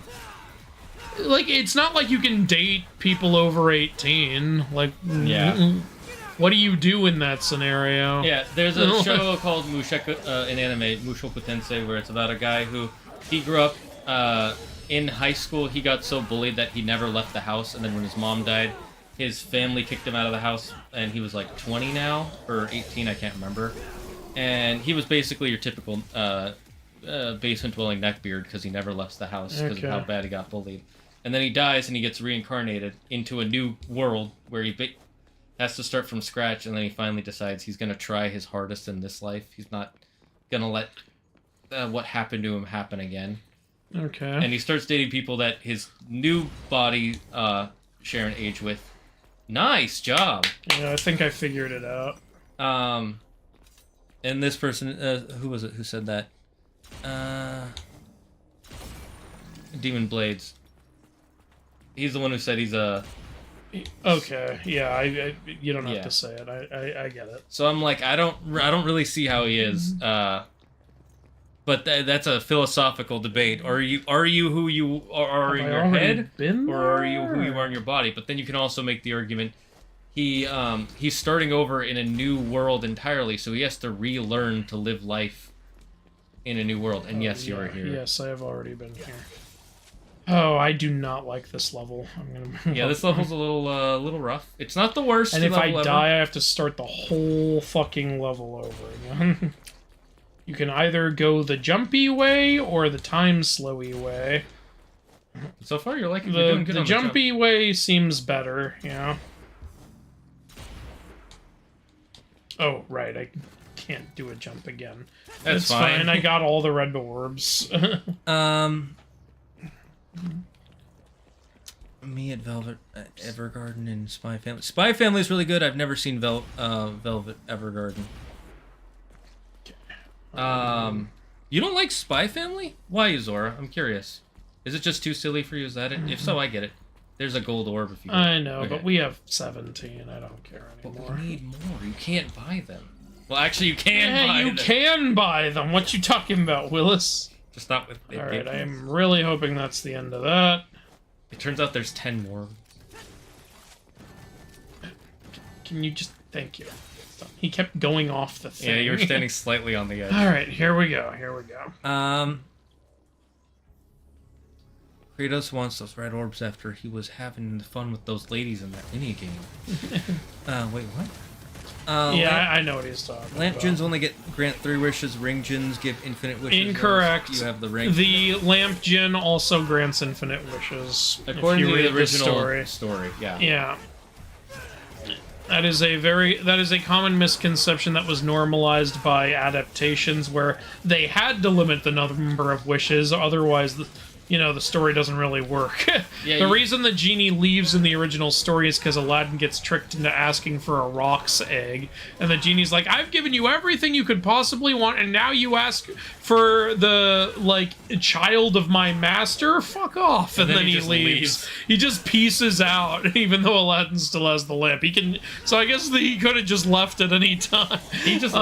like it's not like you can date people over 18. Like, Yeah. what do you do in that scenario? Yeah, there's a show called Mushoku, in anime, Mushoku Tensei, where it's about a guy who, he grew up, in high school, he got so bullied that he never left the house, and then when his mom died, his family kicked him out of the house, and he was like 20 now, or 18, I can't remember. And he was basically your typical, basement-dwelling neckbeard, because he never left the house, because of how bad he got bullied. And then he dies, and he gets reincarnated into a new world, where he has to start from scratch, and then he finally decides he's going to try his hardest in this life. He's not going to let what happened to him happen again. Okay. And he starts dating people that his new body share an age with. Nice job! Yeah, I think I figured it out. And this person, who was it who said that? Demon Blades. He's the one who said he's a... Okay, yeah, I you don't have Yeah. to say it. I get it. So I'm like, I don't really see how he is. But that's a philosophical debate. Are you who you are in your head, or are you who you are in your body? But then you can also make the argument he's starting over in a new world entirely, so he has to relearn to live life in a new world. And yes, you are here. Yes, I have already been here. Oh, I do not like this level. I'm gonna. Yeah, this level's a little rough. It's not the worst. And if I level die, ever. I have to start the whole fucking level over again. You can either go the jumpy way or the time slowy way. So far, you're doing good The on jumpy way seems better, you know. Oh, right, I can't do a jump again. That's It's fine. fine. I got all the red orbs. Me at Velvet Evergarden and Spy Family. Spy Family is really good. I've never seen Velvet Evergarden. You don't like Spy Family? Why, Zora? I'm curious. Is it just too silly for you? Is that it? If so, I get it. There's a gold orb if you. I know, Okay. but we have 17. I don't care anymore. But we need more. You can't buy them. Well, actually, you can buy Yeah, them. you can buy them. What you talking about, Willis? Just not with. All right, I am really hoping that's the end of that. It turns out there's 10 more. Can you just... Thank you. He kept going off the thing. Yeah, you were standing slightly on the edge. All right, here we go. Kratos wants those red orbs after he was having fun with those ladies in that mini game. Wait, what? Yeah, I know what he's talking Lamp about. Gins only grant 3 wishes. Ring Gins give infinite wishes. Incorrect. You have the ring. The Lamp Gin also grants infinite wishes. According if you to read the original story. yeah. Yeah. That is a common misconception that was normalized by adaptations where they had to limit the number of wishes, otherwise the story doesn't really work. Yeah, the reason the genie leaves in the original story is because Aladdin gets tricked into asking for a roc's egg, and the genie's like, I've given you everything you could possibly want, and now you ask for the, child of my master? Fuck off. And then he leaves. He just pieces out, even though Aladdin still has the lamp. So I guess he could have just left at any time. He just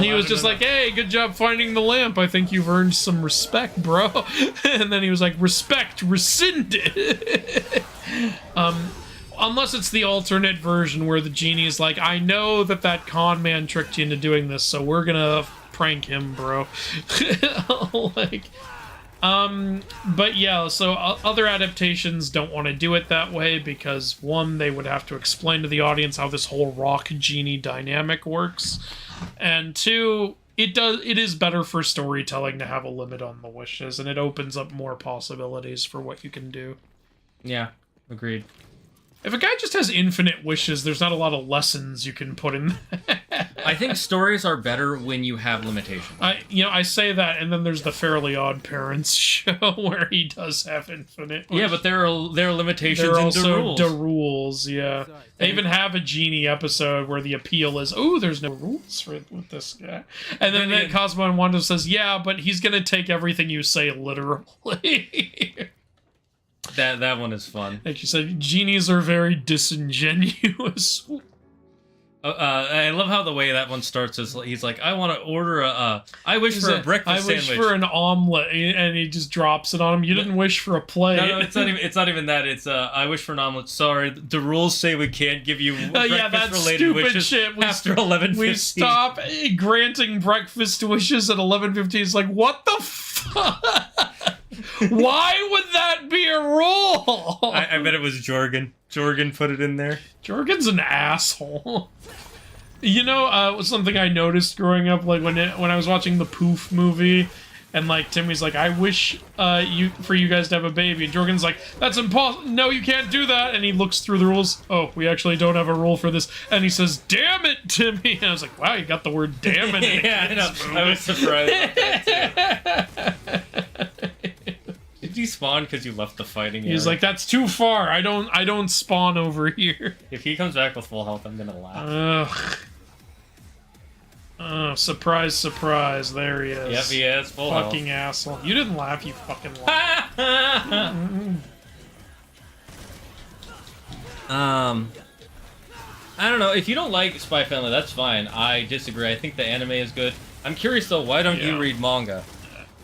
He was just like, hey, good job finding the lamp. I think you've earned some respect, bro. And then he was like, respect rescinded. Unless it's the alternate version where the genie is like, I know that con man tricked you into doing this, so we're gonna prank him, bro. But yeah, so other adaptations don't want to do it that way because, one, they would have to explain to the audience how this whole rock genie dynamic works, and two, it is better for storytelling to have a limit on the wishes, and it opens up more possibilities for what you can do. Yeah, agreed. If a guy just has infinite wishes, there's not a lot of lessons you can put in. I think stories are better when you have limitations. I say that, and then there's the Fairly Odd Parents show where he does have infinite wishes. Yeah, but there are limitations There are in also rules. the rules, yeah. They even have a genie episode where the appeal is, oh, there's no rules with this guy. And then Cosmo and Wanda says, yeah, but he's going to take everything you say literally. That one is fun. Like you said, genies are very disingenuous. I love how the way that one starts is he's like, I want to order I wish for a breakfast sandwich. I wish for an omelet, and he just drops it on him. You didn't wish for a plate. No, it's not even that. It's I wish for an omelet. Sorry, the rules say we can't give you breakfast-related wishes after 11:15. We stop granting breakfast wishes at 11:15. It's like, what the fuck? Why would that be a rule? I bet it was Jorgen. Jorgen put it in there. Jorgen's an asshole. You know, something I noticed growing up, like when I was watching the Poof movie, and like Timmy's like, I wish for you guys to have a baby, and Jorgen's like, that's impossible. No, you can't do that. And he looks through the rules. Oh, we actually don't have a rule for this. And he says, "Damn it, Timmy!" And I was like, wow, you got the word "damn it." Yeah, I know. I was surprised about that too. Did you spawn because you left the fighting area? He's like, that's too far. I don't spawn over here. If he comes back with full health, I'm gonna laugh. Oh, surprise, surprise. There he is. Yep, he is full health. Fucking asshole. You didn't laugh, you fucking laugh. I don't know. If you don't like Spy Family, that's fine. I disagree. I think the anime is good. I'm curious though, why don't you read manga?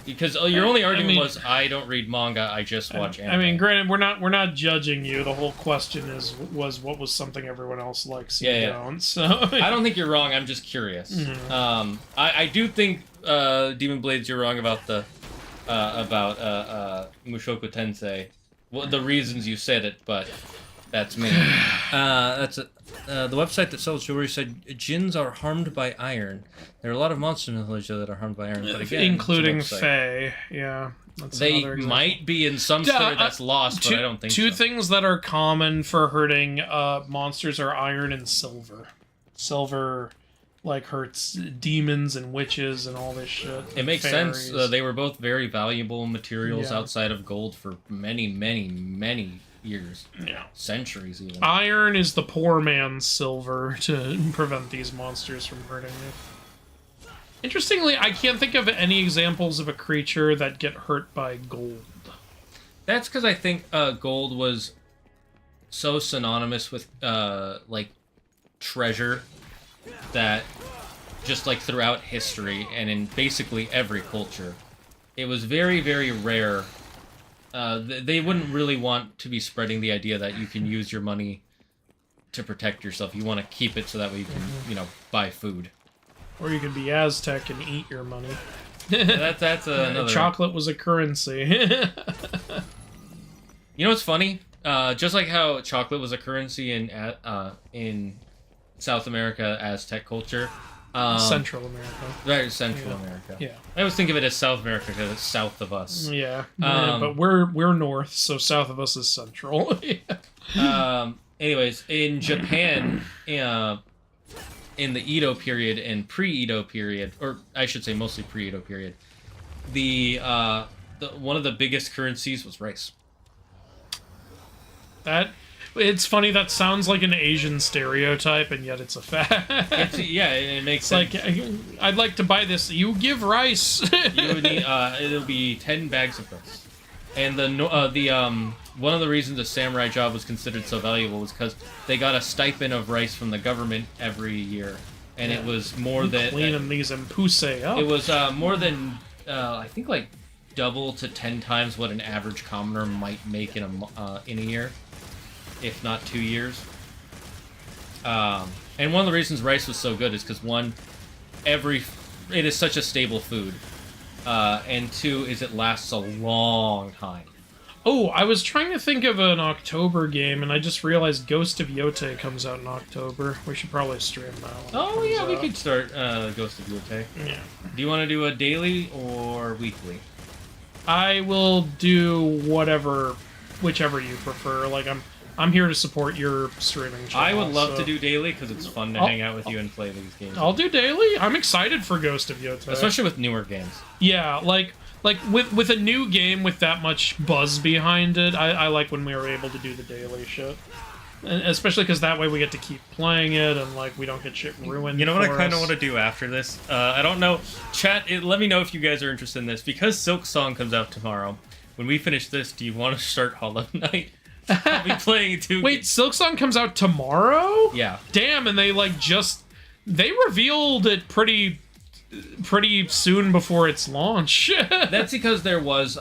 Because your only argument was I don't read manga, I just watch anime. I mean, granted, we're not judging you. The whole question was what was something everyone else likes you don't. So I don't think you're wrong. I'm just curious. Mm-hmm. I do think Demon Blades, you're wrong about the Mushoku Tensei. Well, the reasons you said it, but that's me. The website that sells jewelry said djinns are harmed by iron. There are a lot of monster mythology that are harmed by iron, but again, including Fae. Yeah, they might be in some story that's lost, but I don't think two so. things that are common for hurting monsters are iron and silver. Silver, like, hurts demons and witches and all this shit. It makes sense. They were both very valuable materials outside of gold for many, many, many years, centuries even. Iron is the poor man's silver to prevent these monsters from hurting you. Interestingly, I can't think of any examples of a creature that get hurt by gold. That's because I think gold was so synonymous with like treasure that just like throughout history and in basically every culture, it was very, very rare. They wouldn't really want to be spreading the idea that you can use your money to protect yourself. You want to keep it so that way you can, buy food. Or you can be Aztec and eat your money. That's another... Chocolate was a currency. You know what's funny? Just like how chocolate was a currency in South America, Aztec culture. Central America. Right, Central America. Yeah. I always think of it as South America because it's south of us. Yeah. But we're north, so south of us is central. Anyways, in Japan, in the Edo period and pre-Edo period, or I should say mostly pre-Edo period, the one of the biggest currencies was rice. It's funny, that sounds like an Asian stereotype, and yet it's a fact. It makes sense. Like, I'd like to buy this. You give rice. You would need, it'll be 10 bags of rice. And one of the reasons the samurai job was considered so valuable was because they got a stipend of rice from the government every year. And it was more than... Cleaning these impuse up. It was more than, I think, like, double to 10 times what an average commoner might make in a year. If not 2 years. And one of the reasons rice was so good is because it is such a stable food. And two is it lasts a long time. Oh, I was trying to think of an October game, and I just realized Ghost of Yote comes out in October. We should probably stream that one. Oh yeah, we could start Ghost of Yote. Yeah. Do you want to do a daily or weekly? I will do whichever you prefer. Like, I'm here to support your streaming channel. I would love to do daily because it's fun to hang out with you and play these games. I'll do daily. I'm excited for Ghost of Yote. Especially with newer games. Yeah, like with a new game with that much buzz behind it, I like when we were able to do the daily shit. And especially because that way we get to keep playing it and like we don't get shit ruined. You know what I kind of want to do after this? I don't know. Chat, let me know if you guys are interested in this. Because Silk Song comes out tomorrow, when we finish this, do you want to start Hollow Knight? I'll be playing it too. Wait, Silksong comes out tomorrow? Yeah. Damn, and they like they revealed it pretty soon before its launch. That's because there was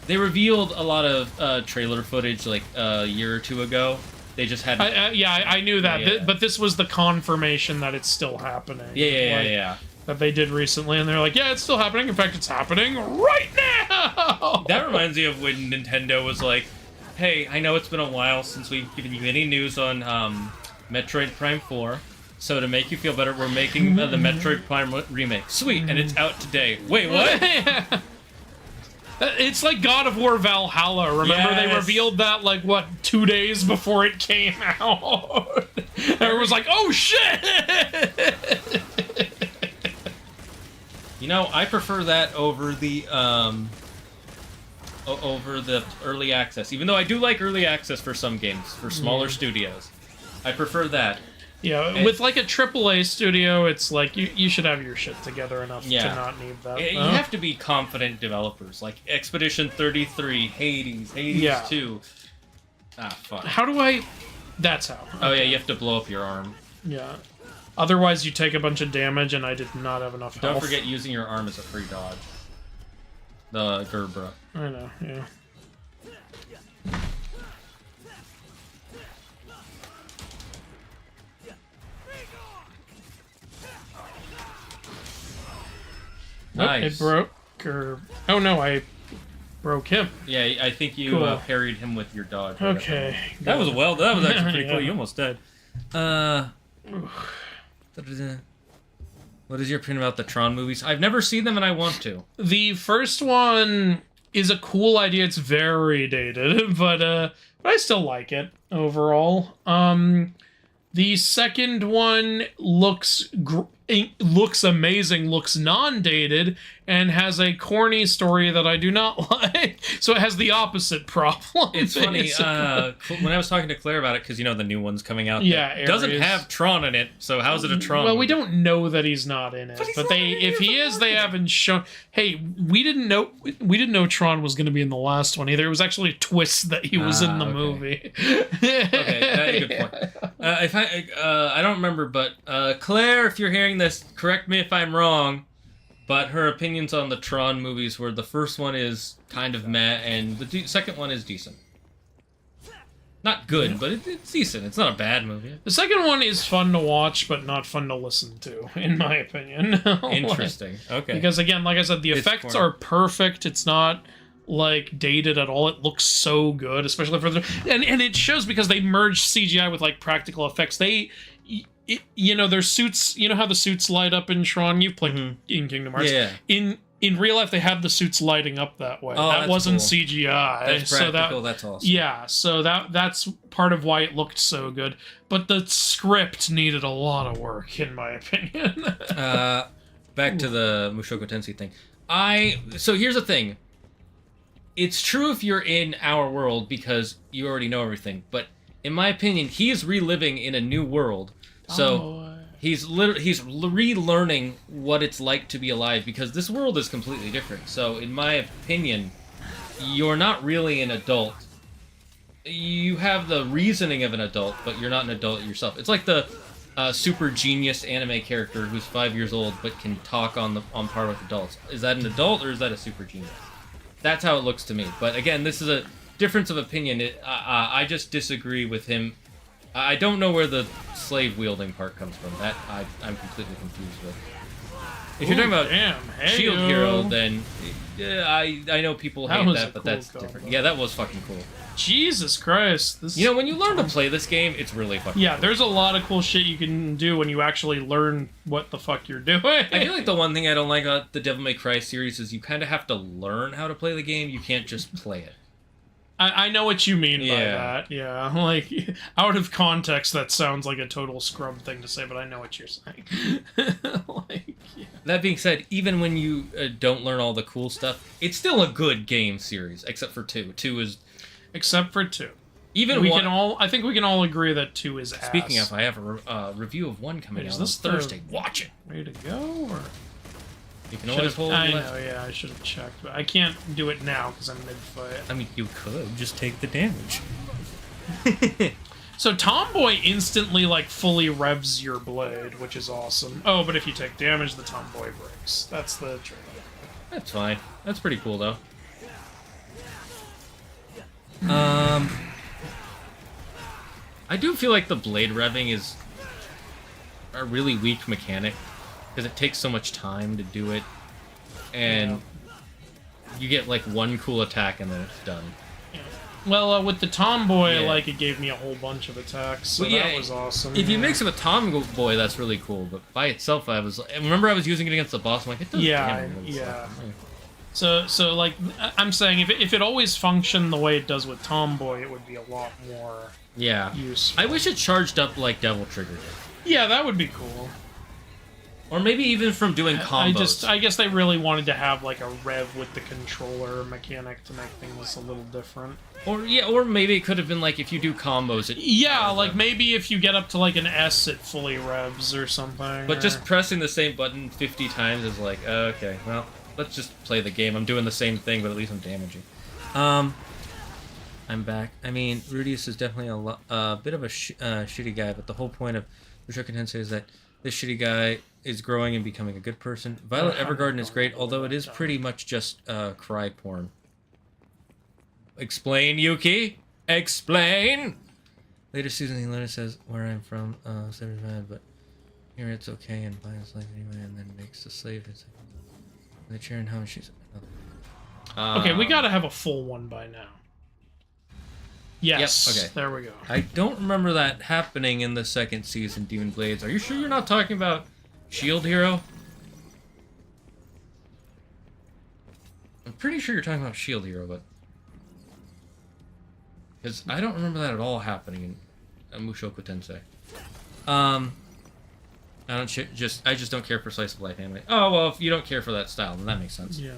they revealed a lot of trailer footage like a year or two ago. They just had I knew that, Yeah. but this was the confirmation that it's still happening. Yeah. That they did recently, and they're like, yeah, it's still happening. In fact, it's happening right now. That reminds me of when Nintendo was like, hey, I know it's been a while since we've given you any news on Metroid Prime 4, so to make you feel better, we're making the Metroid Prime remake. Sweet, and it's out today. Wait, what? It's like God of War Valhalla. Remember, they revealed that, like, what, 2 days before it came out? Everyone was like, oh, shit! You know, I prefer that over the early access. Even though I do like early access for some games, for smaller studios. I prefer that. Yeah, with like a AAA studio, it's like you should have your shit together enough to not need that. You have to be confident developers, like Expedition 33, Hades 2. Ah, fuck. How do I... That's how. Oh yeah, you have to blow up your arm. Yeah. Otherwise, you take a bunch of damage, and I did not have enough health. Don't forget using your arm as a free dodge. The Gerbera. I know, yeah. Nice. Oh, it broke, oh no, I broke him. Yeah, I think you Cool. parried him with your dodge. Okay. That was actually pretty Yeah. cool. You almost died. What is your opinion about the Tron movies? I've never seen them and I want to. The first one is a cool idea. It's very dated, but I still like it overall. The second one looks amazing, looks non-dated, and has a corny story that I do not like. So it has the opposite problem. It's funny, basically. when I was talking to Claire about it, because you know the new one's coming out. Yeah, it doesn't Ares. have Tron in it, so how's it a Tron Well, movie? we don't know that he's not in it, but if he is, they haven't shown. Hey, we didn't know Tron was going to be in the last one either. It was actually a twist that he was in the movie. Okay, that's a good point. I don't remember, but Claire, if you're hearing this, correct me if I'm wrong, but her opinions on the Tron movies were the first one is kind of meh, and the second one is decent. Not good, but it's decent. It's not a bad movie. The second one is fun to watch, but not fun to listen to, in my opinion. Interesting. Okay. Because again, like I said, the effects are perfect. It's not like dated at all. It looks so good, especially for the and it shows because they merged CGI with like practical effects. Their suits. You know how the suits light up in Tron? You've played in Kingdom Hearts. Yeah. In real life, they have the suits lighting up that way. Oh, that that's wasn't cool. CGI. That's practical. That's awesome. Yeah, so that's part of why it looked so good. But the script needed a lot of work, in my opinion. Back to the Mushoku Tensei thing. So here's the thing. It's true if you're in our world because you already know everything. But in my opinion, he is reliving in a new world. So he's relearning what it's like to be alive because this world is completely different. So in my opinion, you're not really an adult. You have the reasoning of an adult, but you're not an adult yourself. It's like the super genius anime character who's 5 years old but can talk on par with adults. Is that an adult or is that a super genius? That's how it looks to me. But again, this is a difference of opinion. I just disagree with him. I don't know where the slave wielding part comes from. That I'm completely confused with. If you're talking about Shield Hero, then I know people hate that, but that's different. Yeah, that was fucking cool. Jesus Christ! When you learn to play this game, it's really fucking cool. There's a lot of cool shit you can do when you actually learn what the fuck you're doing. I feel like the one thing I don't like about the Devil May Cry series is you kind of have to learn how to play the game. You can't just play it. I know what you mean by that. Yeah, like out of context, that sounds like a total scrub thing to say, but I know what you're saying. That being said, even when you don't learn all the cool stuff, it's still a good game series, except for 2. 2 is... Except for 2. I think we can all agree that 2 is ass. Speaking of, I have a review of 1 coming out this Thursday. Watch it. Ready to go? Or... You can always hold I left. know, yeah, I should have checked, but I can't do it now because I'm mid-fight. I mean, you could just take the damage. So Tomboy instantly, like, fully revs your blade, which is awesome. Oh, but if you take damage, the Tomboy breaks. That's the trade-off. That's fine. That's pretty cool, though. I do feel like the blade revving is a really weak mechanic because it takes so much time to do it, and you get like one cool attack and then it's done. Well, with the Tomboy, Yeah. like, it gave me a whole bunch of attacks, so Well, yeah, that was awesome. If you mix it with Tomboy, that's really cool, but by itself, I remember I was using it against the boss. I'm like, it does damage. Yeah. So like, I'm saying, if it always functioned the way it does with Tomboy, it would be a lot more Yeah. useful. I wish it charged up like Devil Trigger did. Yeah, that would be cool. Or maybe even from doing combos. I guess they really wanted to have like a rev with the controller mechanic to make things a little different. Or maybe it could have been like if you do combos. Yeah, like maybe if you get up to like an S, it fully revs or something. But just pressing the same button 50 times is like, okay, well, let's just play the game. I'm doing the same thing, but at least I'm damaging. I'm back. I mean, Rudius is definitely a bit of a shitty guy, but the whole point of Mushoku Tensei is that this shitty guy is growing and becoming a good person. Violet Evergarden is great, although it is pretty much just cry porn. Explain, Yuki! Explain! Later season, he later says, where I'm from, Saber's mad, but here it's okay, and buys his life anyway, and then makes the slave his... The chair and how she's... Okay, we gotta have a full one by now. Yes, Yep, okay. There we go. I don't remember that happening in the second season, Demon Blades. Are you sure you're not talking about Shield Hero? I'm pretty sure you're talking about Shield Hero, but... Because I don't remember that at all happening in Mushoku Tensei. I just don't care for slice of life anime. Oh, well, if you don't care for that style, then that makes sense. Yeah.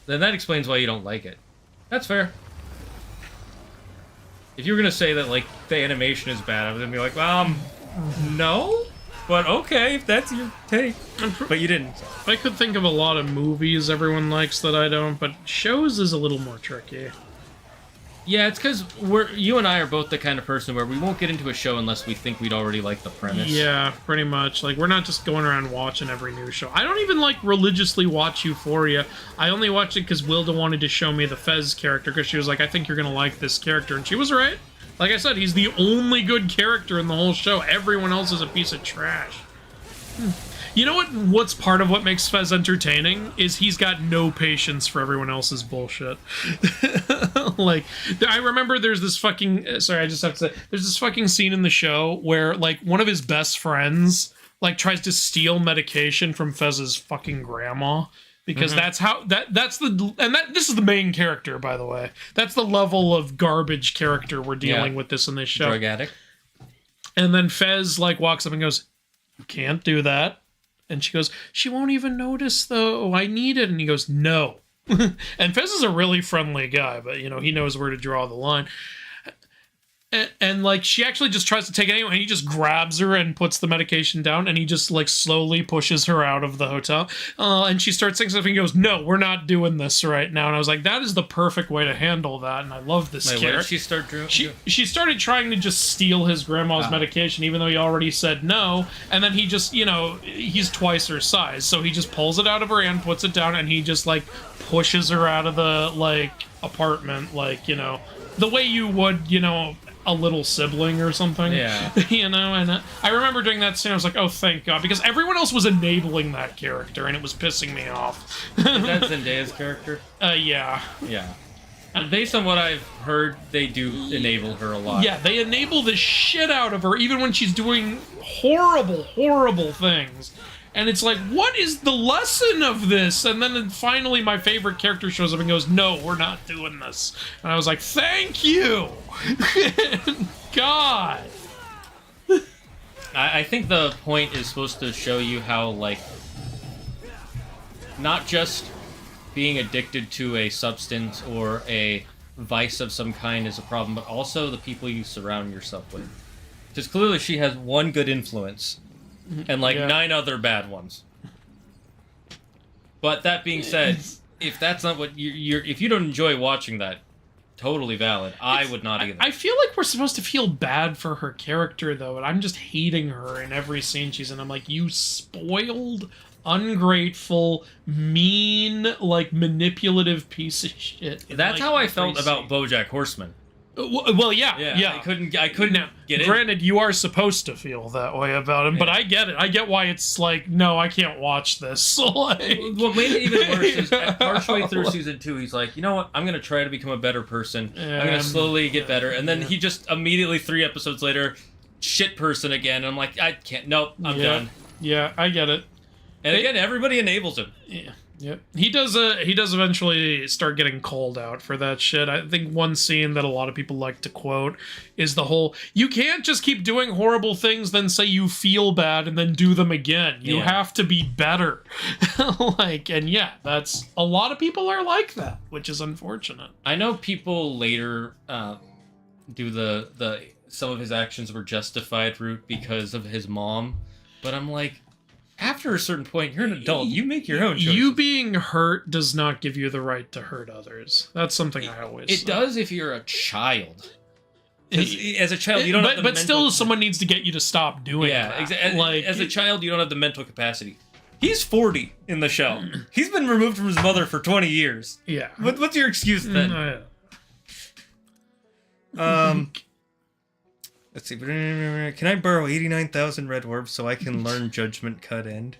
Then that explains why you don't like it. That's fair. If you were gonna say that, like, the animation is bad, I was gonna be like, no? But okay, if that's your take. But you didn't. So. I could think of a lot of movies everyone likes that I don't, but shows is a little more tricky. Yeah, it's because you and I are both the kind of person where we won't get into a show unless we think we'd already like the premise. Yeah, pretty much. Like, we're not just going around watching every new show. I don't even, like, religiously watch Euphoria. I only watched it because Wilda wanted to show me the Fez character, because she was like, I think you're gonna like this character, and she was right. Like I said, he's the only good character in the whole show. Everyone else is a piece of trash. You know what's part of what makes Fez entertaining is he's got no patience for everyone else's bullshit. Like, I remember there's this fucking... Sorry, I just have to say. There's this fucking scene in the show where, like, one of his best friends, like, tries to steal medication from Fez's fucking grandma. Because that's how... This is the main character, by the way. That's the level of garbage character we're dealing with this in this show. Drug addict. And then Fez, like, walks up and goes, you can't do that. And she goes, she won't even notice, though. I need it. And he goes, no. And Fez is a really friendly guy, but, you know, he knows where to draw the line. And like, she actually just tries to take it anyway, and he just grabs her and puts the medication down, and he just, like, slowly pushes her out of the hotel. And she starts saying something, and he goes, no, we're not doing this right now. And I was like, that is the perfect way to handle that, and I love this character. What did she start doing? She started trying to just steal his grandma's medication, even though he already said no, and then he just, you know, he's twice her size, so he just pulls it out of her hand, puts it down, and he just, like, pushes her out of the, like, apartment, like, you know, the way you would, you know, a little sibling or something. Yeah. You know, and I remember during that scene, I was like, oh, thank God, because everyone else was enabling that character, and it was pissing me off. Is that Zendaya's character? Yeah. Yeah. Based on what I've heard, they do enable her a lot. Yeah, they enable the shit out of her, even when she's doing horrible, horrible things. And it's like, what is the lesson of this? And then finally my favorite character shows up and goes, no, we're not doing this. And I was like, thank you! God! I think the point is supposed to show you how, like, not just being addicted to a substance or a vice of some kind is a problem, but also the people you surround yourself with. Because clearly she has one good influence and, like, 9 other bad ones. But that being said, if that's not what if you don't enjoy watching that, totally valid. I would not either. I feel like we're supposed to feel bad for her character, though, and I'm just hating her in every scene she's in. I'm like, you spoiled, ungrateful, mean, like, manipulative piece of shit. That's how I felt about BoJack Horseman. Well, yeah. I couldn't get it. Granted, you are supposed to feel that way about him, but I get it. I get why it's like, no, I can't watch this. Like, what made it even worse is partially through season 2, he's like, you know what? I'm going to try to become a better person. I'm going to slowly get better. And then he just immediately 3 episodes later, shit person again. And I'm like, I can't. Nope, I'm done. Yeah, I get it. And again, everybody enables him. Yeah. Yep. He does eventually start getting called out for that shit. I think one scene that a lot of people like to quote is the whole, you can't just keep doing horrible things, then say you feel bad and then do them again. You have to be better. Like, and yeah, that's, a lot of people are like that, which is unfortunate. I know people later do the some of his actions were justified route because of his mom, but I'm like, after a certain point, you're an adult. You make your own choices. You being hurt does not give you the right to hurt others. That's something I always say. It does if you're a child. As a child, you don't have the but still, someone needs to get you to stop doing that. Exactly. Like, as a child, you don't have the mental capacity. He's 40 in the show. He's been removed from his mother for 20 years. Yeah. What's your excuse then? Let's see. Can I borrow 89,000 red orbs so I can learn Judgment Cut End?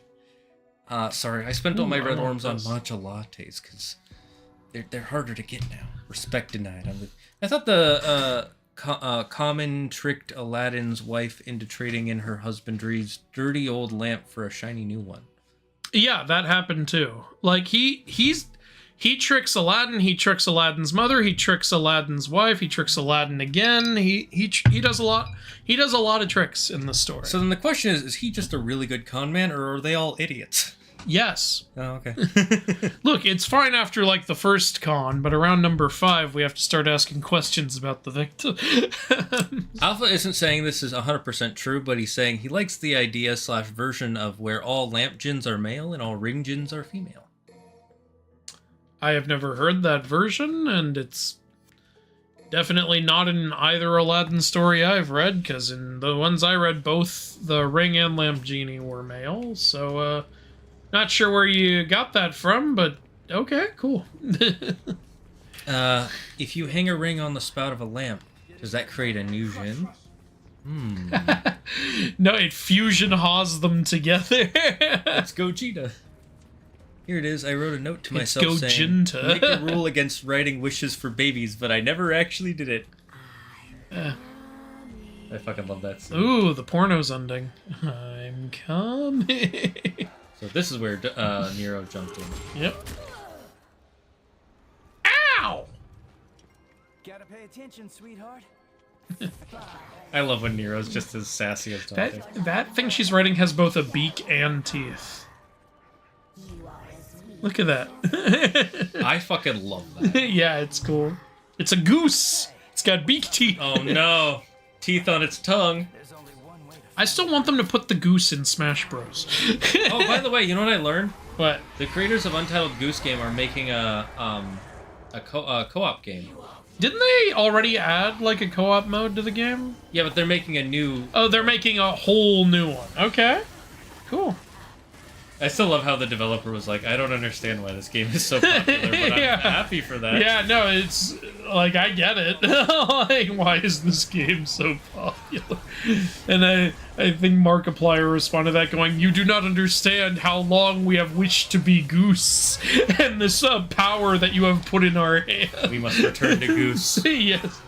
Sorry, I spent all my red orbs on matcha lattes because they're harder to get now. Respect denied. I thought the common tricked Aladdin's wife into trading in her husbandry's dirty old lamp for a shiny new one. Yeah, that happened too. Like he tricks Aladdin, he tricks Aladdin's mother, he tricks Aladdin's wife, he tricks Aladdin again. He does a lot. He does a lot of tricks in the story. So then the question is he just a really good con man, or are they all idiots? Yes. Oh, okay. Look, it's fine after like the first con, but around number 5, we have to start asking questions about the victim. Alpha isn't saying this is 100% true, but he's saying he likes the idea / version of where all lamp djinns are male and all ring djinns are female. I have never heard that version, and it's definitely not in either Aladdin story I've read, because in the ones I read, both the ring and lamp genie were male, so, not sure where you got that from, but okay, cool. If you hang a ring on the spout of a lamp, does that create a new djinn? No, it fusion haws them together. Let's go, Cheetah. Here it is. I wrote a note to myself saying, make a rule against writing wishes for babies, but I never actually did it. I fucking love that scene. Ooh, the porno's ending. I'm coming. So this is where Nero jumped in. Yep. Ow! Gotta pay attention, sweetheart. I love when Nero's just as sassy as Dante. That thing she's writing has both a beak and teeth. Look at that. I fucking love that. Yeah, it's cool. It's a goose. It's got beak teeth. Oh no. Teeth on its tongue. I still want them to put the goose in Smash Bros. Oh, by the way, you know what I learned? What? The creators of Untitled Goose Game are making a co-op game. Didn't they already add like a co-op mode to the game? Yeah, but they're making a new... Oh, they're making a whole new one. Okay. Cool. I still love how the developer was like, I don't understand why this game is so popular, but I'm happy for that. Yeah, no, it's like, I get it. Like, why is this game so popular? And I think Markiplier responded to that going, you do not understand how long we have wished to be Goose, and this power that you have put in our hands. We must return to Goose. Yes.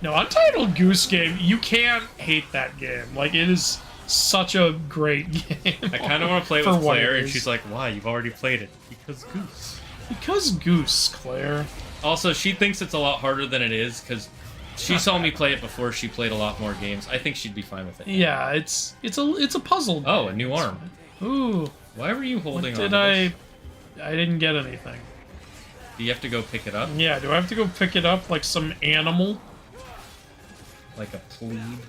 No, Untitled Goose Game, you can't hate that game. Like, it is... such a great game. I kind of want to play it with Claire, and she's like, why? You've already played it. Because Goose. Because Goose, Claire. Also, she thinks it's a lot harder than it is, because she saw me play it before she played a lot more games. I think she'd be fine with it. Yeah, it's a puzzle game. Oh, a new arm. Ooh. Why were you holding on to this? I didn't get anything. Do you have to go pick it up? Yeah, do I have to go pick it up like some animal? Like a plebe?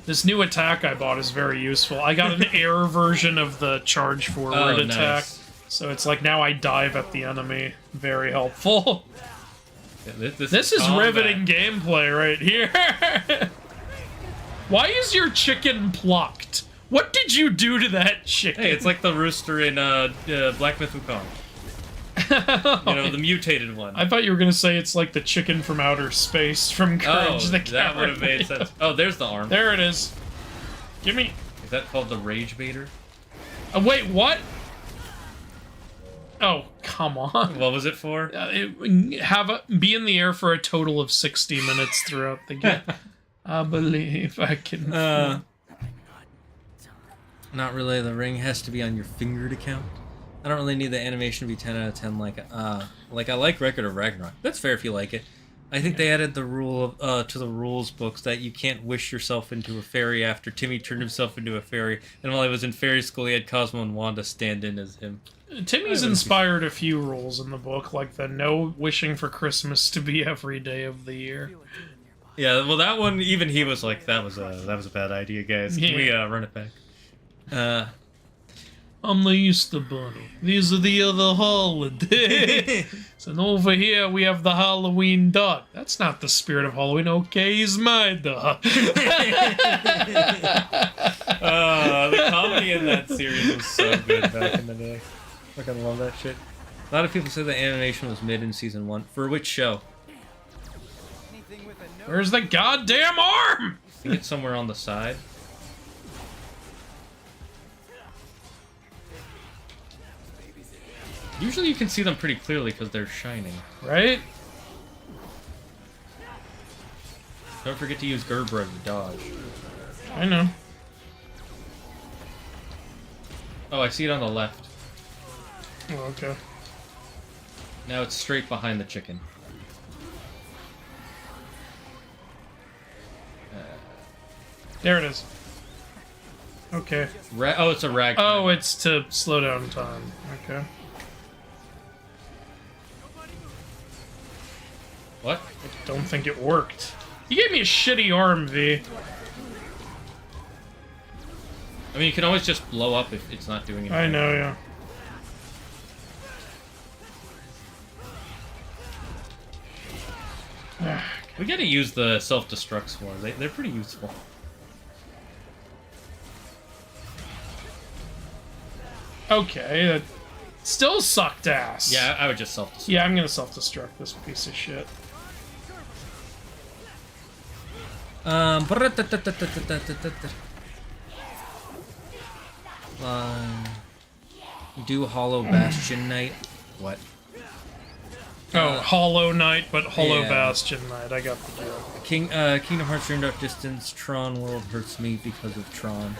This new attack I bought is very useful. I got an air version of the charge forward attack. Nice. So it's like now I dive at the enemy. Very helpful. Yeah, This is combat. riveting gameplay right here. Why is your chicken plucked? What did you do to that chicken? Hey, it's like the rooster in Black Myth Wukong. You know, the mutated one. I thought you were gonna say it's like the chicken from outer space from Courage the that Cowardly. would have made sense. Oh, there's the arm. There it is. Gimme. Is that called the Rage Baiter? Wait, what? Oh, come on. What was it for? Be in the air for a total of 60 minutes throughout the game. I believe I can. Not really. The ring has to be on your finger to count. I don't really need the animation to be 10 out of 10. Like I like Record of Ragnarok. That's fair if you like it. I think they added the rule of, to the rules books that you can't wish yourself into a fairy after Timmy turned himself into a fairy. And while he was in fairy school, he had Cosmo and Wanda stand in as him. Timmy's inspired a few rules in the book, like the no wishing for Christmas to be every day of the year. Yeah, well, that one, even he was like, that was a bad idea, guys. Can we run it back? I'm the Easter Bunny. These are the other holidays. And over here we have the Halloween dog. That's not the spirit of Halloween. Okay, he's my dog. The comedy in that series was so good back in the day. Fucking love that shit. A lot of people say the animation was mid in season 1. For which show? Where's the goddamn arm? I think it's somewhere on the side. Usually you can see them pretty clearly because they're shining. Right? Don't forget to use Gerbera to dodge. I know. Oh, I see it on the left. Oh, okay. Now it's straight behind the chicken. There it is. Okay. Oh, it's a rag. Oh, it's to slow down time. Okay. What? I don't think it worked. You gave me a shitty arm, V. I mean, you can always just blow up if it's not doing anything. I know, yeah. We gotta use the self-destructs more. They're pretty useful. Okay, that still sucked ass. Yeah, I would just self-destruct. Yeah, I'm gonna self-destruct this piece of shit. Do Hollow Bastion Knight. What? Oh, Hollow Knight, but Hollow Yeah. Bastion Knight. I got the joke. Kingdom Hearts Dream Dark Distance, Tron World hurts me because of Tron.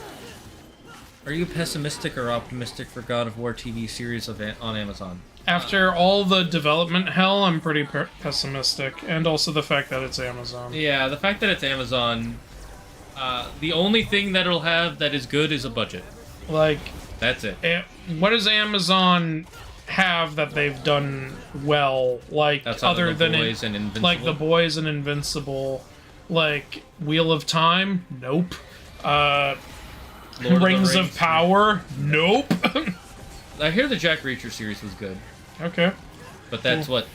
Are you pessimistic or optimistic for God of War TV series on Amazon? After all the development hell, I'm pretty pessimistic. And also the fact that it's Amazon. Yeah, the fact that it's Amazon, the only thing that it'll have that is good is a budget. Like, That's it. what does Amazon have that they've done well? Like, Outside other of the than Boys and Invincible. like The Boys and Invincible, like Wheel of Time? Nope. Lord of the Rings of Rings. Power? Nope. I hear the Jack Reacher series was good, Okay. but that's what,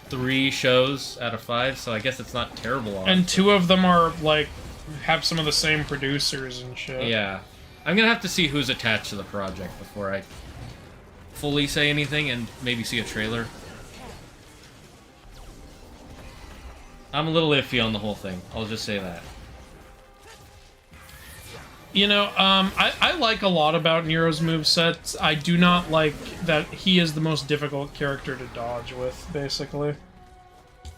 3 shows out of 5, so I guess it's not terrible. On And 2 of them are, like, have some of the same producers and shit. Yeah. I'm gonna have to see who's attached to the project before I fully say anything and maybe see a trailer. I'm a little iffy on the whole thing. I'll just say that. You know, I like a lot about Nero's movesets. I do not like that he is the most difficult character to dodge with, basically.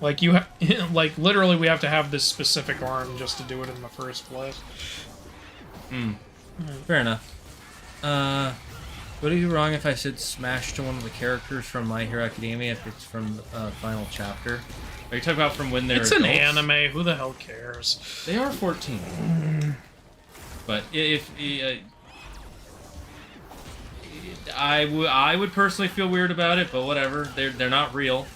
Like, like, literally we have to have this specific arm just to do it in the first place. Fair enough. Would it be wrong if I said smash to one of the characters from My Hero Academia if it's from the final chapter? Are you talking about from when they're It's an adults? anime, who the hell cares? They are 14. But if I would personally feel weird about it, but whatever. They're not real.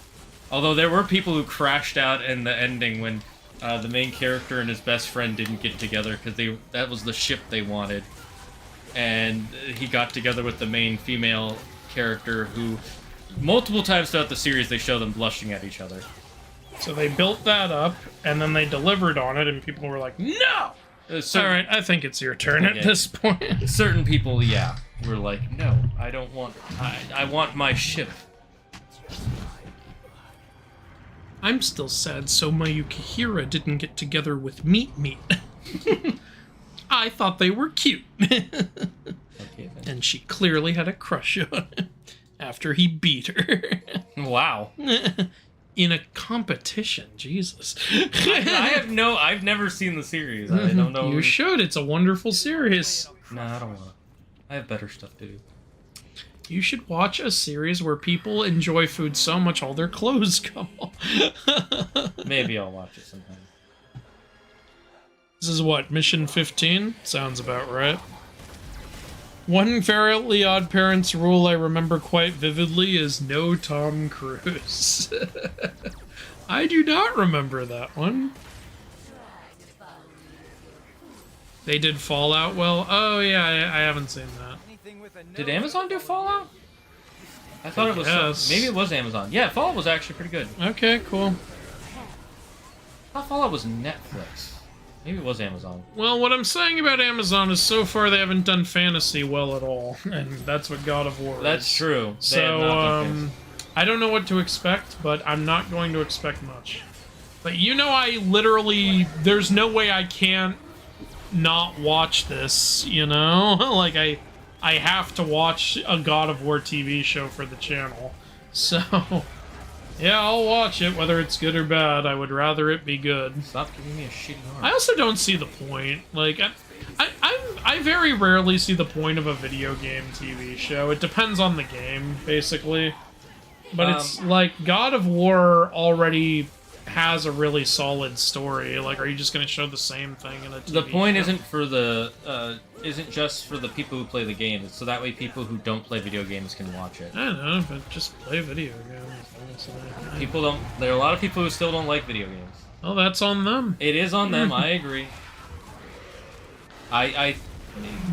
Although there were people who crashed out in the ending when the main character and his best friend didn't get together because that was the ship they wanted, and he got together with the main female character who, multiple times throughout the series, they show them blushing at each other. So they built that up, and then they delivered on it, and people were like, no! Alright, I think it's your turn at this point. Certain people, yeah, were like, no, I don't want... I want my ship. I'm still sad Soma Yukihira didn't get together with Meat Meat. I thought they were cute. Okay, and she clearly had a crush on him after he beat her. Wow. In a competition, Jesus. I've never seen the series. I don't know. You should. It's a wonderful series. No, I don't want to. I have better stuff to do. You should watch a series where people enjoy food so much all their clothes come off. Maybe I'll watch it sometime. This is what, Mission 15? Sounds about right. One Fairly Odd Parents rule I remember quite vividly is no Tom Cruise. I do not remember that one. They did Fallout well? Oh yeah, I haven't seen that. Did Amazon do Fallout? I thought it was... Yes. Maybe it was Amazon. Yeah, Fallout was actually pretty good. Okay, cool. I thought Fallout was Netflix. Maybe it was Amazon. Well, what I'm saying about Amazon is so far they haven't done fantasy well at all, and that's what God of War is. That's true. So, I don't know what to expect, but I'm not going to expect much. But you know, I literally... There's no way I can't not watch this, you know? Like, I have to watch a God of War TV show for the channel. So, yeah, I'll watch it, whether it's good or bad. I would rather it be good. Stop giving me a shitty arm. I also don't see the point. Like, I very rarely see the point of a video game TV show. It depends on the game, basically. But it's like, God of War already has a really solid story. Like, are you just going to show the same thing in a TV The point show? isn't just for the people who play the game. It's so that way people who don't play video games can watch it. I don't know, but just play video games. Honestly. People don't... There are a lot of people who still don't like video games. Well, that's on them. It is on them, I agree.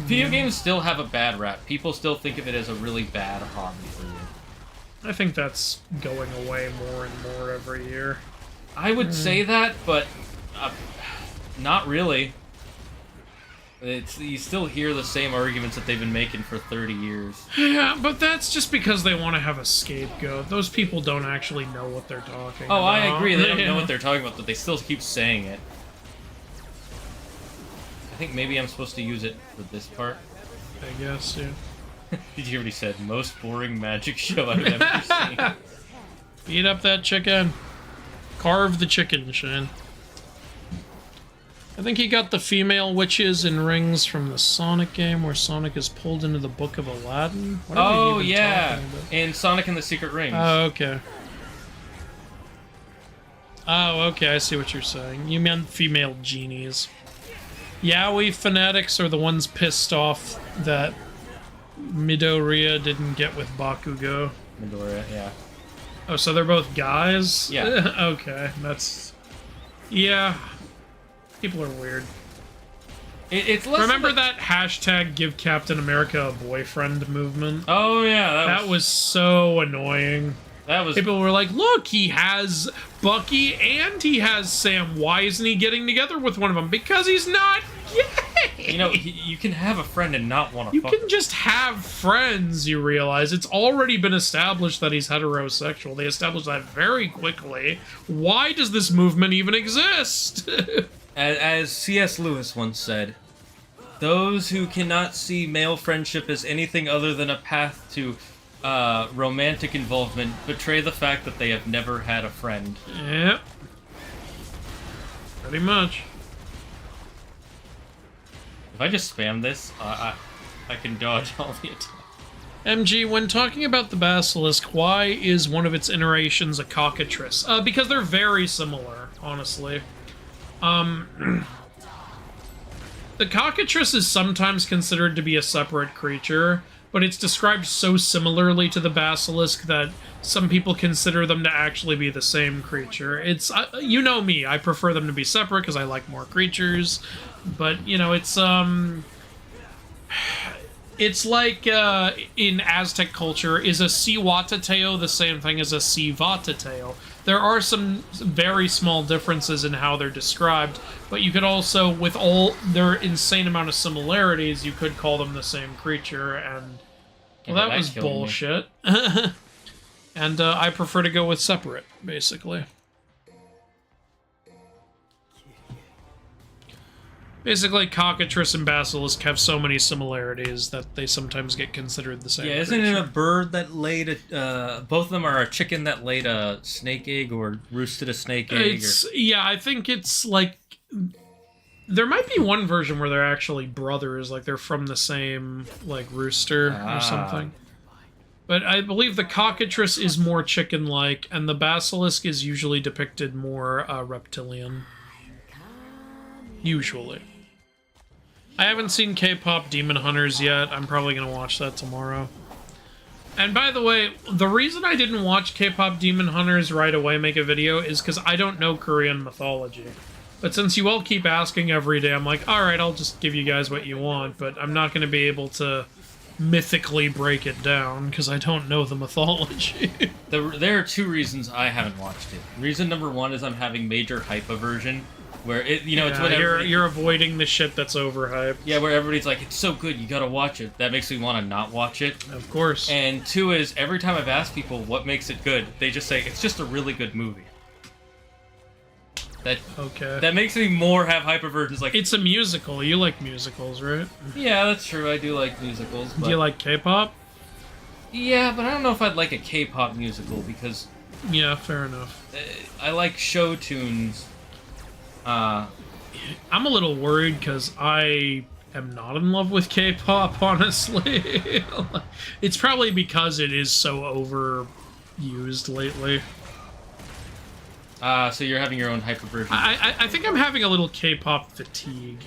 Video games still have a bad rap. People still think of it as a really bad hobby for you. I think that's going away more and more every year. I would say that, but not really. You still hear the same arguments that they've been making for 30 years. Yeah, but that's just because they want to have a scapegoat. Those people don't actually know what they're talking about. Oh, I agree. They don't know what they're talking about, but they still keep saying it. I think maybe I'm supposed to use it for this part. I guess, yeah. Did you already said most boring magic show I've ever seen? Eat up that chicken. Carve the chicken, Shane. I think he got the female witches in rings from the Sonic game where Sonic is pulled into the Book of Aladdin. What are we even talking about? And Sonic and the Secret Rings. Oh, okay. Oh, okay, I see what you're saying. You meant female genies. Yaoi fanatics are the ones pissed off that Midoriya didn't get with Bakugo. Midoriya, yeah. Oh, so they're both guys? Yeah. Okay, that's... Yeah. People are weird. It's less Remember like... that hashtag Give Captain America a Boyfriend movement? Oh, yeah. That was so annoying. That was... People were like, look, he has Bucky and he has Sam. Why isn't he getting together with one of them? Because he's not gay! You know, you can have a friend and not want to You fuck can just have friends, you realize. It's already been established that he's heterosexual. They established that very quickly. Why does this movement even exist? As C.S. Lewis once said, those who cannot see male friendship as anything other than a path to romantic involvement betray the fact that they have never had a friend. Yep. Pretty much. If I just spam this, I can dodge all the attacks. MG, when talking about the basilisk, why is one of its iterations a cockatrice? Because they're very similar, honestly. The cockatrice is sometimes considered to be a separate creature, but it's described so similarly to the basilisk that some people consider them to actually be the same creature. It's, you know me, I prefer them to be separate because I like more creatures, but, you know, it's, It's like in Aztec culture, is a Cihuatateo the same thing as a Civatateo? There are some very small differences in how they're described, but you could also, with all their insane amount of similarities, you could call them the same creature, and well, that was bullshit. And I prefer to go with separate, basically. Basically, cockatrice and basilisk have so many similarities that they sometimes get considered the same. Yeah, isn't it a bird that laid a... both of them are a chicken that laid a snake egg or roosted a snake egg? Yeah, I think it's like... There might be one version where they're actually brothers, like they're from the same, like, rooster or something. But I believe the cockatrice is more chicken-like, and the basilisk is usually depicted more reptilian. Usually. I haven't seen K-pop Demon Hunters yet. I'm probably going to watch that tomorrow. And by the way, the reason I didn't watch K-pop Demon Hunters right away make a video is because I don't know Korean mythology. But since you all keep asking every day, I'm like, alright, I'll just give you guys what you want, but I'm not going to be able to mythically break it down because I don't know the mythology. There are two reasons I haven't watched it. Reason number one is I'm having major hype aversion. Where it, it's what you're avoiding the shit that's overhyped. Yeah, where everybody's like, it's so good, you gotta watch it. That makes me want to not watch it. Of course. And two is, every time I've asked people what makes it good, they just say, it's just a really good movie. That makes me more have hyperversions. Like, it's a musical. You like musicals, right? Yeah, that's true. I do like musicals. But... Do you like K-pop? Yeah, but I don't know if I'd like a K-pop musical, because... Yeah, fair enough. I like show tunes... I'm a little worried because I am not in love with K-pop, honestly. It's probably because it is so overused lately. So you're having your own hyperversion. I think I'm having a little K-pop fatigue.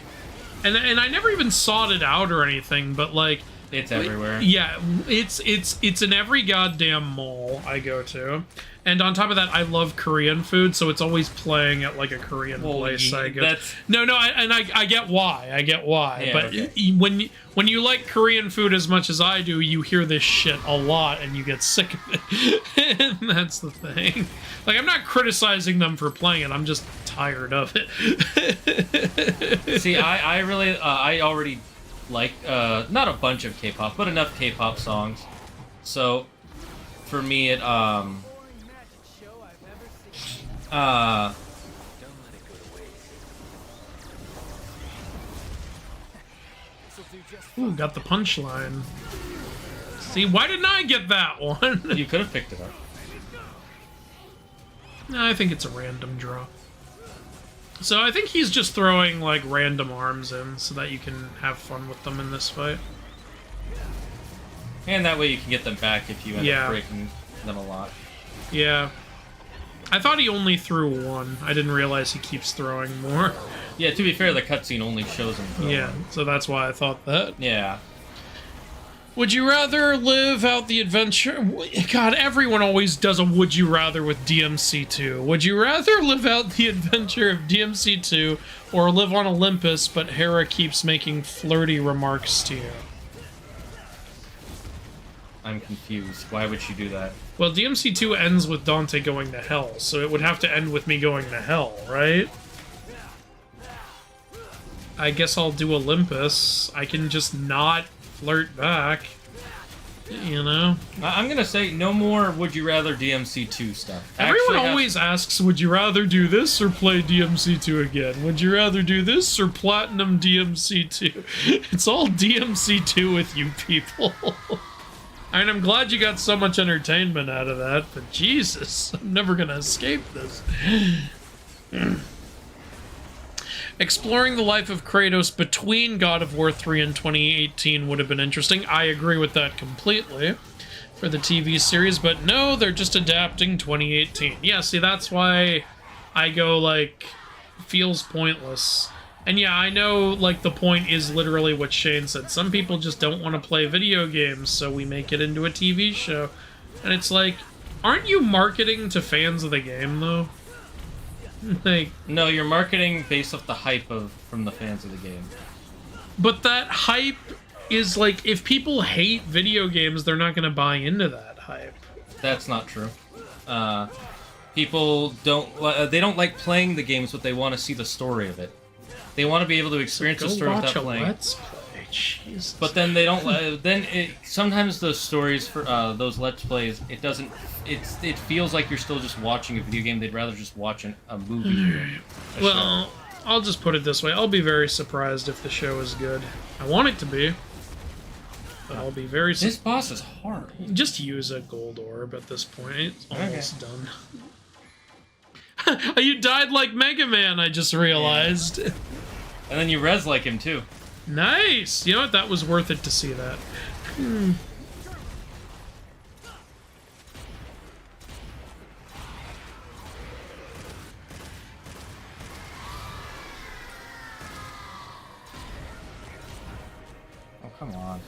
And I never even sought it out or anything, but like... It's everywhere. Yeah, it's in every goddamn mall I go to. And on top of that, I love Korean food, so it's always playing at like a Korean place. I go. I get why. I get why. Yeah, but okay. when you like Korean food as much as I do, you hear this shit a lot, and you get sick of it. And that's the thing. Like, I'm not criticizing them for playing it. I'm just tired of it. See, I really, I already like not a bunch of K-pop, but enough K-pop songs. So for me, it Ooh, got the punchline. See, why didn't I get that one? You could have picked it up. No, I think it's a random draw. So I think he's just throwing, like, random arms in so that you can have fun with them in this fight. And that way you can get them back if you end up breaking them a lot. Yeah. I thought he only threw one. I didn't realize he keeps throwing more. Yeah, to be fair, the cutscene only shows him throwing. Yeah, so that's why I thought that. Yeah. Would you rather live out the adventure... God, everyone always does a would you rather with DMC2. Would you rather live out the adventure of DMC2 or live on Olympus, but Hera keeps making flirty remarks to you? I'm confused. Why would she do that? Well, DMC2 ends with Dante going to hell, so it would have to end with me going to hell, right? I guess I'll do Olympus. I can just not flirt back, you know? I'm gonna say no more would you rather DMC2 stuff. Everyone always asks, would you rather do this or play DMC2 again? Would you rather do this or platinum DMC2? It's all DMC2 with you people. I mean, I'm glad you got so much entertainment out of that, but Jesus, I'm never gonna escape this. Exploring the life of Kratos between God of War 3 and 2018 would have been interesting. I agree with that completely for the TV series, but no, they're just adapting 2018. Yeah, see, that's why I go, like, feels pointless. And yeah, I know, like, the point is literally what Shane said. Some people just don't want to play video games, so we make it into a TV show. And it's like, aren't you marketing to fans of the game, though? Like, no, you're marketing based off the hype from the fans of the game. But that hype is like, if people hate video games, they're not gonna buy into that hype. That's not true. People don't. They don't like playing the games, but they want to see the story of it. They want to be able to experience the story without playing. Let's play. Jesus. But then they don't. Sometimes the stories for those Let's Plays, it doesn't. It feels like you're still just watching a video game. They'd rather just watch a movie. Well, I'll just put it this way. I'll be very surprised if the show is good. I want it to be. But I'll be very This boss is hard. Just use a gold orb at this point. It's almost done. You died like Mega Man, I just realized. Yeah. And then you res like him, too. Nice! You know what? That was worth it to see that. Oh, come on.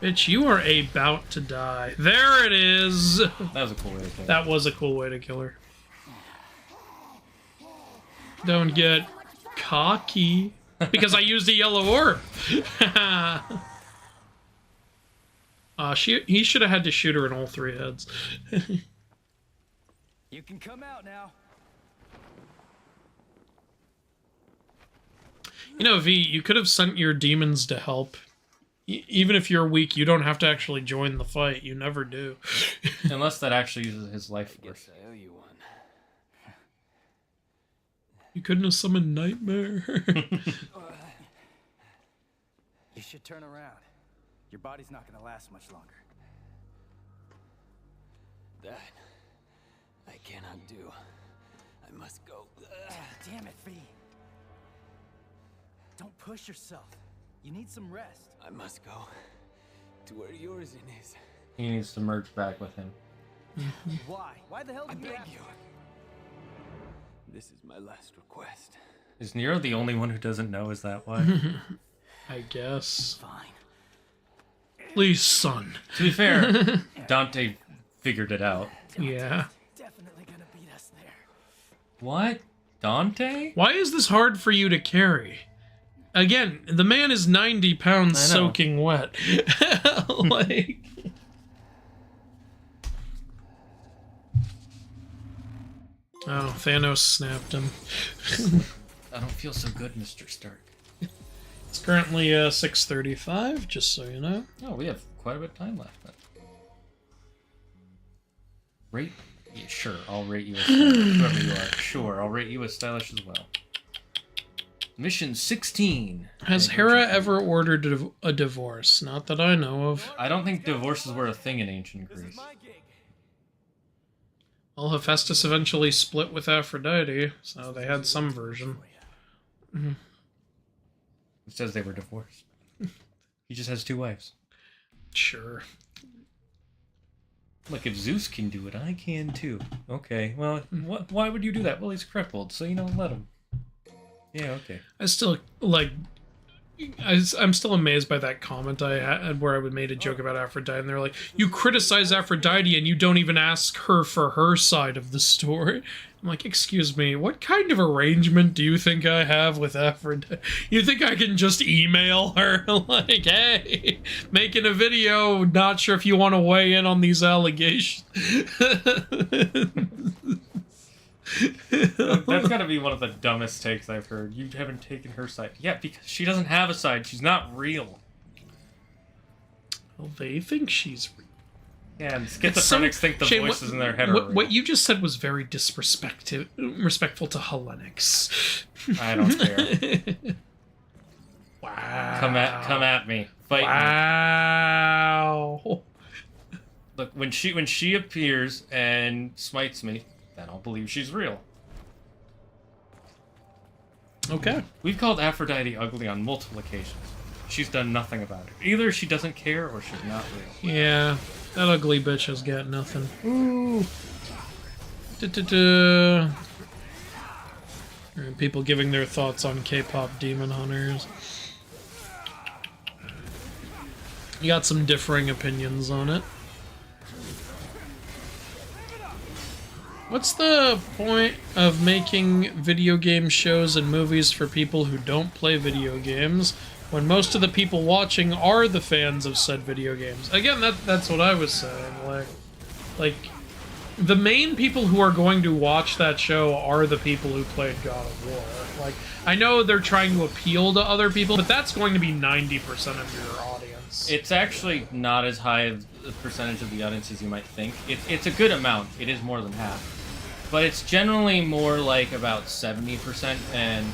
Bitch, you are about to die. There it is! That was a cool way to kill her. That was a cool way to kill her. Don't get cocky. Because I used a yellow orb. He should have had to shoot her in all three heads. You can come out now. You know, V, you could have sent your demons to help. Even if you're weak, you don't have to actually join the fight. You never do. Unless that actually uses his life force. I owe you one. You couldn't have summoned Nightmare. You should turn around. Your body's not gonna last much longer. That I cannot do. I must go. Damn it, V. Don't push yourself. You need some rest. I must go to where yours is. He needs to merge back with him. Why? Why the hell did you beg you? This is my last request. Is Nero the only one who doesn't know? Is that why? I guess. Fine. Please, son. To be fair, Dante figured it out. Yeah. Definitely gonna beat us there. What? Dante? Why is this hard for you to carry? Again, the man is 90 pounds soaking wet. Like... Oh, Thanos snapped him. I don't feel so good, Mr. Stark. It's currently 6:35, just so you know. Oh, we have quite a bit of time left. Then. Rate? Yeah, sure, I'll rate you as stylish. Whoever you are. Sure, I'll rate you as stylish as well. Mission 16. Has Hera ever ordered a divorce? Not that I know of. I don't think divorces were a thing in ancient Greece. Well, Hephaestus eventually split with Aphrodite, so they had some version. It says they were divorced. He just has 2 wives. Sure. Look, if Zeus can do it, I can too. Okay, well, why would you do that? Well, he's crippled, so, let him. Yeah, okay. I still, I'm still amazed by that comment I had where I made a joke about Aphrodite, and they're like, you criticize Aphrodite and you don't even ask her for her side of the story. I'm like, excuse me, what kind of arrangement do you think I have with Aphrodite? You think I can just email her, like, hey, making a video, not sure if you want to weigh in on these allegations? That's gotta be one of the dumbest takes I've heard. You haven't taken her side. Yeah, because she doesn't have a side. She's not real. Well, they think she's real. Yeah, and schizophrenics think the Shane, voices in their head are real. What you just said was very respectful to Hellenics. I don't care. Wow. Come at me. Fight me. Wow. Look, when she appears and smites me, then I'll believe she's real. Okay. We've called Aphrodite ugly on multiple occasions. She's done nothing about it. Either she doesn't care or she's not real. Yeah, that ugly bitch has got nothing. Ooh. People giving their thoughts on K-pop demon hunters. You got some differing opinions on it. What's the point of making video game shows and movies for people who don't play video games when most of the people watching are the fans of said video games? Again, that's what I was saying. Like, the main people who are going to watch that show are the people who played God of War. Like, I know they're trying to appeal to other people, but that's going to be 90% of your audience. It's actually not as high of a percentage of the audience as you might think. It's a good amount. It is more than half. But it's generally more like about 70%, and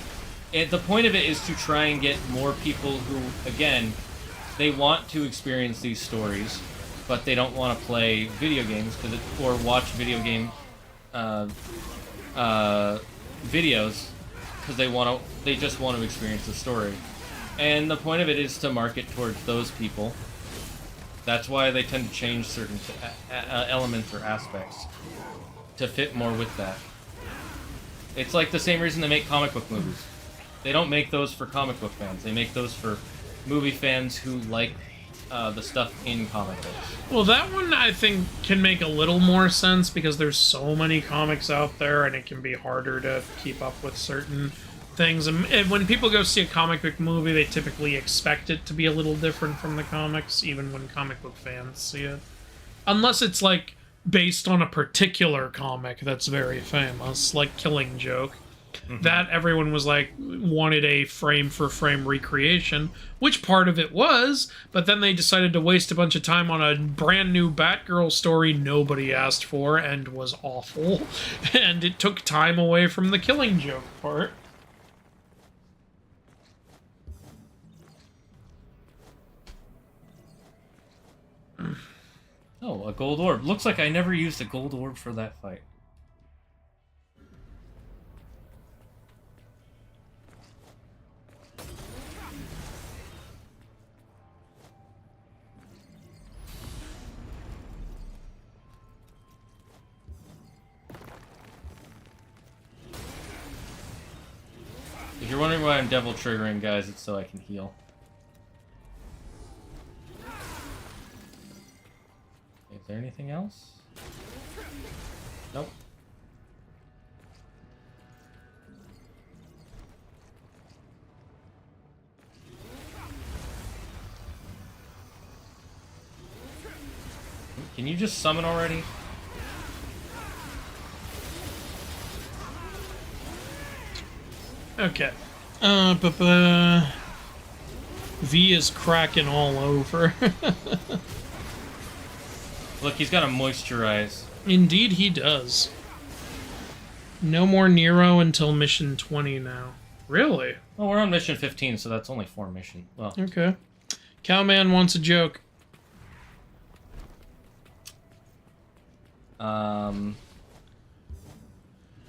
the point of it is to try and get more people who, again, they want to experience these stories, but they don't want to play video games or watch video game videos because they just want to experience the story. And the point of it is to market towards those people. That's why they tend to change certain elements or aspects to fit more with that. It's like the same reason they make comic book movies. They don't make those for comic book fans. They make those for movie fans who like the stuff in comic books. Well, that one I think can make a little more sense because there's so many comics out there and it can be harder to keep up with certain things. And when people go see a comic book movie, they typically expect it to be a little different from the comics, even when comic book fans see it. Unless it's like based on a particular comic that's very famous, like Killing Joke. Mm-hmm. That everyone was like, wanted a frame-for-frame recreation, which part of it was, but then they decided to waste a bunch of time on a brand new Batgirl story nobody asked for and was awful, and it took time away from the Killing Joke part. Oh, a gold orb. Looks like I never used a gold orb for that fight. If you're wondering why I'm devil triggering, guys, it's so I can heal. Is there anything else? Nope. Can you just summon already? Okay. V is cracking all over. Look, he's got to moisturize. Indeed he does. No more Nero until mission 20 now. Really? Well, we're on mission 15, so that's only 4 missions. Well, okay. Cowman wants a joke. I'm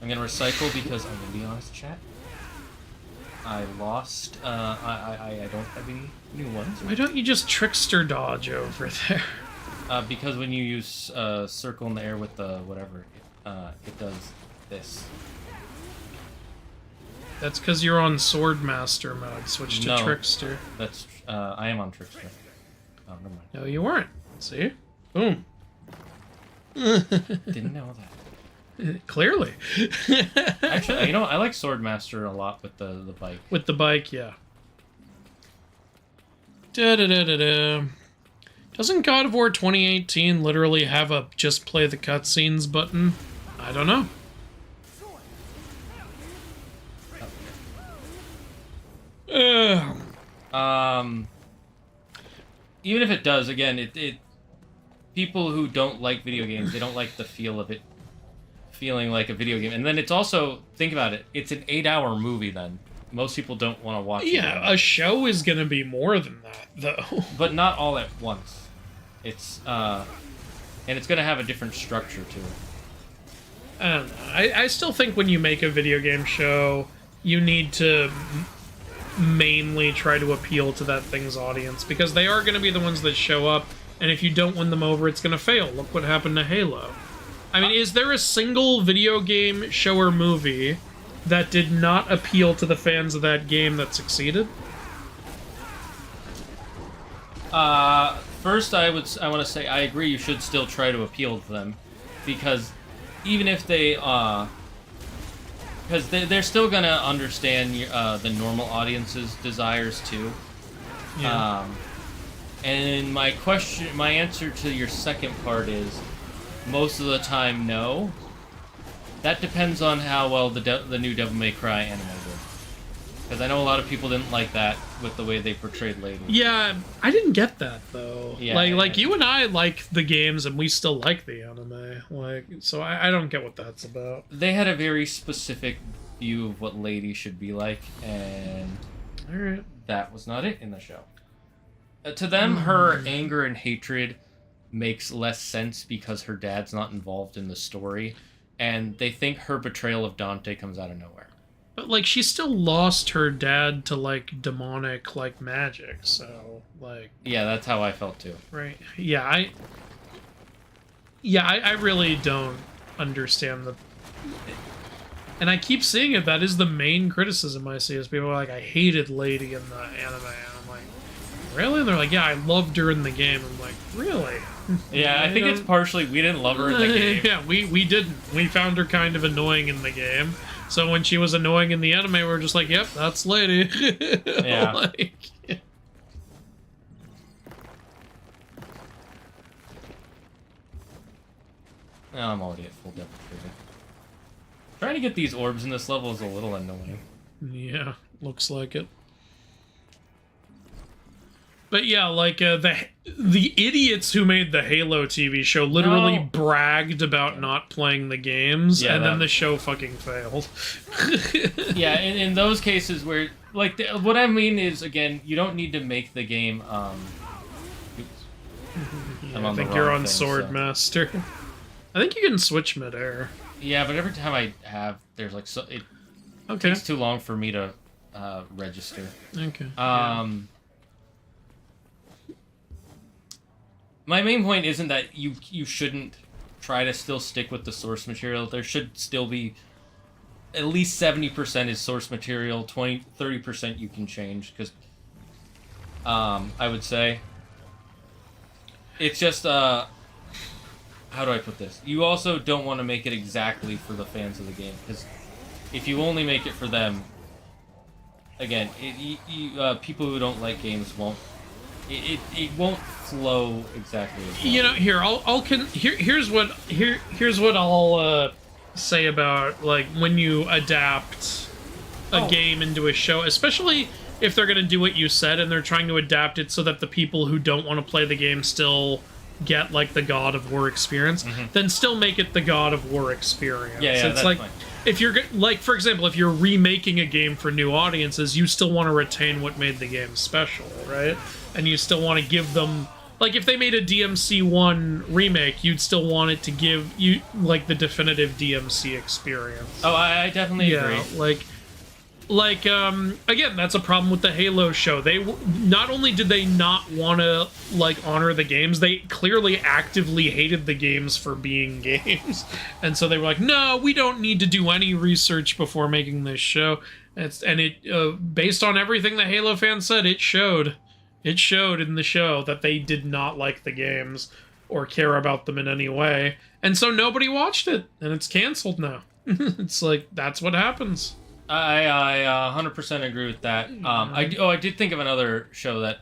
gonna recycle because I'm gonna be honest, chat. I lost. I don't have any new ones. Why don't you just trickster dodge over there? Because when you use circle in the air with the whatever, it does this. That's because you're on Swordmaster mode. Switch to Trickster. That's I am on Trickster. Oh, never mind. No, you weren't. See? Boom. Didn't know that. Clearly. Actually, you know, I like Swordmaster a lot with the bike. With the bike, yeah. Da-da-da-da-da. Doesn't God of War 2018 literally have a just play the cutscenes button? I don't know. Even if it does, again, it people who don't like video games, they don't like the feel of it feeling like a video game. And then it's also, think about it, it's an 8-hour movie then. Most people don't want to watch it. Yeah, a show is going to be more than that, though. But not all at once. It's, and it's going to have a different structure to it. I don't know. I still think when you make a video game show, you need to mainly try to appeal to that thing's audience, because they are going to be the ones that show up, and if you don't win them over, it's going to fail. Look what happened to Halo. I mean, is there a single video game show or movie that did not appeal to the fans of that game that succeeded? First, I want to say I agree you should still try to appeal to them, because even if they because they're still gonna understand the normal audience's desires too. Yeah. And my answer to your second part is most of the time no. That depends on how well the new Devil May Cry anime did. Because I know a lot of people didn't like that with the way they portrayed Lady. Yeah, I didn't get that though. Yeah, like you and I like the games, and we still like the anime. Like, so I don't get what that's about. They had a very specific view of what Lady should be like, and All right. that was not it in the show. To them, her anger and hatred makes less sense because her dad's not involved in the story, and they think her betrayal of Dante comes out of nowhere. But like, she still lost her dad to like demonic like magic. So like. Yeah, that's how I felt too. Right. Yeah. I really don't understand the. And I keep seeing it. That is the main criticism I see. Is people are like, I hated Lady in the anime, and I'm like, really? And they're like, yeah, I loved her in the game. I'm like, really? Yeah, I think it's partially we didn't love her in the game. Yeah, we didn't. We found her kind of annoying in the game. So when she was annoying in the anime, we were just like, yep, that's Lady. Yeah. Like, Oh, I'm already at full depth. Trying to get these orbs in this level is a little annoying. yeah, looks like it. But yeah, like the idiots who made the Halo TV show literally bragged about not playing the games, and then the show fucking failed. Yeah, in those cases where, like, what I mean is, again, you don't need to make the game. I think you're on Swordmaster. I think you can switch midair. Yeah, but every time I have, there's like it takes too long for me to register. Okay. My main point isn't that you shouldn't try to still stick with the source material. There should still be at least 70% is source material, 30% you can change, because I would say it's just how do I put this? You also don't want to make it exactly for the fans of the game, because if you only make it for them, again, people who don't like games won't. It won't flow exactly as well. You know, here's what I'll say about like when you adapt a game into a show, especially if they're gonna do what you said and they're trying to adapt it so that the people who don't want to play the game still get like the God of War experience, then still make it the God of War experience. Yeah, it's that's like fine. if you're like, for example, if you're remaking a game for new audiences, you still want to retain what made the game special, right? And you still want to give them, like, if they made a DMC 1 remake, you'd still want it to give you like the definitive DMC experience. Oh, I definitely agree. Like again, that's a problem with the Halo show. They not only did they not want to like honor the games, they clearly actively hated the games for being games, and so they were like, no, we don't need to do any research before making this show. Based on everything the Halo fans said, it showed in the show that they did not like the games or care about them in any way, and so nobody watched it, and it's canceled now. It's like, that's what happens. I 100% agree with that. I did think of another show that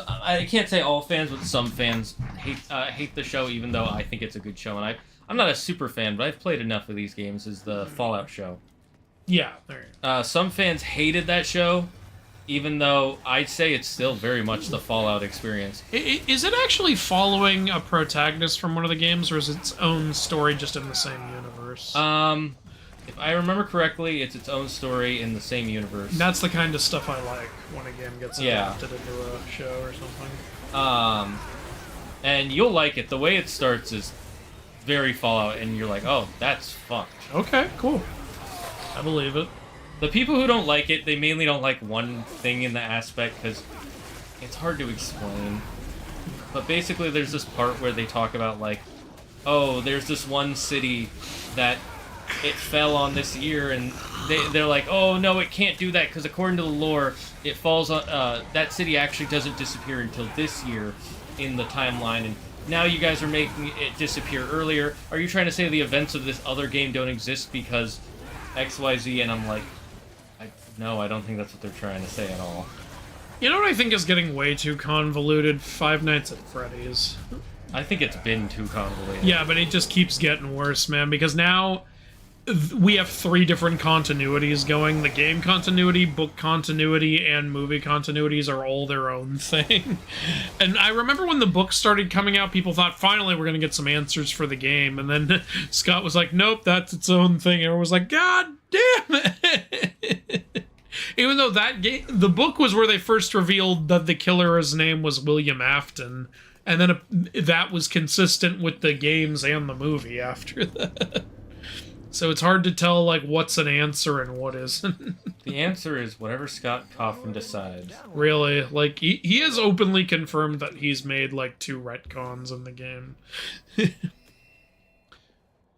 I can't say all fans, but some fans hate the show, even though I think it's a good show. And I'm not a super fan, but I've played enough of these games. Is the Fallout show? Yeah, there. Some fans hated that show, even though I'd say it's still very much the Fallout experience. Is it actually following a protagonist from one of the games, or is it its own story just in the same universe? If I remember correctly, it's its own story in the same universe. That's the kind of stuff I like when a game gets adapted into a show or something. And you'll like it. The way it starts is very Fallout, and you're like, oh, that's fucked. Okay, cool. I believe it. The people who don't like it, they mainly don't like one thing in the aspect, because it's hard to explain. But basically, there's this part where they talk about, like, oh, there's this one city that it fell on this year, and they're like, oh no, it can't do that, because according to the lore, it falls on that city actually doesn't disappear until this year in the timeline, and now you guys are making it disappear earlier. Are you trying to say the events of this other game don't exist because XYZ? And I'm like, no, I don't think that's what they're trying to say at all. You know what I think is getting way too convoluted? Five Nights at Freddy's. I think it's been too convoluted. Yeah, but it just keeps getting worse, man, because now we have 3 different continuities going. The game continuity, book continuity, and movie continuities are all their own thing. And I remember when the book started coming out, people thought, finally, we're going to get some answers for the game. And then Scott was like, nope, that's its own thing. And everyone was like, God damn it! Even though the book was where they first revealed that the killer's name was William Afton. And then that was consistent with the games and the movie after that. So it's hard to tell, like, what's an answer and what isn't. The answer is whatever Scott Coffin decides. Really? Like, he has openly confirmed that he's made, like, 2 retcons in the game.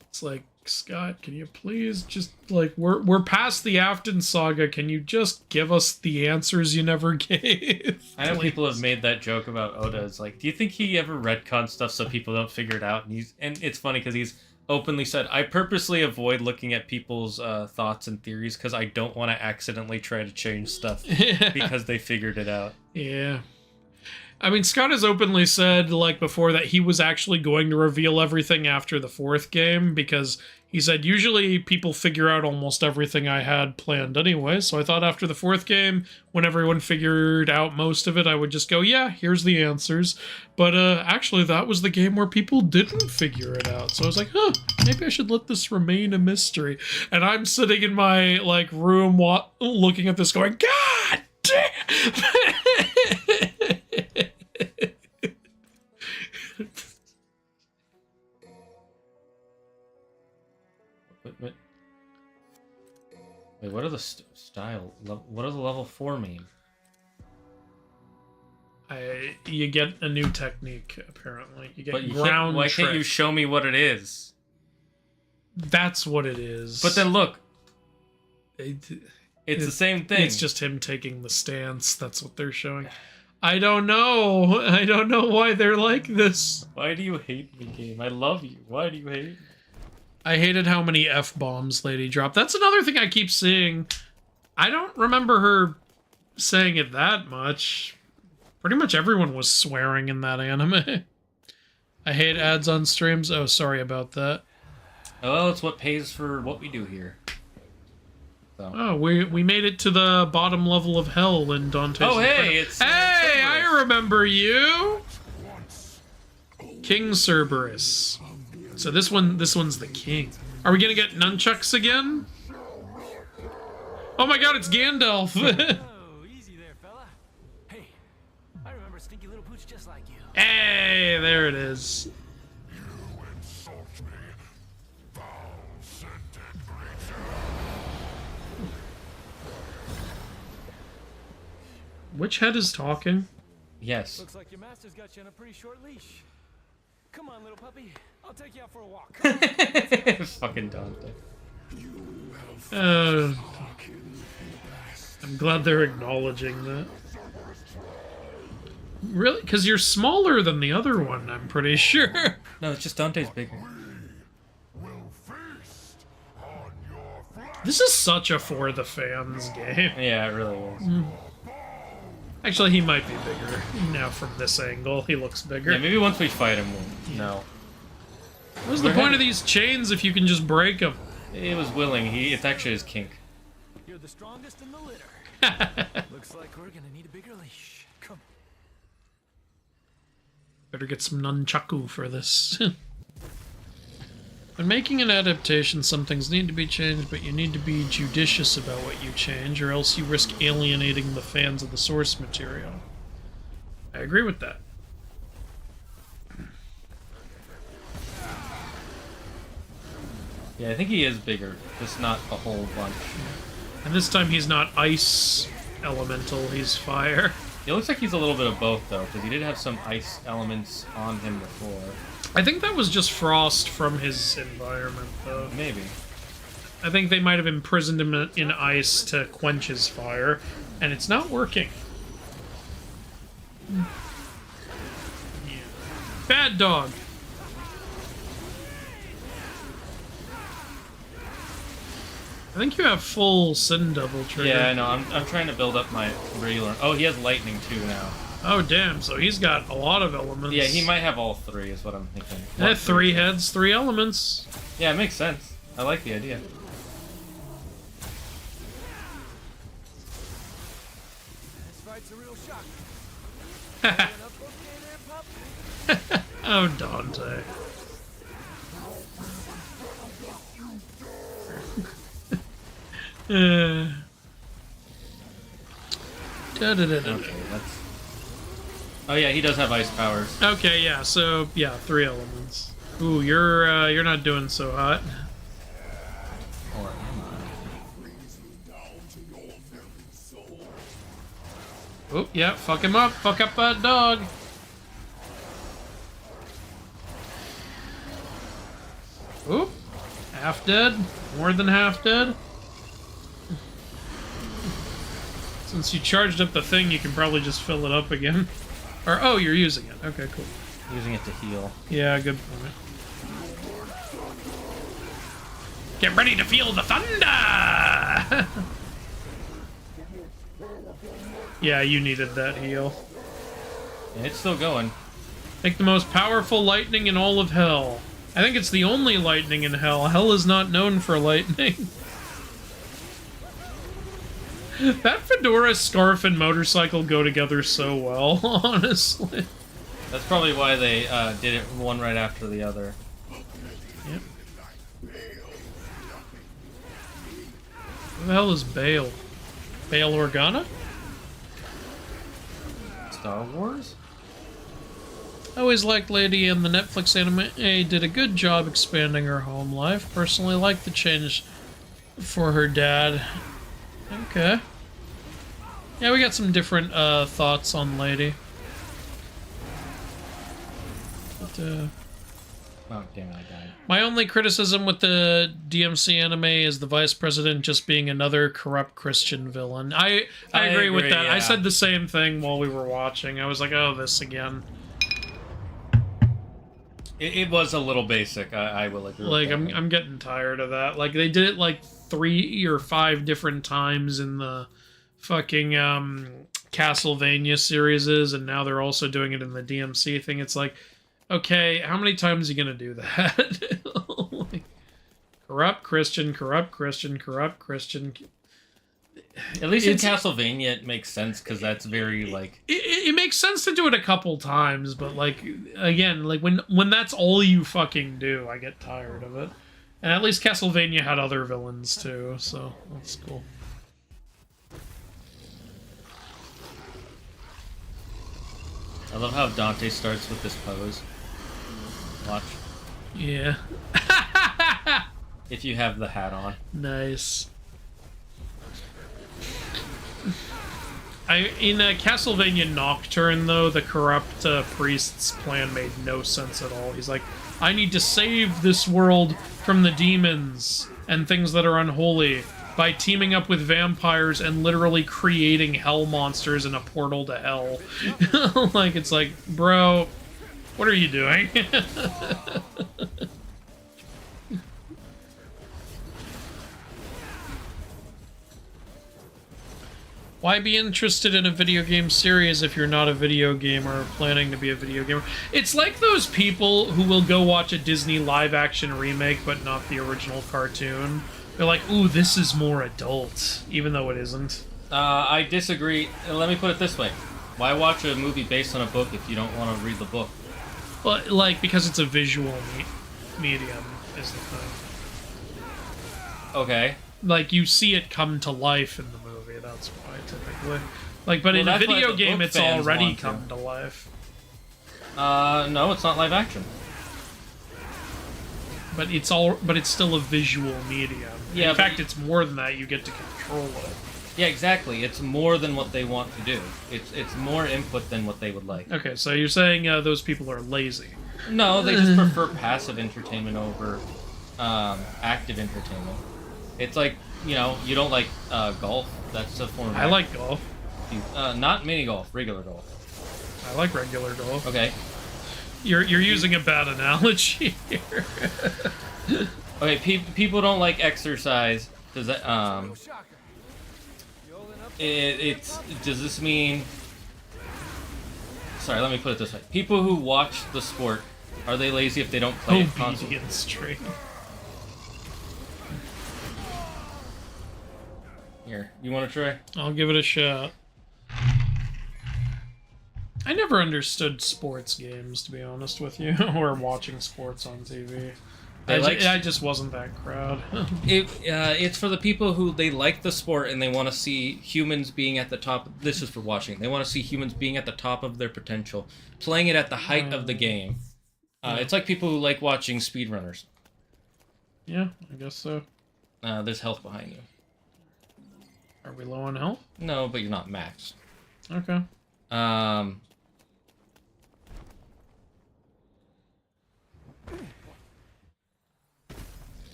It's like, Scott, can you please just, like, we're past the Afton saga. Can you just give us the answers you never gave? I know people have made that joke about Oda. It's like, do you think he ever retcon stuff so people don't figure it out? And it's funny because he's openly said, I purposely avoid looking at people's thoughts and theories because I don't want to accidentally try to change stuff because they figured it out. Yeah. I mean, Scott has openly said, like, before that he was actually going to reveal everything after the 4th game because he said, usually people figure out almost everything I had planned anyway, so I thought after the 4th game, when everyone figured out most of it, I would just go, yeah, here's the answers. But actually, that was the game where people didn't figure it out, so I was like, huh, maybe I should let this remain a mystery. And I'm sitting in my, like, room looking at this going, God damn! Wait, what are the style? What does the level 4 mean? You get a new technique, apparently. You get But ground why trick. can't you show me what it is? That's what it is. But then look, it's the same thing. It's just him taking the stance. That's what they're showing. I don't know. I don't know why they're like this. Why do you hate me, game? I love you. Why do you hate me? I hated how many F-bombs Lady dropped. That's another thing I keep seeing. I don't remember her saying it that much. Pretty much everyone was swearing in that anime. I hate ads on streams. Oh, sorry about that. Oh, well, it's what pays for what we do here. So. Oh, we made it to the bottom level of hell in Dante's. Oh, hey, it's... Hey, I remember you! King Cerberus. So this one's the king. Are we gonna get nunchucks again? Oh my god, it's Gandalf! Oh, easy there, fella. Hey, I remember stinky little pooch just like you. Hey, there it is. You insult me, foul-scented creature. Which head is talking? Yes. Looks like your master's got you on a pretty short leash. Come on, little puppy. I'll take you out for a walk. Fucking Dante. I'm glad they're acknowledging that. Really? Because you're smaller than the other one, I'm pretty sure. No, it's just Dante's bigger. This is such a for the fans game. Yeah, it really is. Actually, he might be bigger. Now from this angle, he looks bigger. Yeah, maybe once we fight him, we'll know. What's the point of these chains if you can just break them? It was willing. It's actually his kink. You're the strongest in the litter. Looks like we're gonna need a bigger leash. Come. Better get some nunchaku for this. When making an adaptation, some things need to be changed, but you need to be judicious about what you change, or else you risk alienating the fans of the source material. I agree with that. Yeah, I think he is bigger, just not a whole bunch. And this time he's not ice elemental, he's fire. It looks like he's a little bit of both, though, because he did have some ice elements on him before. I think that was just frost from his environment, though. Maybe. I think they might have imprisoned him in ice to quench his fire, and it's not working. Yeah. Bad dog. I think you have full Sin Devil trigger. Yeah, I know. I'm trying to build up my regular. Oh, he has lightning too now. Oh, damn. So he's got a lot of elements. Yeah, he might have all three, is what I'm thinking. Yeah, 3 heads, 3 elements. Yeah, it makes sense. I like the idea. This fight's a real shock. Oh, Dante. Okay, let's... Oh yeah, he does have ice powers. Okay, yeah, so, yeah, 3 elements. Ooh, you're not doing so hot. Or Oh, yeah, fuck him up. Fuck up that dog. Oop. Half dead. More than half dead. Since you charged up the thing, you can probably just fill it up again. Or, oh, you're using it. Okay, cool. using it to heal. Yeah, good point. Get ready to feel the thunder! Yeah, you needed that heal. And it's still going. Make the most powerful lightning in all of hell. I think it's the only lightning in hell. Hell is not known for lightning. That fedora, scarf, and motorcycle go together so well, honestly. That's probably why they did it one right after the other. Yep. Who the hell is Bail? Bail Organa? Star Wars? I always liked Lady, and the Netflix anime did a good job expanding her home life. Personally, liked the change for her dad. Okay. Yeah, we got some different thoughts on Lady. But, Oh, damn it, I died. my only criticism with the DMC anime is the Vice President just being another corrupt Christian villain. I agree with that. yeah. I said the same thing while we were watching. I was like, oh, this again. It was a little basic, I will agree Like, with that. I'm getting tired of that. Like, they did it like 3 or 5 different times in the fucking Castlevania series, and now they're also doing it in the DMC thing. It's like, okay, how many times are you gonna do that? Like, corrupt Christian, corrupt Christian, corrupt Christian. At least in It's- Castlevania it makes sense, because that's very, like... It makes sense to do it a couple times, but like, again, like when that's all you fucking do, I get tired of it. And at least Castlevania had other villains too, so that's cool. I love how Dante starts with this pose. Watch. Yeah. If you have the hat on. Nice. In Castlevania Nocturne, though, the corrupt priest's plan made no sense at all. He's like, I need to save this world from the demons and things that are unholy by teaming up with vampires and literally creating hell monsters in a portal to hell. Like, it's like, bro, what are you doing? Why be interested in a video game series if you're not a video gamer or planning to be a video gamer? It's like those people who will go watch a Disney live-action remake but not the original cartoon. They're like, ooh, this is more adult, even though it isn't. I disagree. Let me put it this way. Why watch a movie based on a book if you don't want to read the book? Well, like, because it's a visual medium is the thing. Okay. Like, you see it come to life in the movie, that's why, typically. Like, but Well, in a that's why video the game, book it's fans already want to. come to life. No, it's not live action. But it's still a visual medium. Yeah, In but fact, it's more than that. You get to control it. Yeah, exactly. It's more than what they want to do. It's more input than what they would like. Okay, so you're saying those people are lazy. No, they just prefer passive entertainment over active entertainment. It's like, you know, you don't like golf. That's a form of... I like golf. Not mini golf, regular golf. I like regular golf. Okay. You're using a bad analogy here. Okay, people don't like exercise. Does that does this mean? Sorry, let me put it this way: people who watch the sport, are they lazy if they don't play it constantly? Obedience tree. Here, you want to try? I'll give it a shot. I never understood sports games, to be honest with you, or watching sports on TV. I just wasn't that crowd. It's for the people who they like the sport and they want to see humans being at the top. This is for watching. They want to see humans being at the top of their potential, playing it at the height of the game. It's like people who like watching speedrunners. Yeah, I guess so. There's health behind you. Are we low on health? No, but you're not max. Okay.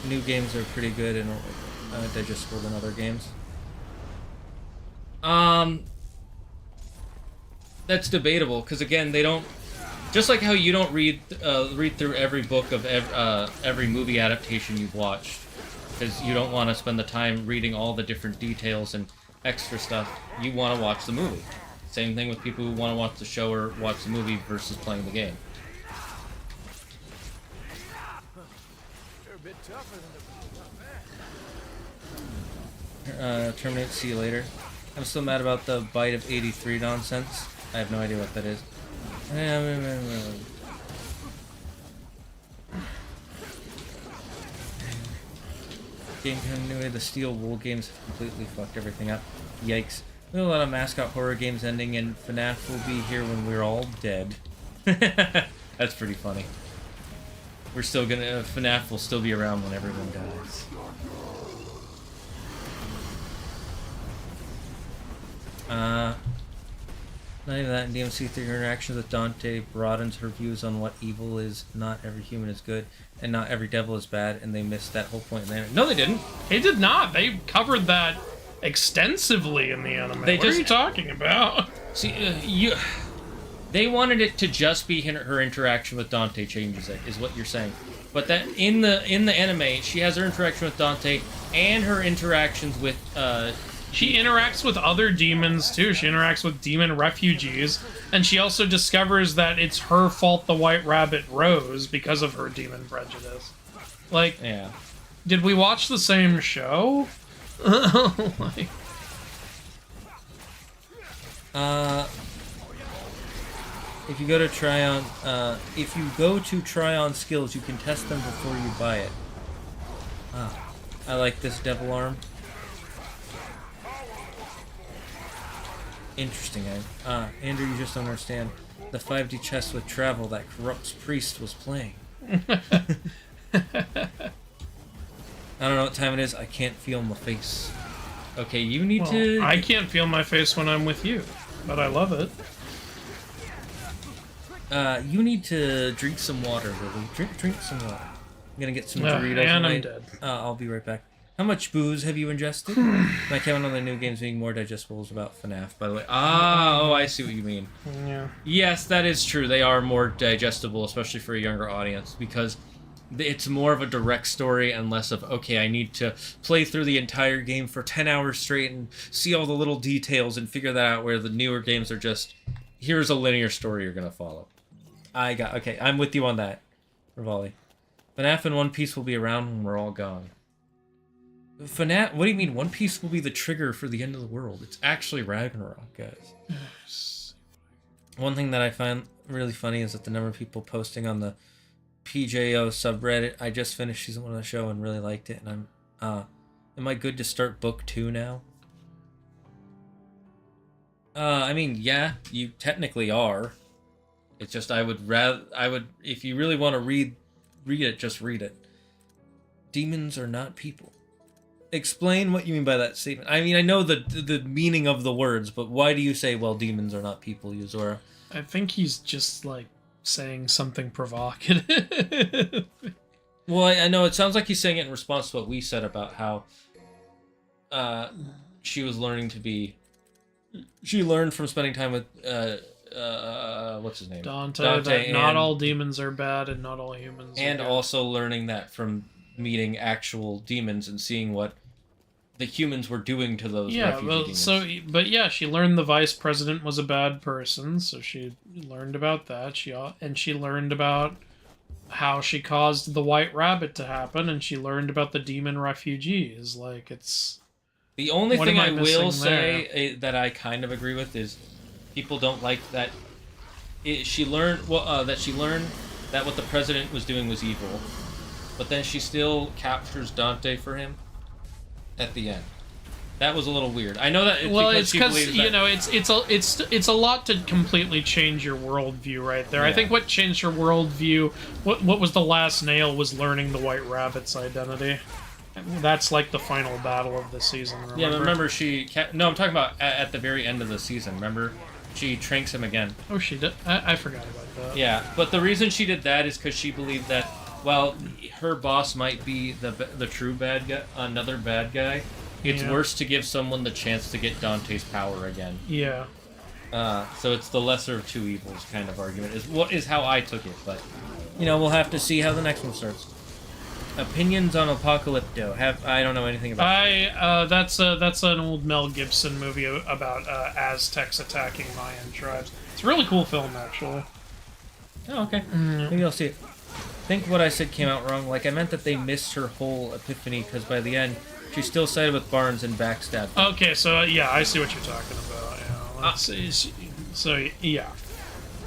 New games are pretty good and digestible than other games. That's debatable because again, they don't. Just like how you don't read through every book of every movie adaptation you've watched, because you don't want to spend the time reading all the different details and extra stuff. You want to watch the movie. Same thing with people who want to watch the show or watch the movie versus playing the game. You're a bit tougher than the Terminate, see you later. I'm still mad about the bite of 83 nonsense. I have no idea what that is. Game continuity, the Steel Wool games have completely fucked everything up. Yikes. We have a lot of mascot horror games ending, and FNAF will be here when we're all dead. That's pretty funny. We're still gonna... FNAF will still be around when everyone dies. Not even that, in DMC, through her interactions with Dante broadens her views on what evil is. Not every human is good, and not every devil is bad, and they missed that whole point in the anime. No, they didn't. They did not. They covered that extensively in the anime. What are you talking about? See, they wanted it to just be her interaction with Dante changes it, is what you're saying. But that in the anime, she has her interaction with Dante and her interactions with She interacts with other demons, too. She interacts with demon refugees. And she also discovers that it's her fault the White Rabbit rose because of her demon prejudice. Like, yeah. Did we watch the same show? Like... If you go to try on skills, you can test them before you buy it. I like this devil arm. Interesting, Andrew, you just don't understand. The 5D chess with travel that Corrupt's priest was playing. I don't know what time it is. I can't feel my face. Okay, you need to... I can't feel my face when I'm with you, but I love it. You need to drink some water, Lily. Drink some water. I'm gonna get some Doritos. And I'm dead. I'll be right back. How much booze have you ingested? My comment on the new games being more digestible is about FNAF, by the way. Oh, I see what you mean. Yeah. Yes, that is true. They are more digestible, especially for a younger audience, because it's more of a direct story and less of, okay, I need to play through the entire game for 10 hours straight and see all the little details and figure that out, where the newer games are just, here's a linear story you're going to follow. Okay, I'm with you on that, Rivali. FNAF and One Piece will be around when we're all gone. FNAF, what do you mean? One Piece will be the trigger for the end of the world. It's actually Ragnarok, guys. One thing that I find really funny is that the number of people posting on the PJO subreddit, I just finished season 1 of the show and really liked it, and am I good to start book 2 now? I mean, yeah, you technically are. It's just I would, if you really want to read it, just read it. Demons are not people. Explain what you mean by that statement. I mean, I know the meaning of the words, but why do you say, well, demons are not people, Yuzora? I think he's just, like, saying something provocative. Well, I know it sounds like he's saying it in response to what we said about how she was learning to be she learned from spending time with what's his name? Dante, Dante that and, not all demons are bad and not all humans are and good. also learning that from meeting actual demons and seeing what the humans were doing to those refugee demons. But yeah, she learned the vice president was a bad person, so she learned about that. She learned about how she caused the white rabbit to happen, and she learned about the demon refugees. Like, it's... The only What thing am I I will missing say that I kind of agree with is people don't like that she learned that what the president was doing was evil, but then she still captures Dante for him at the end. That was a little weird. I know that it's because you know it's a lot to completely change your worldview right there. Yeah. I think what changed her worldview, what was the last nail, was learning the White Rabbit's identity. That's like the final battle of the season. Remember? Yeah, remember no, I'm talking about at the very end of the season. Remember, she tranks him again. Oh, she did. I forgot about that. Yeah, but the reason she did that is because she believed that while her boss might be the true bad guy, another bad guy, it's worse to give someone the chance to get Dante's power again. Yeah. So it's the lesser of two evils kind of argument is how I took it, but we'll have to see how the next one starts. Opinions on Apocalypto. I don't know anything about it. That's an old Mel Gibson movie about Aztecs attacking Mayan tribes. It's a really cool film, actually. Oh, okay. Maybe I'll see it. I think what I said came out wrong. Like, I meant that they missed her whole epiphany, because by the end, she still sided with Barnes and backstabbed him. Okay, so yeah, I see what you're talking about. So yeah.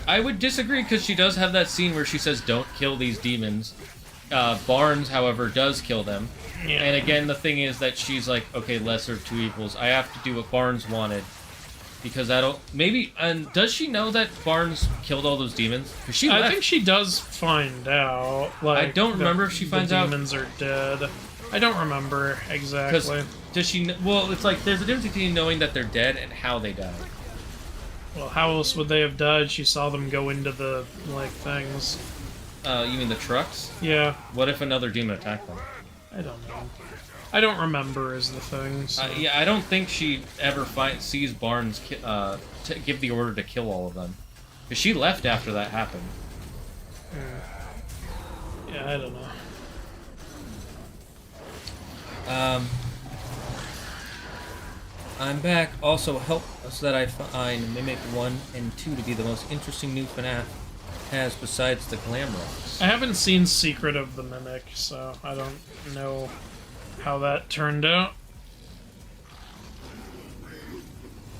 I would disagree, because she does have that scene where she says, "Don't kill these demons." Barnes, however, does kill them. Yeah. And again, the thing is that she's like, okay, lesser of two evils. I have to do what Barnes wanted. Because and does she know that Barnes killed all those demons? I think she does find out. Like, I don't remember if she finds out. The demons are dead. I don't remember exactly. Does she? Well, it's like there's a difference between knowing that they're dead and how they died. Well, how else would they have died? She saw them go into the things. You mean the trucks? Yeah. What if another demon attacked them? I don't know. I don't remember is the thing. So. Yeah, I don't think she ever sees Barnes to give the order to kill all of them. Because she left after that happened. Yeah, I don't know. I'm back. Also, help us that I find Mimic 1 and 2 to be the most interesting new FNAF has besides the glam rocks. I haven't seen Secret of the Mimic, so I don't know how that turned out.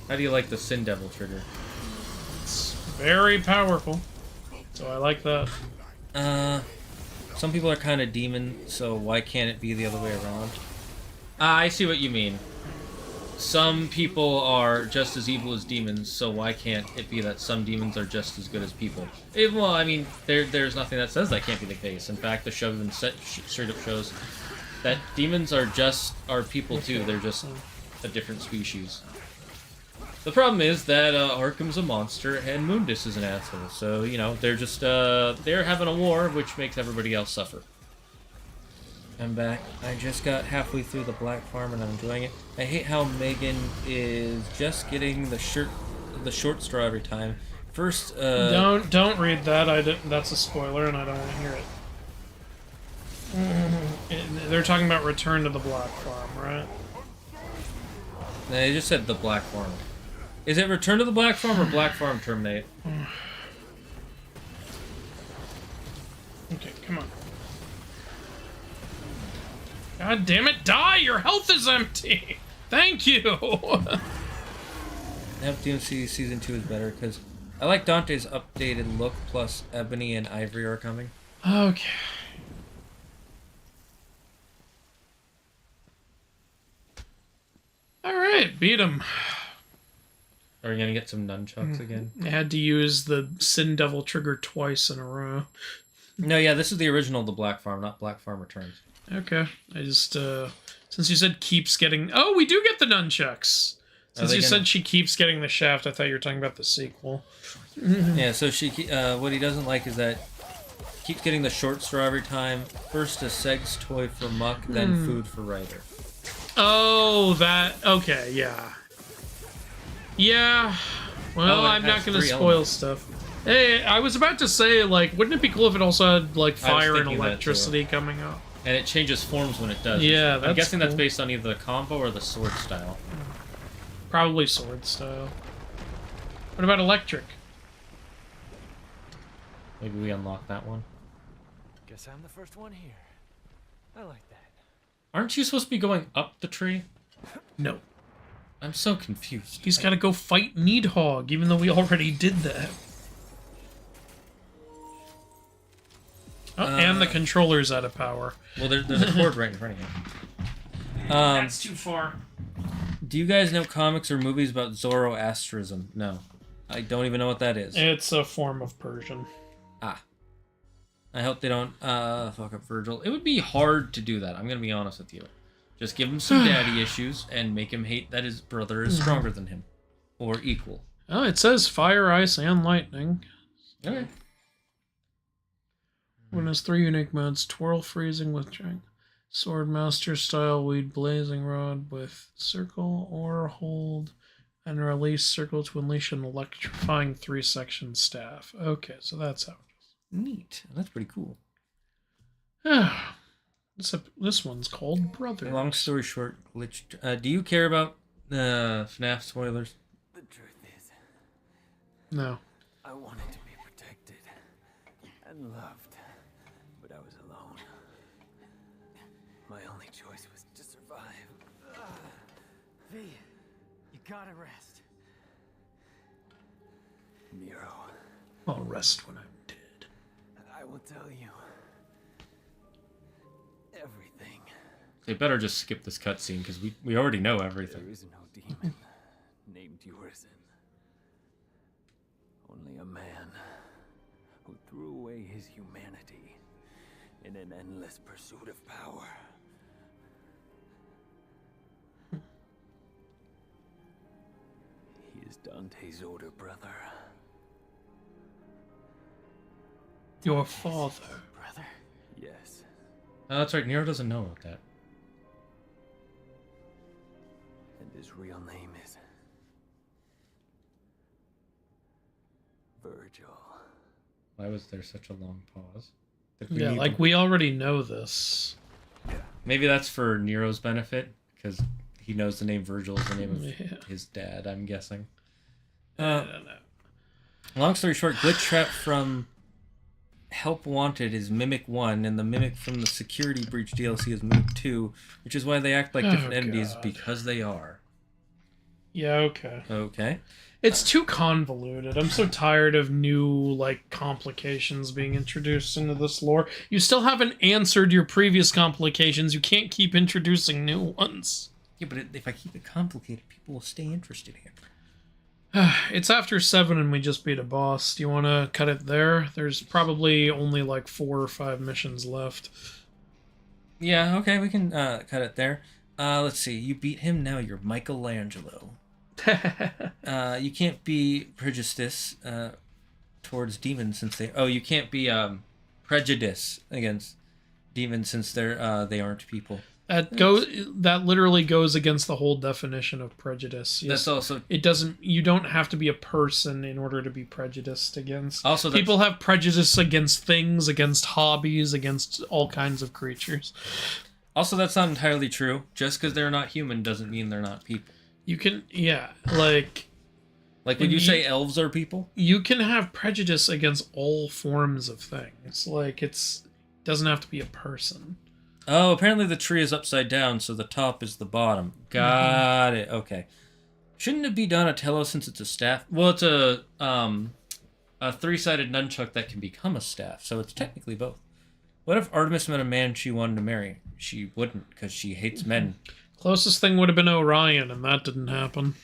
How do you like the Sin Devil trigger? It's very powerful, so I like that. Some people are kind of demon, so why can't it be the other way around? I see what you mean. Some people are just as evil as demons, so why can't it be that some demons are just as good as people? Well, I mean, there's nothing that says that can't be the case. In fact, the show even straight up shows that demons are people too. They're just a different species. The problem is that Arkham's a monster and Mundus is an asshole. So they're just they're having a war, which makes everybody else suffer. I'm back. I just got halfway through the Black Farm and I'm enjoying it. I hate how Megan is just getting the short straw every time. First, don't read that. That's a spoiler, and I don't want to hear it. They're talking about Return to the Black Farm, right? They just said the Black Farm. Is it Return to the Black Farm or Black Farm Terminate? Okay, come on. God damn it, die! Your health is empty! Thank you! I hope DMC Season 2 is better, because I like Dante's updated look, plus Ebony and Ivory are coming. Okay. Alright, beat him. Are we gonna get some nunchucks again? I had to use the Sin Devil trigger twice in a row. No, yeah, this is the original The Black Farm, not Black Farm Returns. Okay, I just, since you said keeps getting... Oh, we do get the nunchucks! Since you said she keeps getting the shaft, I thought you were talking about the sequel. Yeah, so what he doesn't like is that keeps getting the short straw every time. First a sex toy for Muck, then food for Ryder. Oh, that... Okay, yeah. Yeah. Well, Oh, it I'm not has going to 3 spoil elements. stuff. Hey, I was about to say, like, wouldn't it be cool if it also had, like, fire and thinking that, too. electricity coming out? And it changes forms when it does. Yeah, I'm that's guessing that's cool. based on either the combo or the sword style. Probably sword style. What about electric? Maybe we unlock that one. Guess I'm the first one here. I like that. Aren't you supposed to be going up the tree? No. I'm so confused. He's got to go fight Needhog, even though we already did that. Oh, and the controller's out of power. Well, there's a cord right in front of you. That's too far. Do you guys know comics or movies about Zoroastrianism? No. I don't even know what that is. It's a form of Persian. Ah. I hope they don't fuck up Virgil. It would be hard to do that. I'm going to be honest with you. Just give him some daddy issues and make him hate that his brother is stronger than him. Or equal. Oh, it says fire, ice, and lightning. Okay. One has 3 unique modes: twirl, freezing with drink, sword master style, weed blazing rod with circle or hold, and release circle to unleash an electrifying 3-section staff. Okay, so that's how it is. Neat. That's pretty cool. This one's called Brother. Long story short, glitch. Do you care about FNAF spoilers? The truth is, No. I wanted to be protected and loved, but I was alone. My only choice was to survive. V, you gotta rest. Nero, I'll rest when I'm dead. I will tell you everything. They better just skip this cutscene because we already know everything. There is no demon named Urizen. Only a man who threw away his humanity in an endless pursuit of power. He is Dante's older brother. Your father. Brother? Yes. Oh, that's right. Nero doesn't know about that. And his real name is Virgil. Why was there such a long pause? Yeah, like we already know this. Maybe that's for Nero's benefit because he knows the name Virgil is the name of Yeah. his dad. I'm guessing. I don't know. Long story short, glitch trap from Help Wanted is Mimic 1, and the Mimic from the Security Breach DLC is Mimic 2, which is why they act like different entities, God. because they are. Yeah, okay. Okay. It's too convoluted. I'm so tired of new, like, complications being introduced into this lore. You still haven't answered your previous complications. You can't keep introducing new ones. Yeah, but if I keep it complicated, people will stay interested here. It's after 7 and we just beat a boss. Do you want to cut it there? There's probably only like 4 or 5 missions left. Yeah, okay, we can cut it there. Let's see. You beat him, now you're Michelangelo. You can't be prejudiced towards demons since they... Oh, you can't be prejudice against demons since they aren't people. That literally goes against the whole definition of prejudice. Yes, That's also... It doesn't... You don't have to be a person in order to be prejudiced against. Also, people have prejudice against things, against hobbies, against all kinds of creatures. Also, that's not entirely true. Just because they're not human doesn't mean they're not people. You can... Yeah, like... Like, would you say elves are people? You can have prejudice against all forms of things. Like, doesn't have to be a person. Oh, apparently the tree is upside down, so the top is the bottom. Got it. Okay. Shouldn't it be Donatello since it's a staff? Well, it's a 3-sided nunchuck that can become a staff, so it's technically both. What if Artemis met a man she wanted to marry? She wouldn't, because she hates men. Closest thing would have been Orion, and that didn't happen.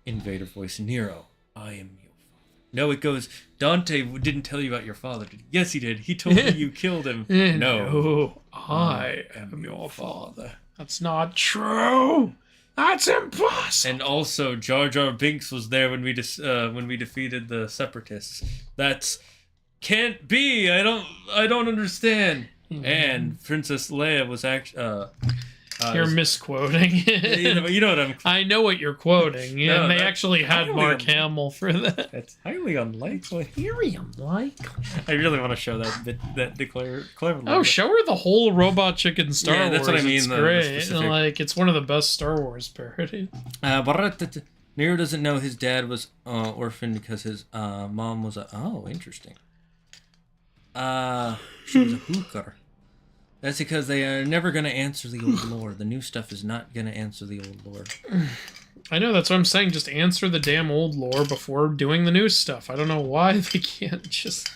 Invader voice, Nero, I am your father. No, it goes, Dante didn't tell you about your father, did he? Yes, he did. He told me you killed him. No. I am your father. That's not true. That's impossible. And also, Jar Jar Binks was there when we defeated the Separatists. That's can't be. I don't understand. And Princess Leia was actually You're misquoting. You know what I'm... I know what you're quoting. Yeah, No, and they that's actually had highly Mark unlikely. Hamill for that. That's highly unlikely. Very unlikely. I really want to show that declare clever. Oh, show her the whole Robot Chicken Star Yeah, Wars. that's what I mean, It's the great. specific- Like, it's one of the best Star Wars parodies. Nero doesn't know his dad was orphaned because his mom was a... Oh, interesting. She was a hooker. That's because they are never going to answer the old lore. The new stuff is not going to answer the old lore. I know, that's what I'm saying. Just answer the damn old lore before doing the new stuff. I don't know why they can't just...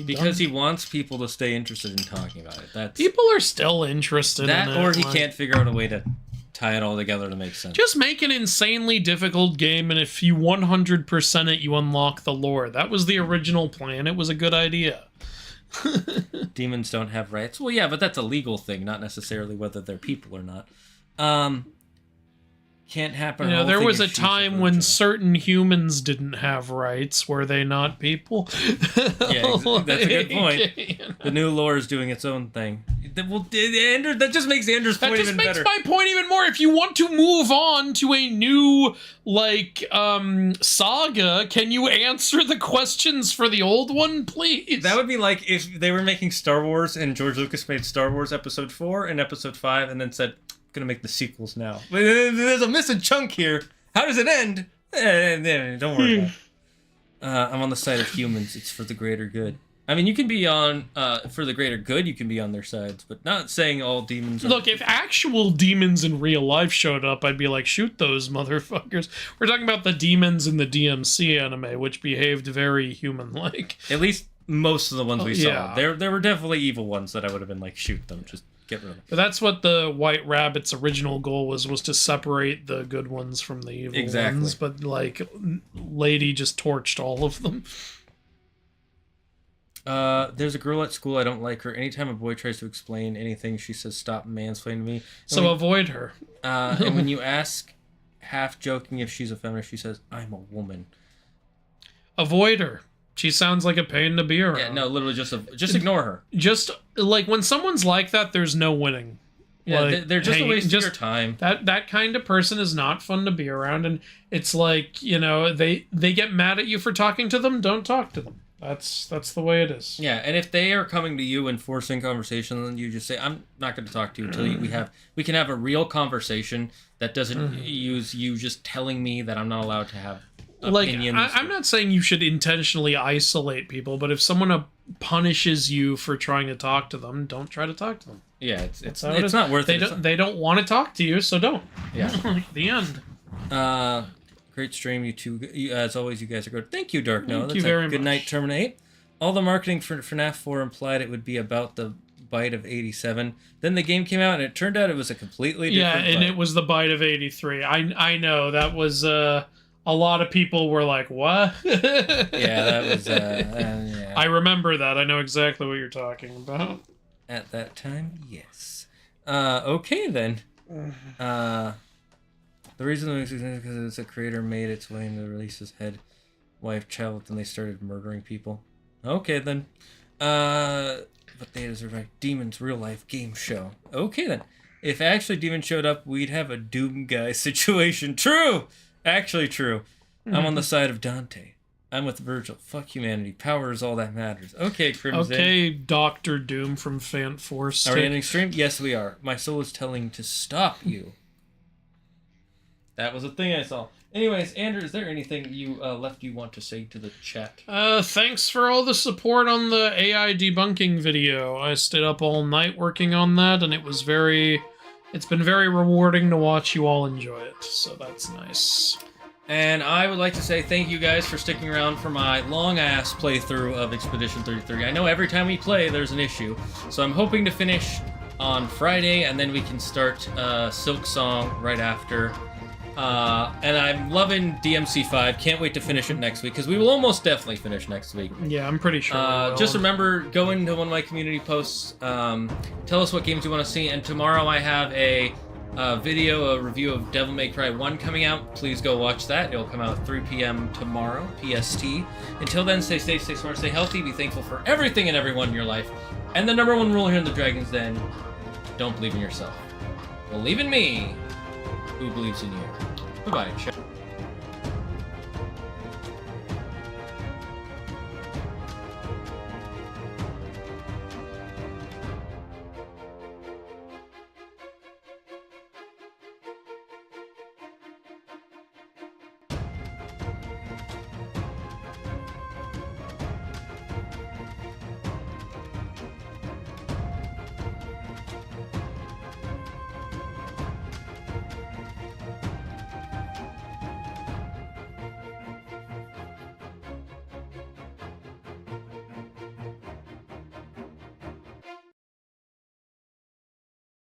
Because he wants people to stay interested in talking about it. That's People are still interested that, in it. or he like- can't figure out a way to tie it all together to make sense. Just make an insanely difficult game, and if you 100% it, you unlock the lore. That was the original plan. It was a good idea. Demons don't have rights. Well, yeah, but that's a legal thing, not necessarily whether they're people or not. Can't happen. You know, whole there thing was a is she's time when virgin. certain humans didn't have rights. Were they not people? Yeah, that's a good point. You know. The new lore is doing its own thing. That just makes Andrew's That point just even makes better. my point even more. If you want to move on to a new, like, saga, can you answer the questions for the old one, please? That would be like if they were making Star Wars and George Lucas made Star Wars Episode 4 and Episode 5 and then said, I'm going to make the sequels now. But there's a missing chunk here. How does it end? Don't worry about it. I'm on the side of humans. It's for the greater good. I mean, you can be on, for the greater good, you can be on their sides, but not saying all demons are... Look, if actual demons in real life showed up, I'd be like, shoot those motherfuckers. We're talking about the demons in the DMC anime, which behaved very human-like. At least most of the ones we yeah. saw. There were definitely evil ones that I would have been like, shoot them, just get rid of them. But that's what the White Rabbit's original goal was to separate the good ones from the evil Exactly. ones. But, like, Lady just torched all of them. There's a girl at school, I don't like her. Anytime a boy tries to explain anything, she says, stop mansplaining to me. So avoid her. And when you ask, half joking, if she's a feminist, she says, I'm a woman. Avoid her. She sounds like a pain to be around. Yeah, no, literally just ignore her. Just, like, when someone's like that, there's no winning. Yeah, Like, they're just a hey, waste of your time. That kind of person is not fun to be around, and it's like, you know, they get mad at you for talking to them, don't talk to them. That's the way it is. Yeah, and if they are coming to you and forcing conversation, then you just say, I'm not going to talk to you until we can have a real conversation that doesn't use you just telling me that I'm not allowed to have opinions. Like, I'm not saying you should intentionally isolate people, but if someone punishes you for trying to talk to them, don't try to talk to them. Yeah, it's how it is. not worth They it. don't they don't want to talk to you, so don't. Yeah. Like, the end. Great stream, you two. As always, you guys are good. Thank you, Dark Noah. Thank you very Good much. night, Terminate. All the marketing for FNAF 4 implied it would be about the bite of 87. Then the game came out, and it turned out it was a completely different Yeah, and bite. it was the bite of 83. I know that was a lot of people were like, "What?" Yeah, that was. Yeah. I remember that. I know exactly what you're talking about. At that time, yes. Okay then. The reason it was because the creator made its way into the release's head, wife, child, then they started murdering people. Okay then. But they deserve a Demon's real life game show. Okay then. If actually Demon showed up, we'd have a Doom guy situation. True! Actually true. I'm on the side of Dante. I'm with Virgil. Fuck humanity. Power is all that matters. Okay, Crimson. Okay, Dr. Doom from Fant Force. Are we ending stream? Yes, we are. My soul is telling to stop you. That was a thing I saw. Anyways, Andrew, is there anything you left you want to say to the chat? Thanks for all the support on the AI debunking video. I stayed up all night working on that, and it's been very rewarding to watch you all enjoy it, so that's nice. And I would like to say thank you guys for sticking around for my long-ass playthrough of Expedition 33. I know every time we play, there's an issue, so I'm hoping to finish on Friday, and then we can start Silk Song right after. And I'm loving DMC 5. Can't wait to finish it next week, because we will almost definitely finish next week. Yeah, I'm pretty sure. we will. Just remember, go into one of my community posts, tell us what games you want to see, and tomorrow I have a review of Devil May Cry 1 coming out. Please go watch that. It'll come out at 3 p.m. tomorrow, PST. Until then, stay safe, stay smart, stay healthy, be thankful for everything and everyone in your life. And the number one rule here in the Dragon's Den, don't believe in yourself. Believe in me, who believes in you. Bye-bye, chat.